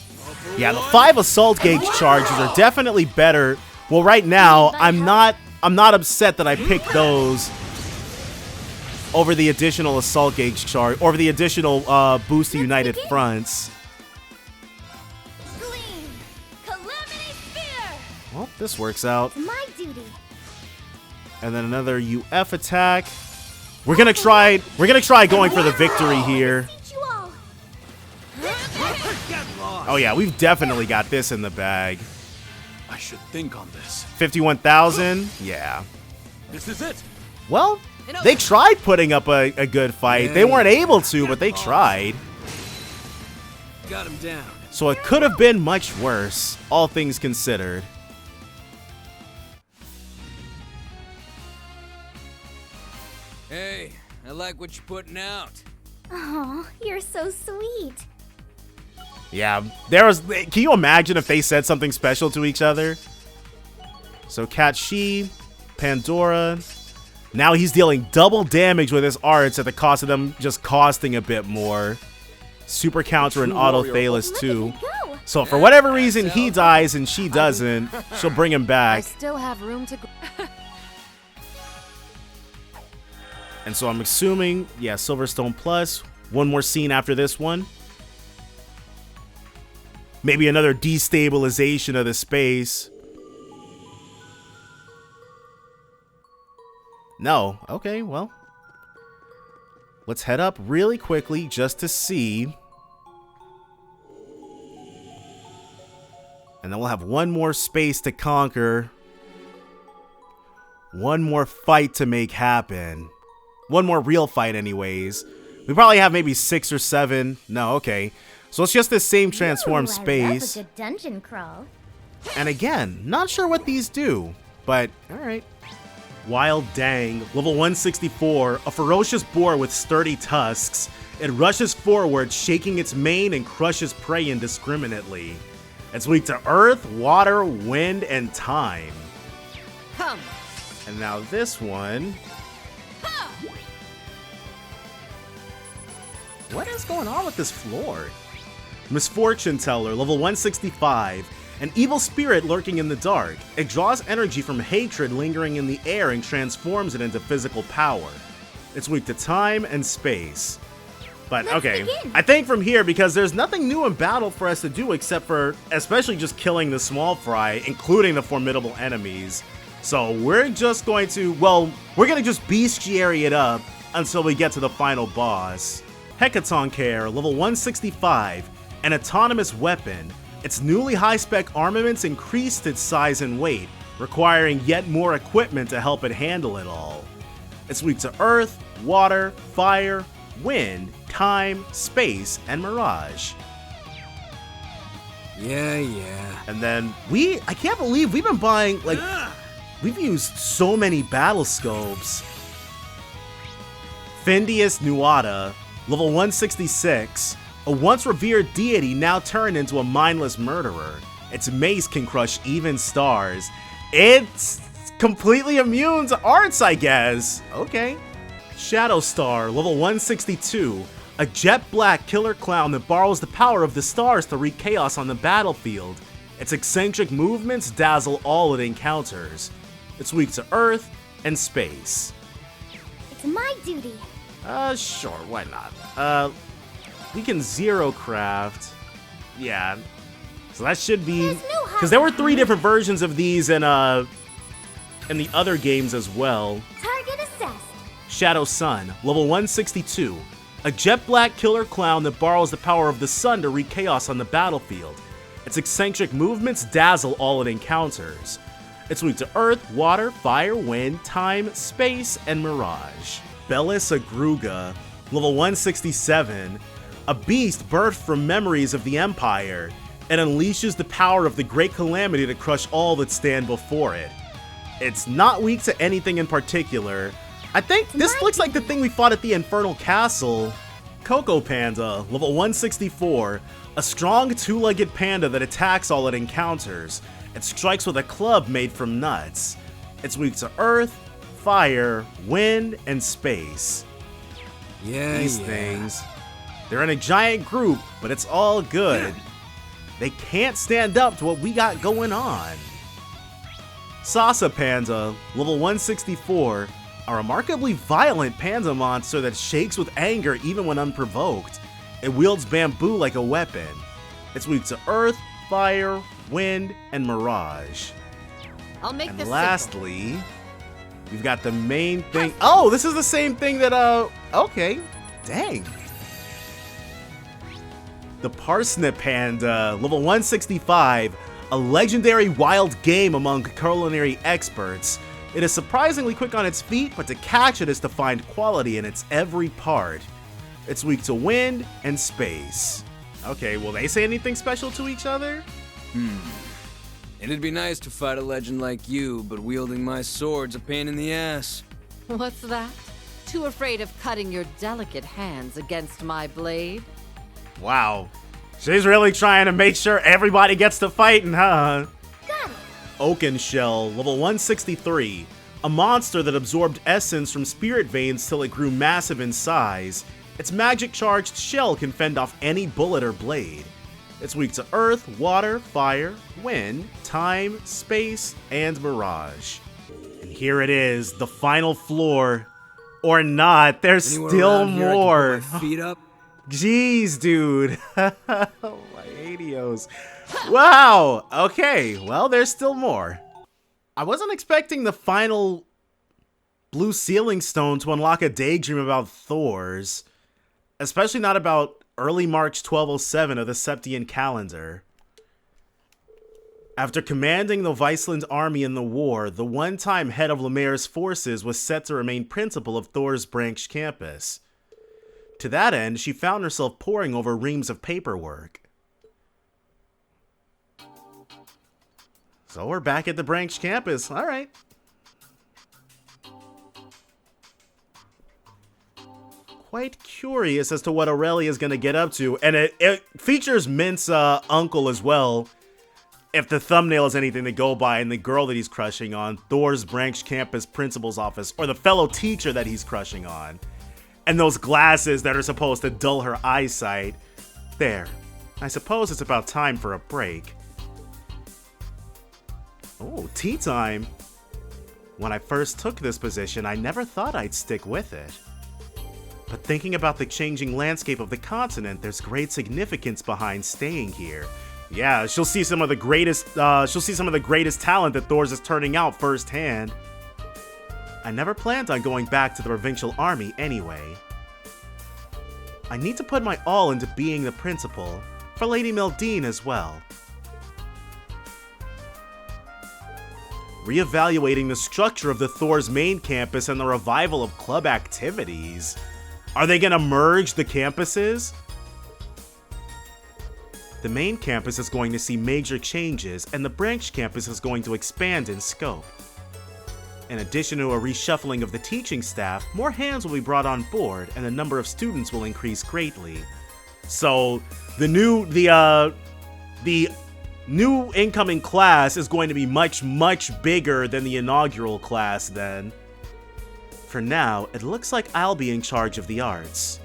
Yeah, the 5 assault gauge charges are definitely better. Well, right now, I'm not upset that I picked those over the additional assault gauge charge, over the additional boost to United Fronts. Well, this works out. It's my duty. And then another UF attack. We're gonna try going for the victory here. Oh yeah, we've definitely got this in the bag. I should think on this. 51,000? Yeah. This is it. Well, they tried putting up a good fight. They weren't able to, but they tried. Got him down. So it could have been much worse, all things considered. Hey, I like what you're putting out. Oh, you're so sweet. Yeah, there was. Can you imagine if they said something special to each other? So Cat She, Pandora. Now he's dealing double damage with his arts at the cost of them just costing a bit more. Super Counter and Auto Thalos too. So for whatever reason he dies and she doesn't, she'll bring him I back. still have room to go. And so I'm assuming, yeah, Silverstone Plus. One more scene after this one. Maybe another destabilization of the space. No. Okay, well. Let's head up really quickly just to see. And then we'll have one more space to conquer. One more fight to make happen. One more real fight anyways. We probably have maybe 6 or 7. No, okay. So it's just this same transformed space. I love a good dungeon crawl. And again, not sure what these do, but alright. Wild Dang, level 164, a ferocious boar with sturdy tusks. It rushes forward, shaking its mane and crushes prey indiscriminately. It's weak to earth, water, wind, and time. Come. And now this one. What is going on with this floor? Misfortune Teller, level 165. An evil spirit lurking in the dark. It draws energy from hatred lingering in the air and transforms it into physical power. It's weak to time and space. But okay, I think from here, because there's nothing new in battle for us to do except for especially just killing the small fry, including the formidable enemies. So we're just going to, well, we're going to just bestiary it up until we get to the final boss. Hecaton Care, level 165, an autonomous weapon. Its newly high-spec armaments increased its size and weight, requiring yet more equipment to help it handle it all. It's weak to earth, water, fire, wind, time, space, and mirage. Yeah. And then I can't believe we've been buying, like, we've used so many battle scopes. Findius Nuada, level 166, a once revered deity now turned into a mindless murderer. Its mace can crush even stars. It's completely immune to arts, I guess. Okay. Shadow Star, level 162, a jet black killer clown that borrows the power of the stars to wreak chaos on the battlefield. Its eccentric movements dazzle all it encounters. It's weak to earth and space. It's my duty. Sure, why not? We can zero craft. Yeah. So that should be, because there were 3 different versions of these in the other games as well. Target assessed. Shadow Sun, level 162. A jet black killer clown that borrows the power of the sun to wreak chaos on the battlefield. Its eccentric movements dazzle all it encounters. It's weak to earth, water, fire, wind, time, space, and mirage. Bellis Agruga, level 167. A beast birthed from memories of the Empire. It unleashes the power of the Great Calamity to crush all that stand before it. It's not weak to anything in particular. I think this looks like the thing we fought at the Infernal Castle. Coco Panda, level 164. A strong 2-legged panda that attacks all it encounters. It strikes with a club made from nuts. It's weak to earth, fire, wind, and space. These things, they're in a giant group, but it's all good. They can't stand up to what we got going on. Sasa Panda, level 164, a remarkably violent panda monster that shakes with anger even when unprovoked. It wields bamboo like a weapon. It's weak to earth, fire, wind, and mirage. I'll make this lastly, we've got the main thing. Oh, this is the same thing that, okay. Dang. The Parsnip Panda, level 165, a legendary wild game among culinary experts. It is surprisingly quick on its feet, but to catch it is to find quality in its every part. It's weak to wind and space. Okay, will they say anything special to each other? It'd be nice to fight a legend like you, but wielding my sword's a pain in the ass. What's that? Too afraid of cutting your delicate hands against my blade? Wow. She's really trying to make sure everybody gets to fighting, huh? Got it. Oaken Shell, level 163. A monster that absorbed essence from spirit veins till it grew massive in size. Its magic-charged shell can fend off any bullet or blade. It's weak to earth, water, fire, wind, time, space, and mirage. And here it is, the final floor. Or not, there's still more. Feet up? Jeez, dude. My adios. Wow. Okay, well, there's still more. I wasn't expecting the final blue ceiling stone to unlock a daydream about Thor's. Especially not about early March 1207 of the Septian calendar. After commanding the Viceland army in the war, the one-time head of Lemaire's forces was set to remain principal of Thor's branch campus. To that end, she found herself poring over reams of paperwork. So we're back at the branch campus. All right. Quite curious as to what Aurelia is going to get up to. And it features Mint's uncle as well. If the thumbnail is anything to go by, and the girl that he's crushing on, Thor's branch campus principal's office, or the fellow teacher that he's crushing on. And those glasses that are supposed to dull her eyesight. There. I suppose it's about time for a break. Oh, tea time! When I first took this position, I never thought I'd stick with it. But thinking about the changing landscape of the continent, there's great significance behind staying here. Yeah, she'll see some of the greatest talent that Thors is turning out firsthand. I never planned on going back to the provincial army anyway. I need to put my all into being the principal, for Lady Mildine as well. Reevaluating the structure of the Thors main campus and the revival of club activities. Are they gonna merge the campuses? The main campus is going to see major changes, and the branch campus is going to expand in scope. In addition to a reshuffling of the teaching staff, more hands will be brought on board, and the number of students will increase greatly. So, the new incoming class is going to be much, much bigger than the inaugural class then. For now, it looks like I'll be in charge of the arts.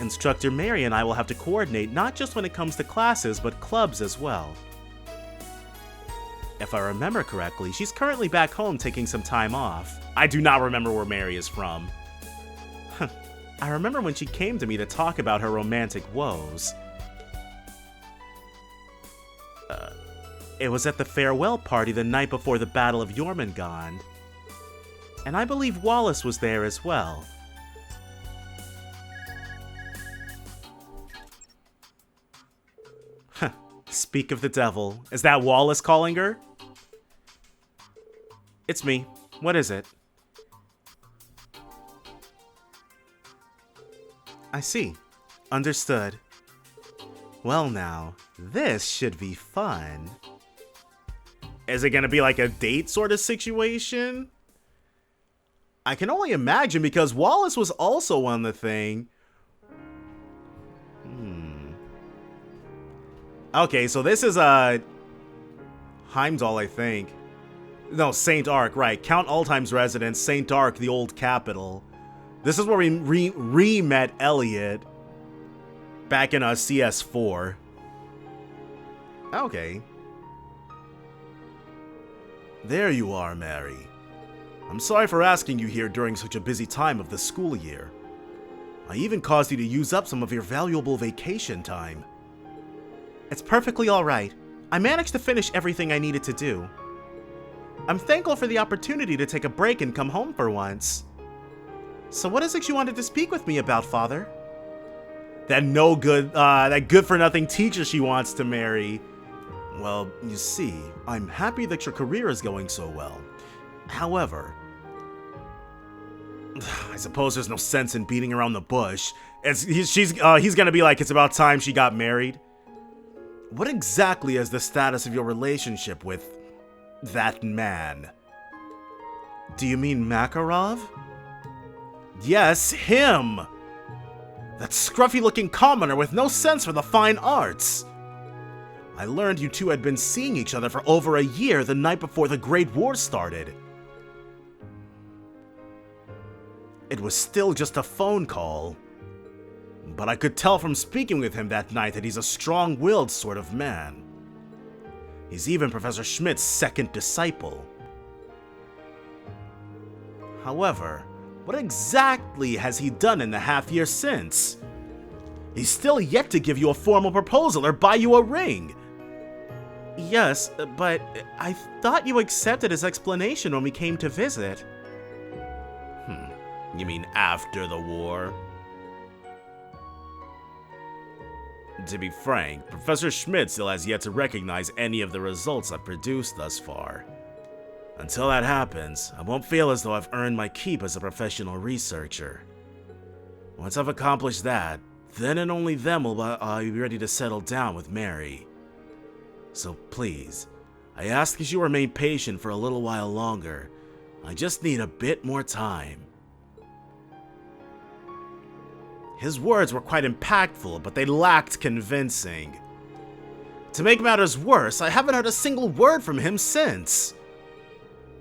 Instructor Mary and I will have to coordinate not just when it comes to classes, but clubs as well. If I remember correctly, she's currently back home taking some time off. I do not remember where Mary is from. I remember when she came to me to talk about her romantic woes. It was at the farewell party the night before the Battle of Jormungand. And I believe Wallace was there as well. Speak of the devil. Is that Wallace calling her? It's me. What is it? I see. Understood. Well now, this should be fun. Is it gonna be like a date sort of situation? I can only imagine because Wallace was also on the thing. Okay, so this is Heimdall, I think. No, St. Ark, right. Count Altheim's residence, St. Ark, the old capital. This is where we re-met Elliot back in CS4. Okay. There you are, Mary. I'm sorry for asking you here during such a busy time of the school year. I even caused you to use up some of your valuable vacation time. It's perfectly alright. I managed to finish everything I needed to do. I'm thankful for the opportunity to take a break and come home for once. So what is it you wanted to speak with me about, Father? That good-for-nothing teacher she wants to marry. Well, you see, I'm happy that your career is going so well. However, I suppose there's no sense in beating around the bush. He's gonna be like, it's about time she got married. What exactly is the status of your relationship with that man? Do you mean Makarov? Yes, him! That scruffy-looking commoner with no sense for the fine arts. I learned you two had been seeing each other for over a year the night before the Great War started. It was still just a phone call. But I could tell from speaking with him that night that he's a strong-willed sort of man. He's even Professor Schmidt's second disciple. However, what exactly has he done in the half-year since? He's still yet to give you a formal proposal or buy you a ring. Yes, but I thought you accepted his explanation when we came to visit. You mean after the war? To be frank, Professor Schmidt still has yet to recognize any of the results I've produced thus far. Until that happens, I won't feel as though I've earned my keep as a professional researcher. Once I've accomplished that, then and only then will I be ready to settle down with Mary. So please, I ask that you remain patient for a little while longer. I just need a bit more time. His words were quite impactful, but they lacked convincing. To make matters worse, I haven't heard a single word from him since.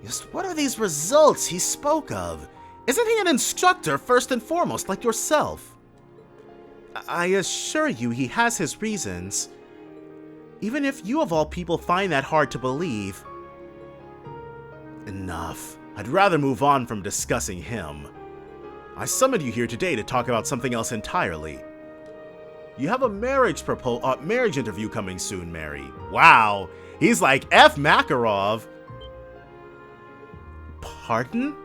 Just what are these results he spoke of? Isn't he an instructor first and foremost, like yourself? I assure you he has his reasons. Even if you of all people find that hard to believe. Enough. I'd rather move on from discussing him. I summoned you here today to talk about something else entirely. You have a marriage interview coming soon, Mary. Wow, he's like F. Makarov. Pardon?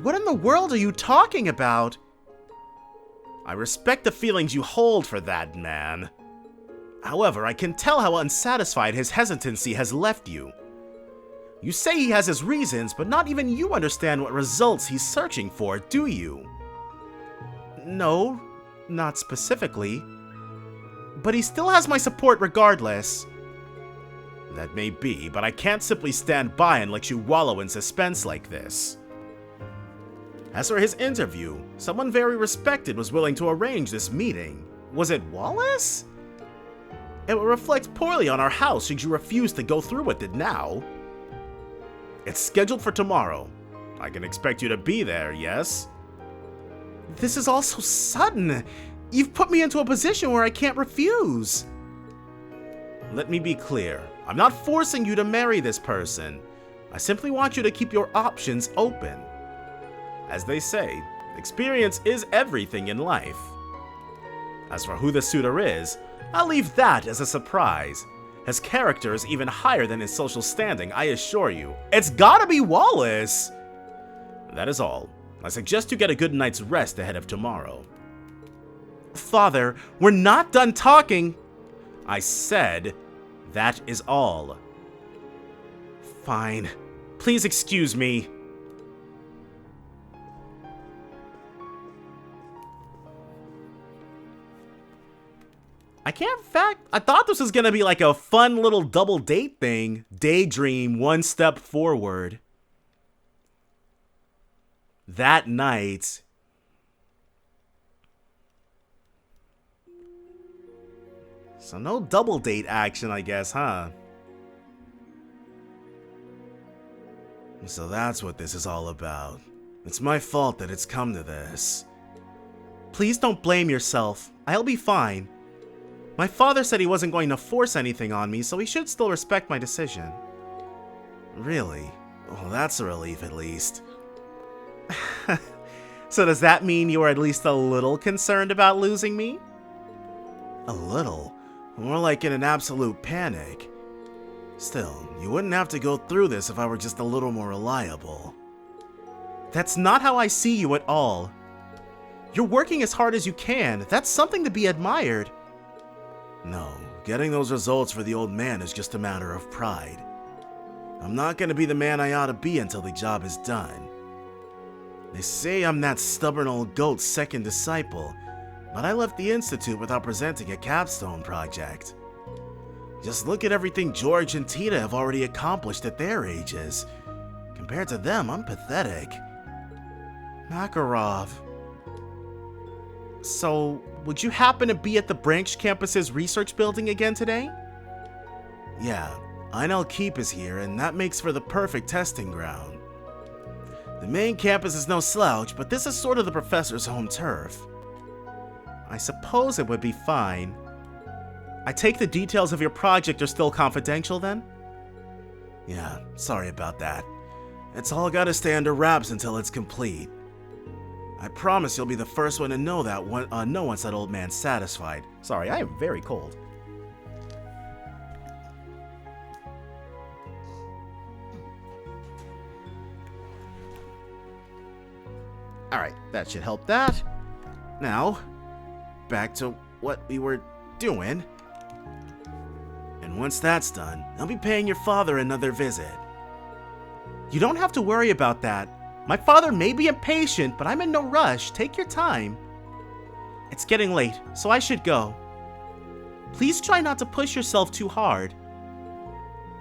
What in the world are you talking about? I respect the feelings you hold for that man. However, I can tell how unsatisfied his hesitancy has left you. You say he has his reasons, but not even you understand what results he's searching for, do you? No, not specifically. But he still has my support regardless. That may be, but I can't simply stand by and let you wallow in suspense like this. As for his interview, someone very respected was willing to arrange this meeting. Was it Wallace? It would reflect poorly on our house should you refuse to go through with it now. It's scheduled for tomorrow. I can expect you to be there, yes? This is all so sudden. You've put me into a position where I can't refuse. Let me be clear. I'm not forcing you to marry this person. I simply want you to keep your options open. As they say, experience is everything in life. As for who the suitor is, I'll leave that as a surprise. His character is even higher than his social standing, I assure you. It's gotta be Wallace! That is all. I suggest you get a good night's rest ahead of tomorrow. Father, we're not done talking! I said, that is all. Fine. Please excuse me. I thought this was gonna be like a fun little double date thing. Daydream one step forward. That night. So no double date action, I guess, huh? So that's what this is all about. It's my fault that it's come to this. Please don't blame yourself. I'll be fine. My father said he wasn't going to force anything on me, so he should still respect my decision. Really? Well, that's a relief at least. So does that mean you are at least a little concerned about losing me? A little? More like in an absolute panic. Still, you wouldn't have to go through this if I were just a little more reliable. That's not how I see you at all. You're working as hard as you can. That's something to be admired. No, getting those results for the old man is just a matter of pride. I'm not gonna be the man I ought to be until the job is done. They say I'm that stubborn old goat's second disciple, but I left the Institute without presenting a capstone project. Just look at everything George and Tita have already accomplished at their ages. Compared to them, I'm pathetic. Makarov. So, would you happen to be at the branch campus's research building again today? Yeah, Einel Keep is here, and that makes for the perfect testing ground. The main campus is no slouch, but this is sort of the professor's home turf. I suppose it would be fine. I take the details of your project are still confidential then? Yeah, sorry about that. It's all gotta stay under wraps until it's complete. I promise you'll be the first one to know that once that old man's satisfied. Sorry, I am very cold. Alright, that should help that. Now, back to what we were doing. And once that's done, I'll be paying your father another visit. You don't have to worry about that. My father may be impatient, but I'm in no rush. Take your time. It's getting late, so I should go. Please try not to push yourself too hard.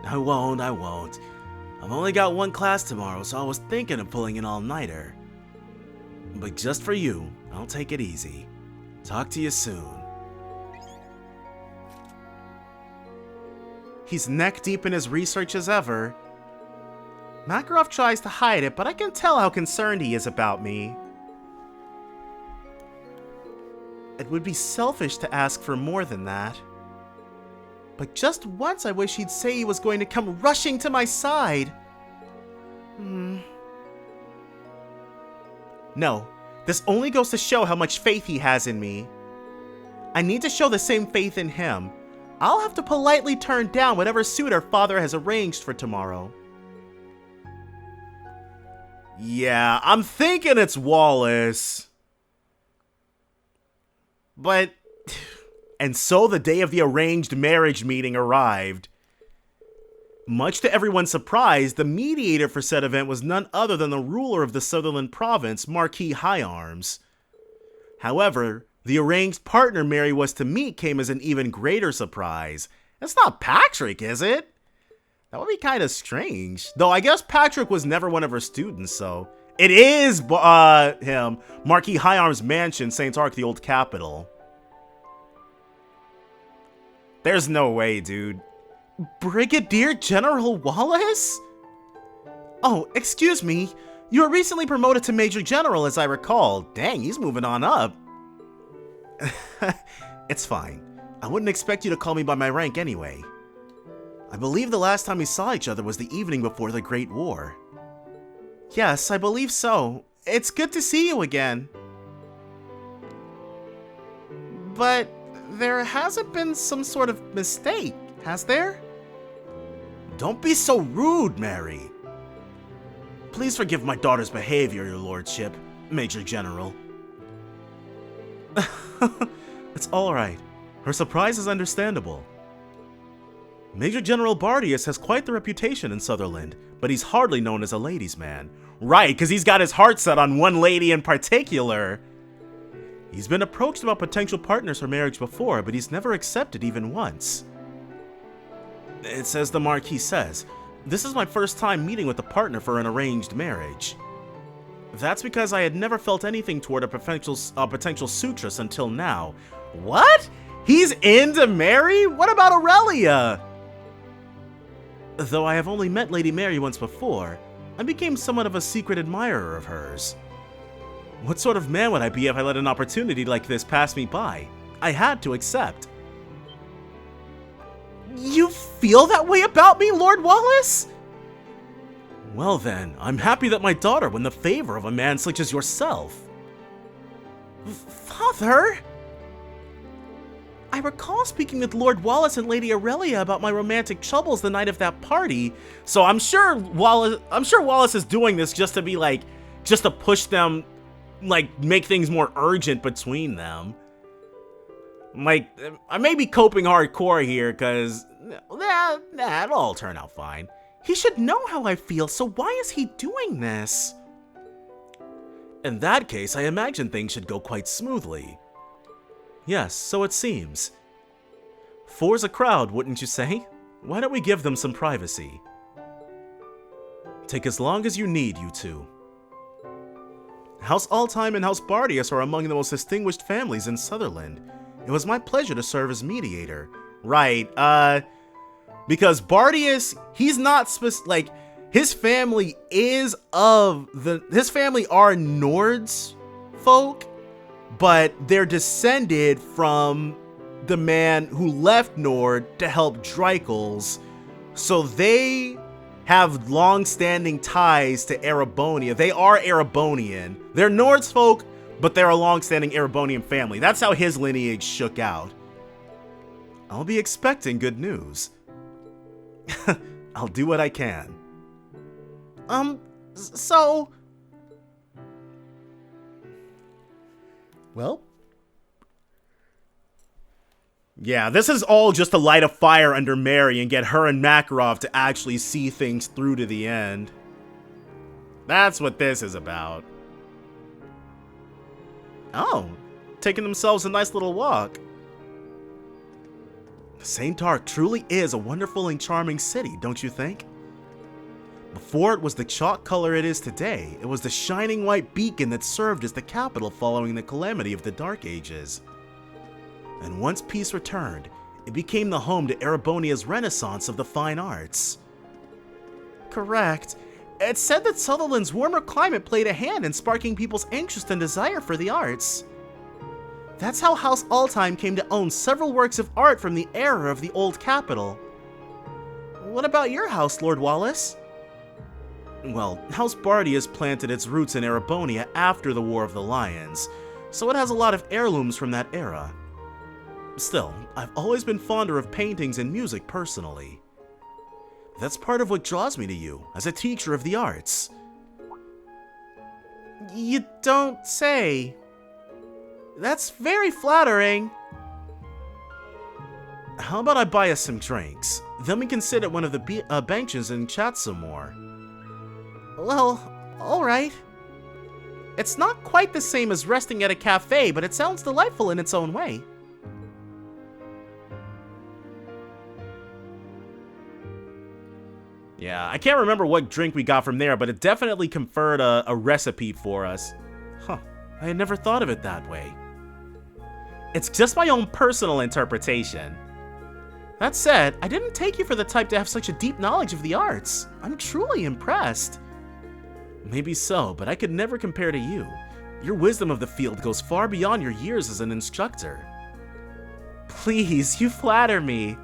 I won't. I've only got one class tomorrow, so I was thinking of pulling an all-nighter. But just for you, I'll take it easy. Talk to you soon. He's neck deep in his research as ever. Makarov tries to hide it, but I can tell how concerned he is about me. It would be selfish to ask for more than that. But just once I wish he'd say he was going to come rushing to my side. No, this only goes to show how much faith he has in me. I need to show the same faith in him. I'll have to politely turn down whatever suitor father has arranged for tomorrow. Yeah, I'm thinking it's Wallace. But... And so the day of the arranged marriage meeting arrived. Much to everyone's surprise, the mediator for said event was none other than the ruler of the Sutherland province, Marquis Higharms. However, the arranged partner Mary was to meet came as an even greater surprise. It's not Patrick, is it? That would be kind of strange. Though I guess Patrick was never one of her students, so... It is him, Marquis Higharms' mansion, St. Ark, the old capital. There's no way, dude. Brigadier General Wallace? Oh, excuse me. You were recently promoted to Major General, as I recall. Dang, he's moving on up. It's fine. I wouldn't expect you to call me by my rank anyway. I believe the last time we saw each other was the evening before the Great War. Yes, I believe so. It's good to see you again. But there hasn't been some sort of mistake, has there? Don't be so rude, Mary. Please forgive my daughter's behavior, your lordship, Major General. It's all right. Her surprise is understandable. Major General Bardius has quite the reputation in Sutherland, but he's hardly known as a ladies' man. Right, because he's got his heart set on one lady in particular. He's been approached about potential partners for marriage before, but he's never accepted even once. It says the Marquis says, this is my first time meeting with a partner for an arranged marriage. That's because I had never felt anything toward a potential suitress until now. What? He's into Mary? What about Aurelia? Though I have only met Lady Mary once before, I became somewhat of a secret admirer of hers. What sort of man would I be if I let an opportunity like this pass me by? I had to accept. You feel that way about me, Lord Wallace? Well then, I'm happy that my daughter won the favor of a man such as yourself. Father? I recall speaking with Lord Wallace and Lady Aurelia about my romantic troubles the night of that party, so I'm sure Wallace is doing this just to be like, just to push them, like, make things more urgent between them. Like, I may be coping hardcore here, because, it'll all turn out fine. He should know how I feel, so why is he doing this? In that case, I imagine things should go quite smoothly. Yes, so it seems. Four's a crowd, wouldn't you say? Why don't we give them some privacy? Take as long as you need, you two. House Altheim and House Bardius are among the most distinguished families in Sutherland. It was my pleasure to serve as mediator. Right, because Bardius, he's not like, his family is his family are Nord's folk, but they're descended from the man who left Nord to help Dreichels, so they have long-standing ties to Erebonia. They are Erebonian. They're Nord's folk, but they're a long-standing Erebonian family. That's how his lineage shook out. I'll be expecting good news. I'll do what I can. So... Well... Yeah, this is all just to light a fire under Mary and get her and Makarov to actually see things through to the end. That's what this is about. Oh, taking themselves a nice little walk. St. Ark truly is a wonderful and charming city, don't you think? Before it was the chalk color it is today, it was the shining white beacon that served as the capital following the calamity of the Dark Ages. And once peace returned, it became the home to Erebonia's renaissance of the fine arts. Correct. It's said that Sutherland's warmer climate played a hand in sparking people's interest and desire for the arts. That's how House Altheim came to own several works of art from the era of the old capital. What about your house, Lord Wallace? Well, House Bardius planted its roots in Erebonia after the War of the Lions, so it has a lot of heirlooms from that era. Still, I've always been fonder of paintings and music personally. That's part of what draws me to you, as a teacher of the arts. You don't say. That's very flattering. How about I buy us some drinks? Then we can sit at one of the benches and chat some more. Well, alright. It's not quite the same as resting at a cafe, but it sounds delightful in its own way. Yeah, I can't remember what drink we got from there, but it definitely conferred a recipe for us. Huh, I had never thought of it that way. It's just my own personal interpretation. That said, I didn't take you for the type to have such a deep knowledge of the arts. I'm truly impressed. Maybe so, but I could never compare to you. Your wisdom of the field goes far beyond your years as an instructor. Please, you flatter me.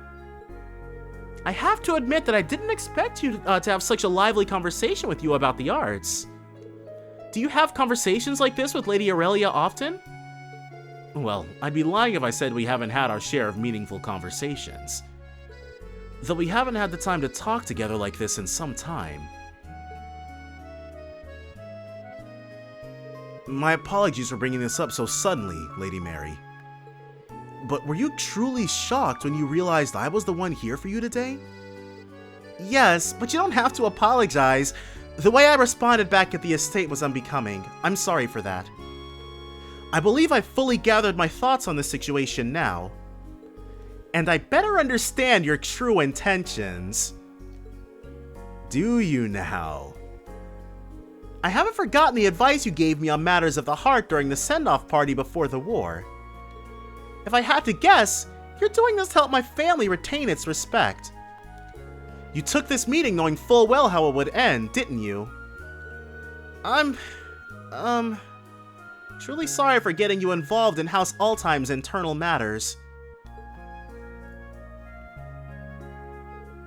I have to admit that I didn't expect you to have such a lively conversation with you about the arts. Do you have conversations like this with Lady Aurelia often? Well, I'd be lying if I said we haven't had our share of meaningful conversations. Though we haven't had the time to talk together like this in some time. My apologies for bringing this up so suddenly, Lady Mary. But were you truly shocked when you realized I was the one here for you today? Yes, but you don't have to apologize. The way I responded back at the estate was unbecoming. I'm sorry for that. I believe I've fully gathered my thoughts on the situation now. And I better understand your true intentions. Do you now? I haven't forgotten the advice you gave me on matters of the heart during the send-off party before the war. If I had to guess, you're doing this to help my family retain its respect. You took this meeting knowing full well how it would end, didn't you? I'm truly sorry for getting you involved in House Altheim's internal matters.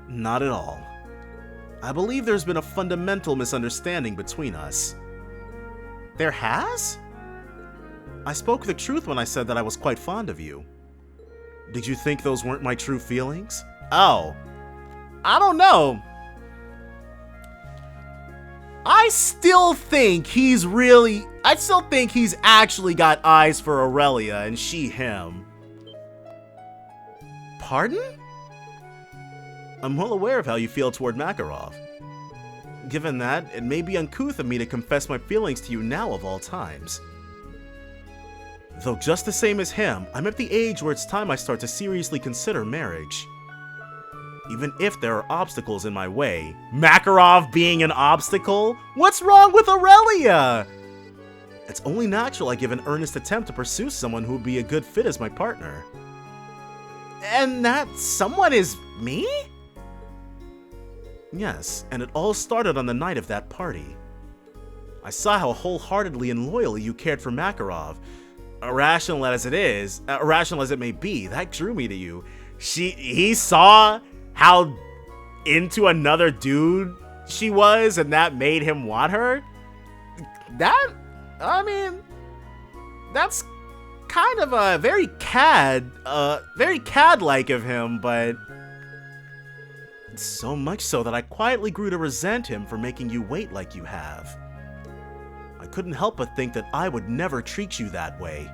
Not at all. I believe there's been a fundamental misunderstanding between us. There has? I spoke the truth when I said that I was quite fond of you. Did you think those weren't my true feelings? Oh. I don't know. I still think he's actually got eyes for Aurelia and she him. Pardon? I'm well aware of how you feel toward Makarov. Given that, it may be uncouth of me to confess my feelings to you now of all times. Though just the same as him, I'm at the age where it's time I start to seriously consider marriage. Even if there are obstacles in my way. Makarov being an obstacle? What's wrong with Aurelia? It's only natural I give an earnest attempt to pursue someone who would be a good fit as my partner. And that someone is me? Yes, and it all started on the night of that party. I saw how wholeheartedly and loyally you cared for Makarov. Irrational as it may be, that drew me to you. He saw how into another dude she was, and that made him want her? That's kind of a very cad-like of him, but so much so that I quietly grew to resent him for making you wait like you have. I couldn't help but think that I would never treat you that way.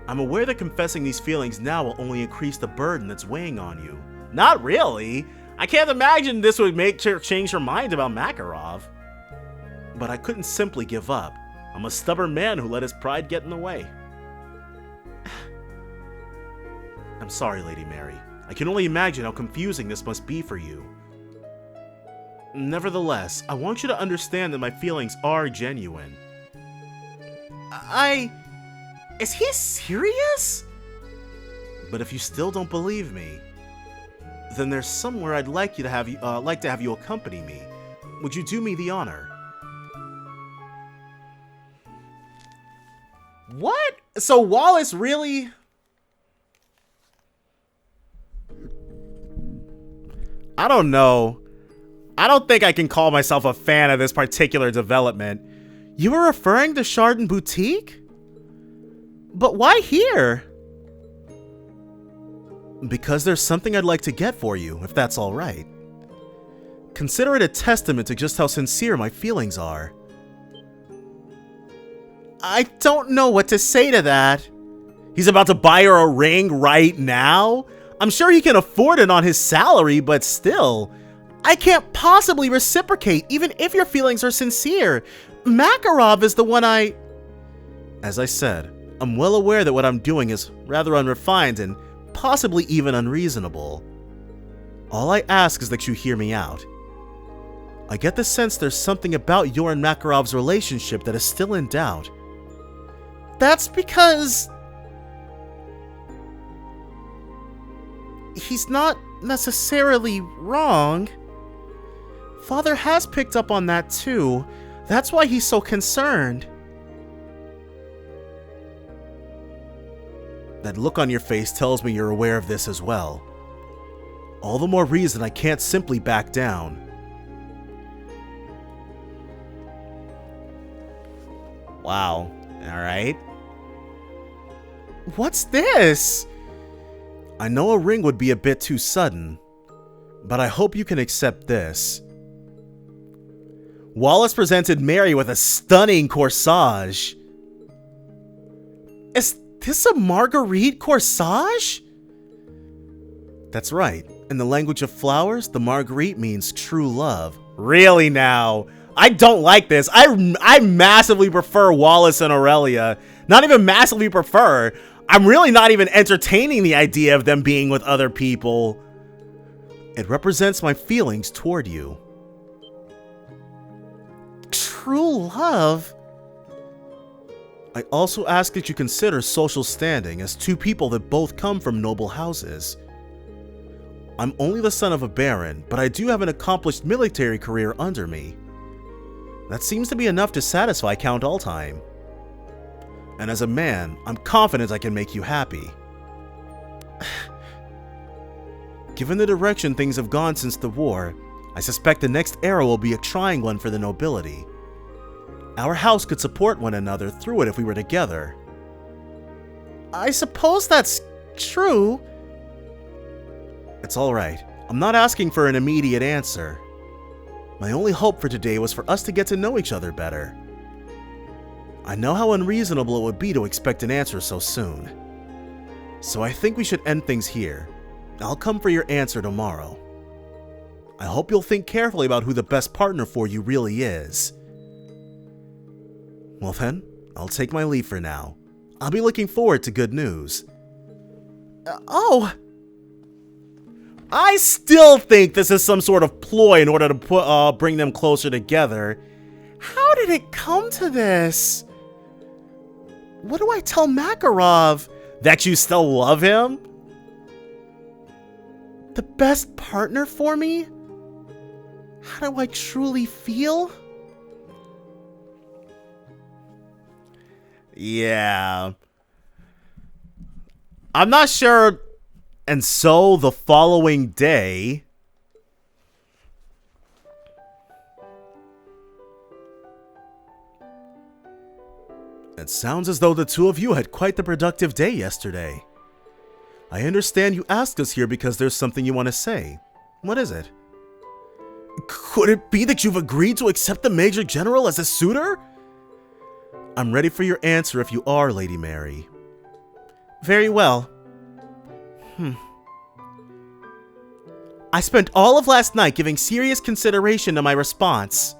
I'm aware that confessing these feelings now will only increase the burden that's weighing on you. Not really. I can't imagine this would make her change her mind about Makarov. But I couldn't simply give up. I'm a stubborn man who let his pride get in the way. I'm sorry, Lady Mary. I can only imagine how confusing this must be for you. Nevertheless, I want you to understand that my feelings are genuine. Is he serious? But if you still don't believe me, then there's somewhere I'd like to have you accompany me. Would you do me the honor? What So Wallace really... I don't know. I don't think I can call myself a fan of this particular development. You were referring to Chardon Boutique? But why here? Because there's something I'd like to get for you, if that's all right. Consider it a testament to just how sincere my feelings are. I don't know what to say to that. He's about to buy her a ring right now? I'm sure he can afford it on his salary, but still, I can't possibly reciprocate even if your feelings are sincere. Makarov is the one I... As I said, I'm well aware that what I'm doing is rather unrefined and possibly even unreasonable. All I ask is that you hear me out. I get the sense there's something about your and Makarov's relationship that is still in doubt. That's because... he's not necessarily wrong. Father has picked up on that too. That's why he's so concerned. That look on your face tells me you're aware of this as well. All the more reason I can't simply back down. Wow. Alright. What's this? I know a ring would be a bit too sudden, but I hope you can accept this. Wallace presented Mary with a stunning corsage. Is this a Marguerite corsage? That's right. In the language of flowers, the Marguerite means true love. Really now? I don't like this. I massively prefer Wallace and Aurelia. Not even massively prefer. I'm really not even entertaining the idea of them being with other people. It represents my feelings toward you. True love? I also ask that you consider social standing as two people that both come from noble houses. I'm only the son of a baron, but I do have an accomplished military career under me. That seems to be enough to satisfy Count Altheim. And as a man, I'm confident I can make you happy. Given the direction things have gone since the war, I suspect the next era will be a trying one for the nobility. Our house could support one another through it if we were together. I suppose that's true. It's alright. I'm not asking for an immediate answer. My only hope for today was for us to get to know each other better. I know how unreasonable it would be to expect an answer so soon. So I think we should end things here. I'll come for your answer tomorrow. I hope you'll think carefully about who the best partner for you really is. Well then, I'll take my leave for now. I'll be looking forward to good news. Oh! I still think this is some sort of ploy in order to bring them closer together. How did it come to this? What do I tell Makarov? That you still love him? The best partner for me? How do I truly feel? Yeah. I'm not sure. And so the following day, it sounds as though the two of you had quite the productive day yesterday. I understand you asked us here because there's something you want to say. What is it? Could it be that you've agreed to accept the Major General as a suitor? I'm ready for your answer if you are, Lady Mary. Very well. I spent all of last night giving serious consideration to my response.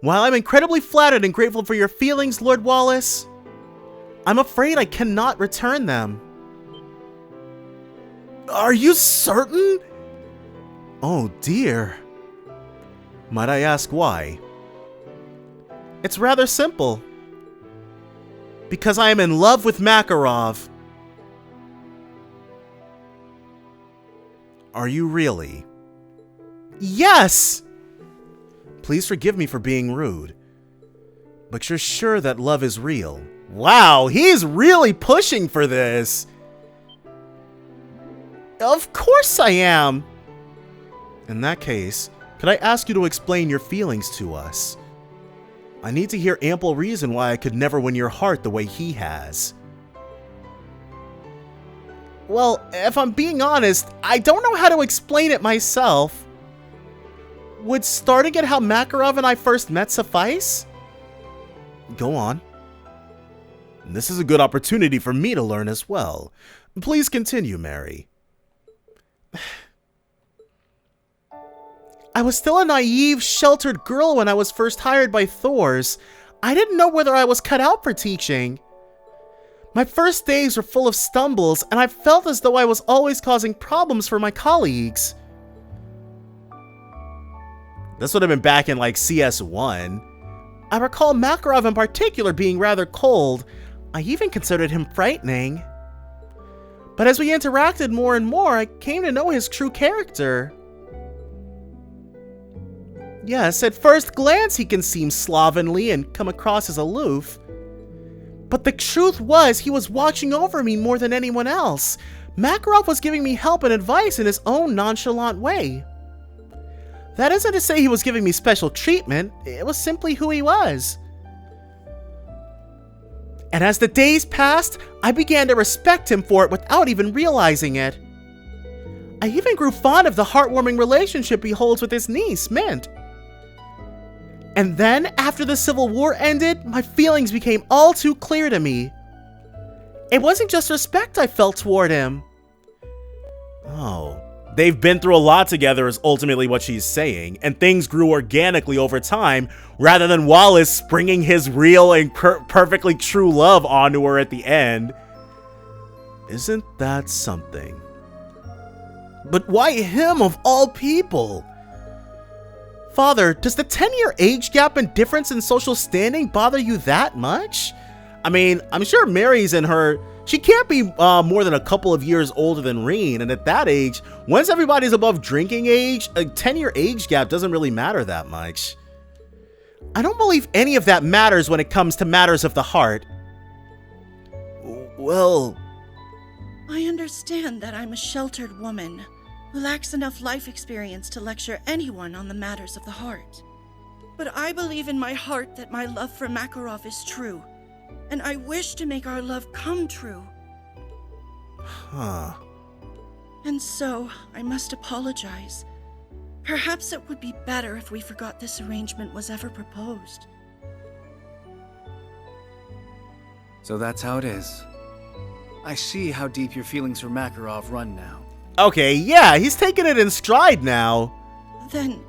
While I'm incredibly flattered and grateful for your feelings, Lord Wallace, I'm afraid I cannot return them. Are you certain? Oh dear. Might I ask why? It's rather simple. Because I am in love with Makarov. Are you really? Yes! Please forgive me for being rude. But you're sure that love is real? Wow, he's really pushing for this. Of course I am. In that case, could I ask you to explain your feelings to us? I need to hear ample reason why I could never win your heart the way he has. Well, if I'm being honest, I don't know how to explain it myself. Would starting at how Makarov and I first met suffice? Go on. This is a good opportunity for me to learn as well. Please continue, Mary. I was still a naive, sheltered girl when I was first hired by Thors. I didn't know whether I was cut out for teaching. My first days were full of stumbles, and I felt as though I was always causing problems for my colleagues. This would have been back in like CS1. I recall Makarov in particular being rather cold. I even considered him frightening. But as we interacted more and more, I came to know his true character. Yes, at first glance he can seem slovenly and come across as aloof. But the truth was, he was watching over me more than anyone else. Makarov was giving me help and advice in his own nonchalant way. That isn't to say he was giving me special treatment, it was simply who he was. And as the days passed, I began to respect him for it without even realizing it. I even grew fond of the heartwarming relationship he holds with his niece, Mint. And then, after the Civil War ended, my feelings became all too clear to me. It wasn't just respect I felt toward him. Oh, they've been through a lot together is ultimately what she's saying, and things grew organically over time, rather than Wallace springing his real and perfectly true love onto her at the end. Isn't that something? But why him of all people? Father, does the 10-year age gap and difference in social standing bother you that much? I mean, I'm sure Mary's in her... She can't be more than a couple of years older than Reen, and at that age, once everybody's above drinking age, a 10-year age gap doesn't really matter that much. I don't believe any of that matters when it comes to matters of the heart. Well... I understand that I'm a sheltered woman who lacks enough life experience to lecture anyone on the matters of the heart. But I believe in my heart that my love for Makarov is true, and I wish to make our love come true. Huh. And so, I must apologize. Perhaps it would be better if we forgot this arrangement was ever proposed. So that's how it is. I see how deep your feelings for Makarov run now. Okay, yeah, he's taking it in stride now. Then,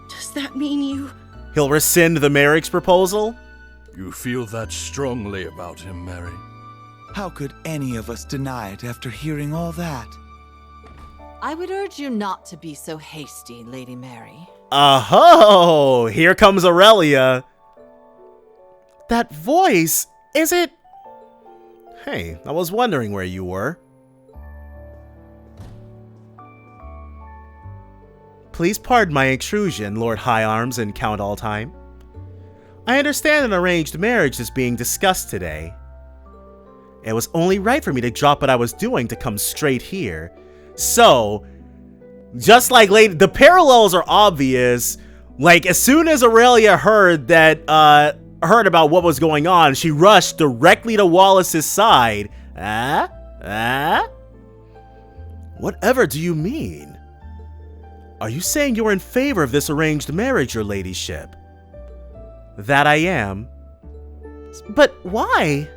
does that mean you... He'll rescind the marriage proposal? You feel that strongly about him, Mary? How could any of us deny it after hearing all that? I would urge you not to be so hasty, Lady Mary. Oh, here comes Aurelia. That voice, is it... Hey, I was wondering where you were. Please pardon my intrusion, Lord High Arms and Count Alltime. I understand an arranged marriage is being discussed today. It was only right for me to drop what I was doing to come straight here. So, just like the parallels are obvious. Like, as soon as Aurelia heard about what was going on, she rushed directly to Wallace's side. Whatever do you mean? Are you saying you're in favor of this arranged marriage, your ladyship? That I am. But why?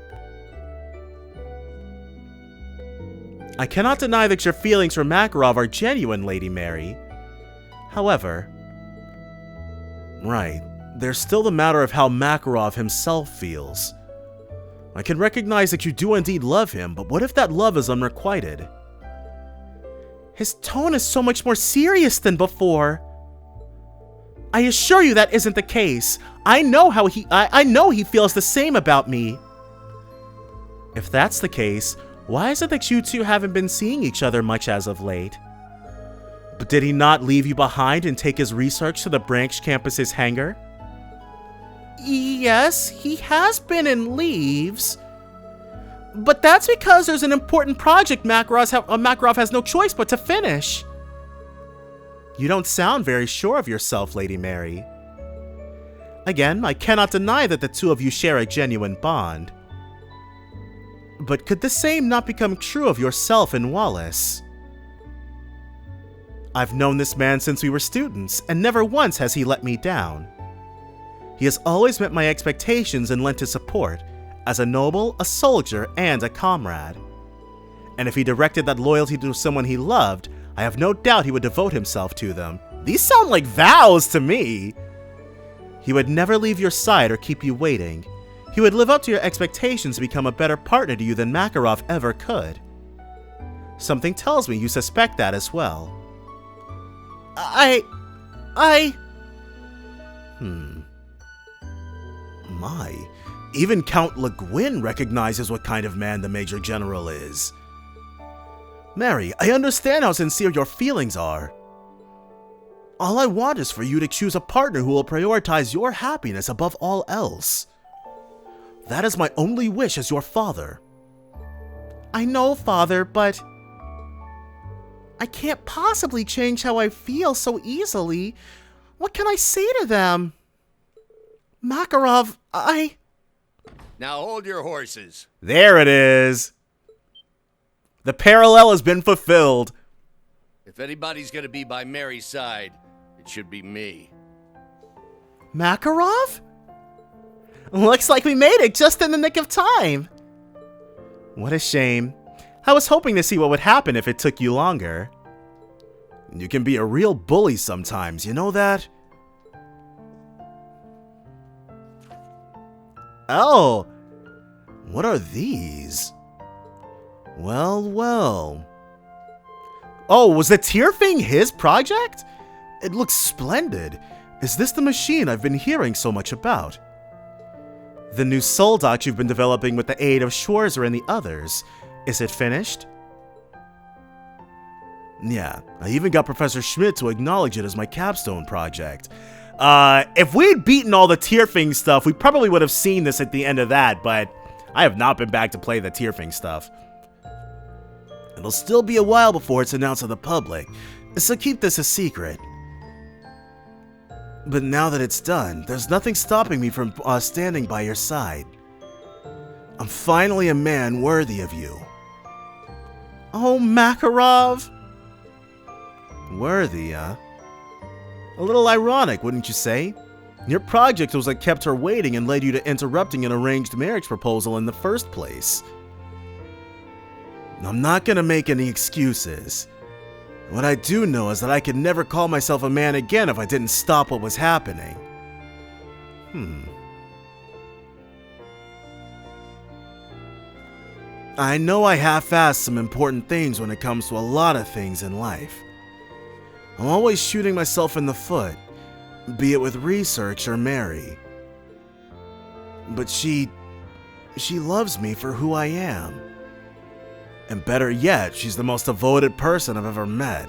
I cannot deny that your feelings for Makarov are genuine, Lady Mary. However... Right, there's still the matter of how Makarov himself feels. I can recognize that you do indeed love him, but what if that love is unrequited? His tone is so much more serious than before. I assure you that isn't the case. I know he feels the same about me. If that's the case, why is it that you two haven't been seeing each other much as of late? But did he not leave you behind and take his research to the branch campus's hangar? Yes, he has been in leaves. But that's because there's an important project Makarov has no choice but to finish. You don't sound very sure of yourself, Lady Mary. Again, I cannot deny that the two of you share a genuine bond. But could the same not become true of yourself and Wallace? I've known this man since we were students, and never once has he let me down. He has always met my expectations and lent his support, as a noble, a soldier, and a comrade. And if he directed that loyalty to someone he loved, I have no doubt he would devote himself to them. These sound like vows to me. He would never leave your side or keep you waiting. He would live up to your expectations and become a better partner to you than Makarov ever could. Something tells me you suspect that as well. My, even Count Le Guin recognizes what kind of man the Major General is. Mary, I understand how sincere your feelings are. All I want is for you to choose a partner who will prioritize your happiness above all else. That is my only wish as your father. I know, Father, but I can't possibly change how I feel so easily. What can I say to them? Makarov, Now hold your horses. There it is. The parallel has been fulfilled. If anybody's gonna be by Mary's side, it should be me. Makarov? Looks like we made it just in the nick of time. What a shame. I was hoping to see what would happen if it took you longer. You can be a real bully sometimes, you know that? Oh, what are these? Well. Oh, was the tear thing his project? It looks splendid. Is this the machine I've been hearing so much about? The new Soldat you've been developing with the aid of Schwarzer and the others. Is it finished? Yeah, I even got Professor Schmidt to acknowledge it as my capstone project. If we'd beaten all the Tearfing stuff, we probably would have seen this at the end of that, but I have not been back to play the Tearfing stuff. It'll still be a while before it's announced to the public, so keep this a secret. But now that it's done, there's nothing stopping me from standing by your side. I'm finally a man worthy of you. Oh, Makarov! Worthy, huh? A little ironic, wouldn't you say? Your project was what kept her waiting and led you to interrupting an arranged marriage proposal in the first place. I'm not gonna make any excuses. What I do know is that I could never call myself a man again if I didn't stop what was happening. I know I half-assed some important things when it comes to a lot of things in life. I'm always shooting myself in the foot, be it with research or Mary. But she loves me for who I am. And better yet, she's the most devoted person I've ever met.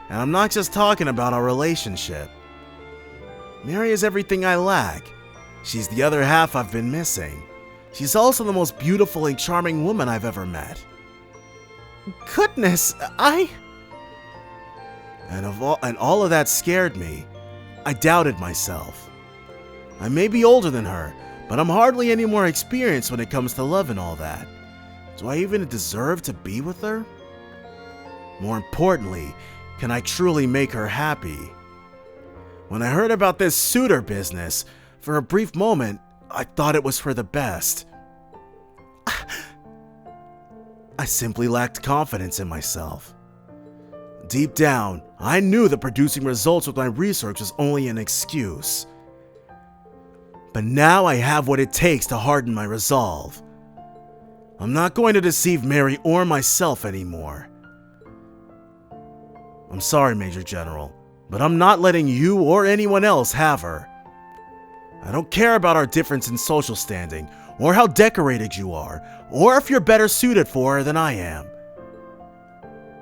And I'm not just talking about our relationship. Mary is everything I lack. She's the other half I've been missing. She's also the most beautiful and charming woman I've ever met. Goodness, And all of that scared me. I doubted myself. I may be older than her, but I'm hardly any more experienced when it comes to love and all that. Do I even deserve to be with her? More importantly, can I truly make her happy? When I heard about this suitor business, for a brief moment, I thought it was for the best. I simply lacked confidence in myself. Deep down, I knew that producing results with my research was only an excuse. But now I have what it takes to harden my resolve. I'm not going to deceive Mary or myself anymore. I'm sorry, Major General, but I'm not letting you or anyone else have her. I don't care about our difference in social standing, or how decorated you are, or if you're better suited for her than I am.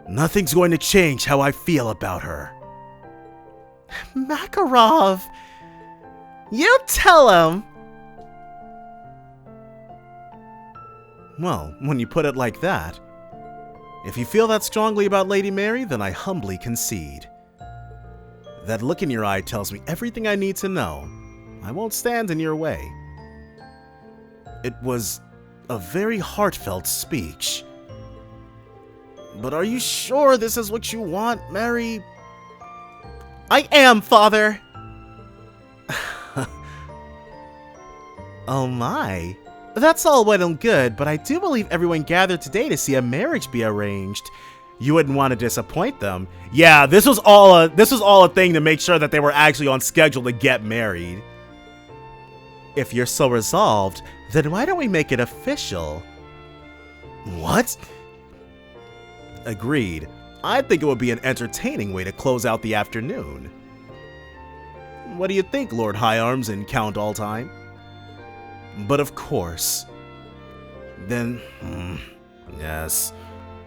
Nothing's going to change how I feel about her. Makarov! You tell him! Well, when you put it like that. If you feel that strongly about Lady Mary, then I humbly concede. That look in your eye tells me everything I need to know. I won't stand in your way. It was a very heartfelt speech. But are you sure this is what you want, Mary? I am, Father! Oh my. That's all well and good, but I do believe everyone gathered today to see a marriage be arranged. You wouldn't want to disappoint them. Yeah, this was all a thing to make sure that they were actually on schedule to get married. If you're so resolved, then why don't we make it official? What? Agreed. I think it would be an entertaining way to close out the afternoon. What do you think, Lord High Arms and Count Alltime? But of course. Then, yes.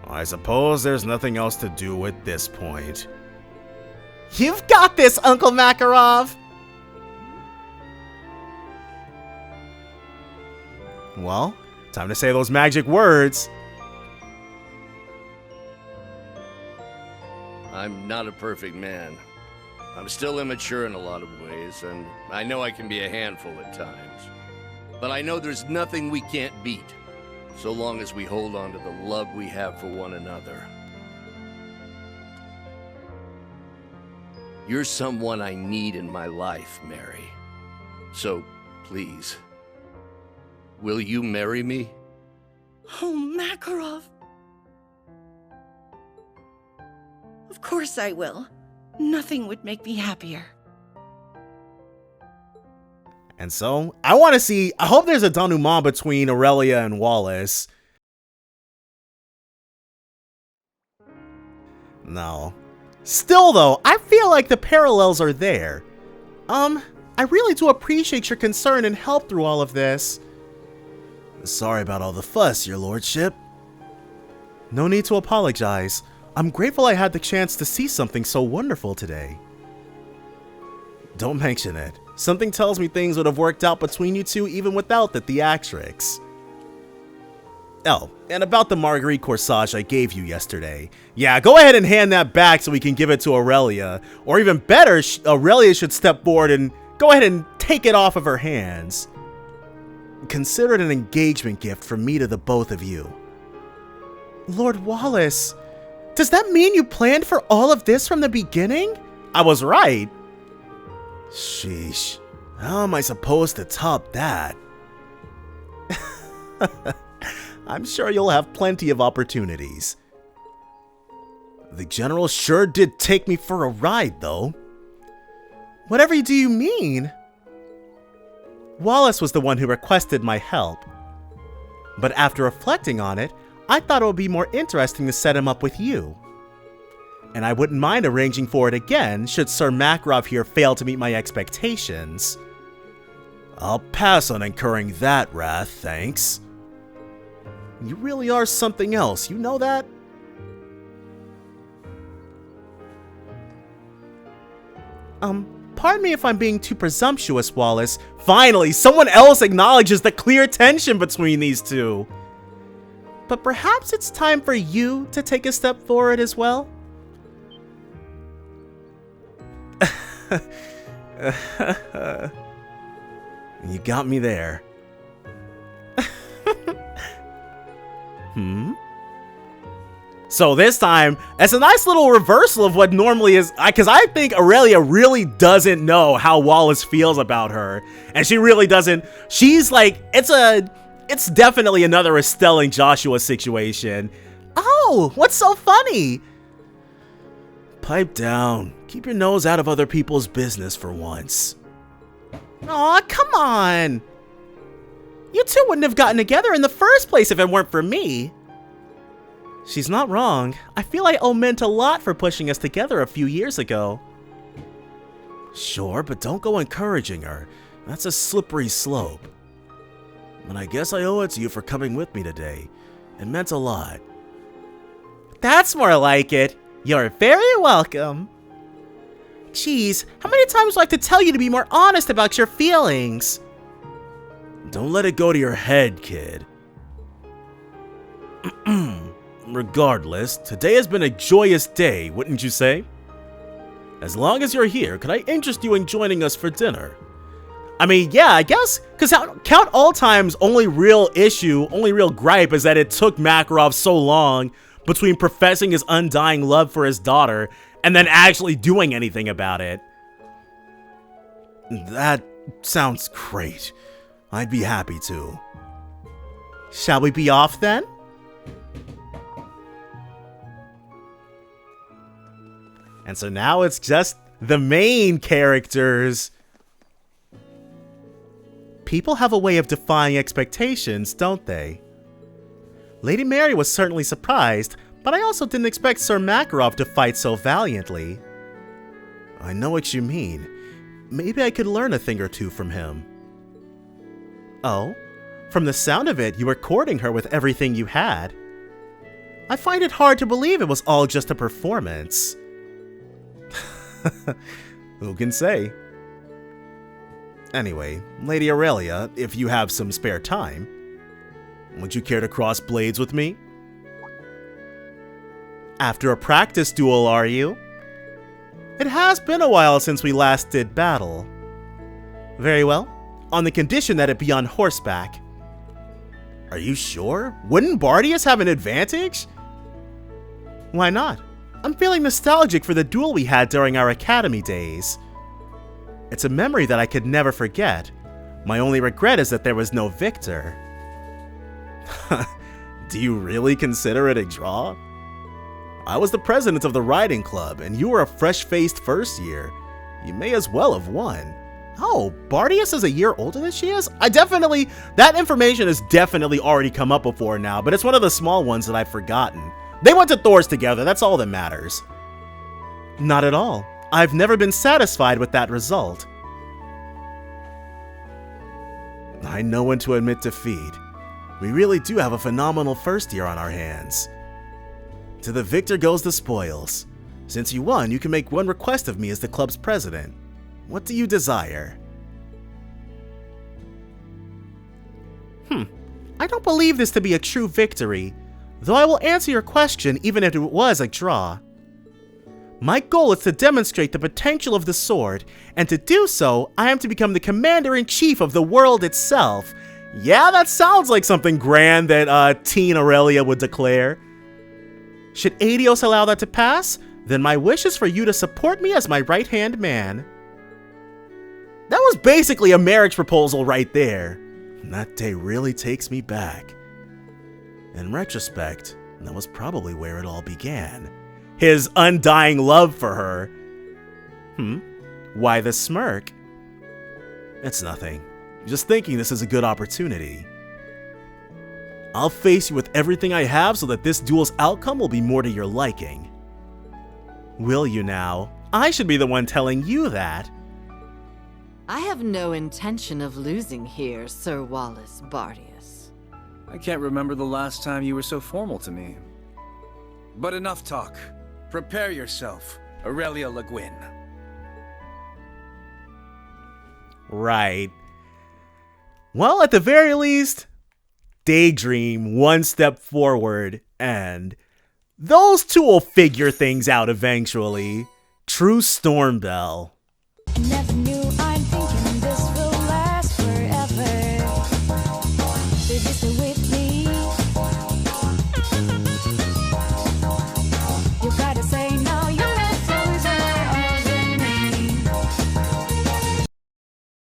I suppose there's nothing else to do at this point. You've got this, Uncle Makarov! Well, time to say those magic words. I'm not a perfect man. I'm still immature in a lot of ways, and I know I can be a handful at times. But I know there's nothing we can't beat, so long as we hold on to the love we have for one another. You're someone I need in my life, Mary. So, please, will you marry me? Oh, Makarov. Of course I will. Nothing would make me happier. And so, I hope there's a denouement between Aurelia and Wallace. No. Still though, I feel like the parallels are there. I really do appreciate your concern and help through all of this. Sorry about all the fuss, your lordship. No need to apologize. I'm grateful I had the chance to see something so wonderful today. Don't mention it. Something tells me things would have worked out between you two even without the theatrics. Oh, and about the Marguerite corsage I gave you yesterday. Yeah, go ahead and hand that back so we can give it to Aurelia. Or even better, Aurelia should step forward and go ahead and take it off of her hands. Consider it an engagement gift from me to the both of you. Lord Wallace, does that mean you planned for all of this from the beginning? I was right. Sheesh, how am I supposed to top that? I'm sure you'll have plenty of opportunities. The general sure did take me for a ride, though. Whatever do you mean? Wallace was the one who requested my help. But after reflecting on it, I thought it would be more interesting to set him up with you. And I wouldn't mind arranging for it again should Sir Makarov here fail to meet my expectations. I'll pass on incurring that wrath, thanks. You really are something else, you know that? Pardon me if I'm being too presumptuous, Wallace. Finally, someone else acknowledges the clear tension between these two. But perhaps it's time for you to take a step forward as well? You got me there. So this time, it's a nice little reversal of what normally is, because I think Aurelia really doesn't know how Wallace feels about her. And she really doesn't, she's like, it's definitely another Estelle and Joshua situation. Oh, what's so funny? Pipe down. Keep your nose out of other people's business for once. Aw, come on. You two wouldn't have gotten together in the first place if it weren't for me. She's not wrong. I feel I owe Mint a lot for pushing us together a few years ago. Sure, but don't go encouraging her. That's a slippery slope. And I guess I owe it to you for coming with me today. It meant a lot. That's more like it. You're very welcome. Jeez, how many times do I have to tell you to be more honest about your feelings? Don't let it go to your head, kid. Regardless, today has been a joyous day, wouldn't you say? As long as you're here, could I interest you in joining us for dinner? I mean, yeah, I guess, because Count Alltime's only real gripe is that it took Makarov so long between professing his undying love for his daughter and then actually doing anything about it. That sounds great. I'd be happy to. Shall we be off then? And so now it's just the main characters. People have a way of defying expectations, don't they? Lady Mary was certainly surprised, but I also didn't expect Sir Makarov to fight so valiantly. I know what you mean. Maybe I could learn a thing or two from him. Oh? From the sound of it, you were courting her with everything you had. I find it hard to believe it was all just a performance. Who can say? Anyway, Lady Aurelia, if you have some spare time, would you care to cross blades with me? After a practice duel, are you? It has been a while since we last did battle. Very well, on the condition that it be on horseback. Are you sure? Wouldn't Bardius have an advantage? Why not? I'm feeling nostalgic for the duel we had during our academy days. It's a memory that I could never forget. My only regret is that there was no victor. Do you really consider it a draw? I was the president of the riding club, and you were a fresh-faced first year. You may as well have won. Oh, Bardius is a year older than she is? That information has definitely already come up before now, but it's one of the small ones that I've forgotten. They went to Thor's together, that's all that matters. Not at all. I've never been satisfied with that result. I know when to admit defeat. We really do have a phenomenal first year on our hands. To the victor goes the spoils. Since you won, you can make one request of me as the club's president. What do you desire? I don't believe this to be a true victory, though I will answer your question even if it was a draw. My goal is to demonstrate the potential of the sword, and to do so, I am to become the commander-in-chief of the world itself. Yeah, that sounds like something grand that teen Aurelia would declare. Should Adios allow that to pass, then my wish is for you to support me as my right-hand man. That was basically a marriage proposal right there. And that day really takes me back. In retrospect, that was probably where it all began. His undying love for her. Why the smirk? It's nothing. Just thinking this is a good opportunity. I'll face you with everything I have so that this duel's outcome will be more to your liking. Will you now? I should be the one telling you that. I have no intention of losing here, Sir Wallace Bardius. I can't remember the last time you were so formal to me. But enough talk. Prepare yourself, Aurelia Le Guin. Right. Well, at the very least, Daydream one step forward, and those two will figure things out eventually. True Stormbell.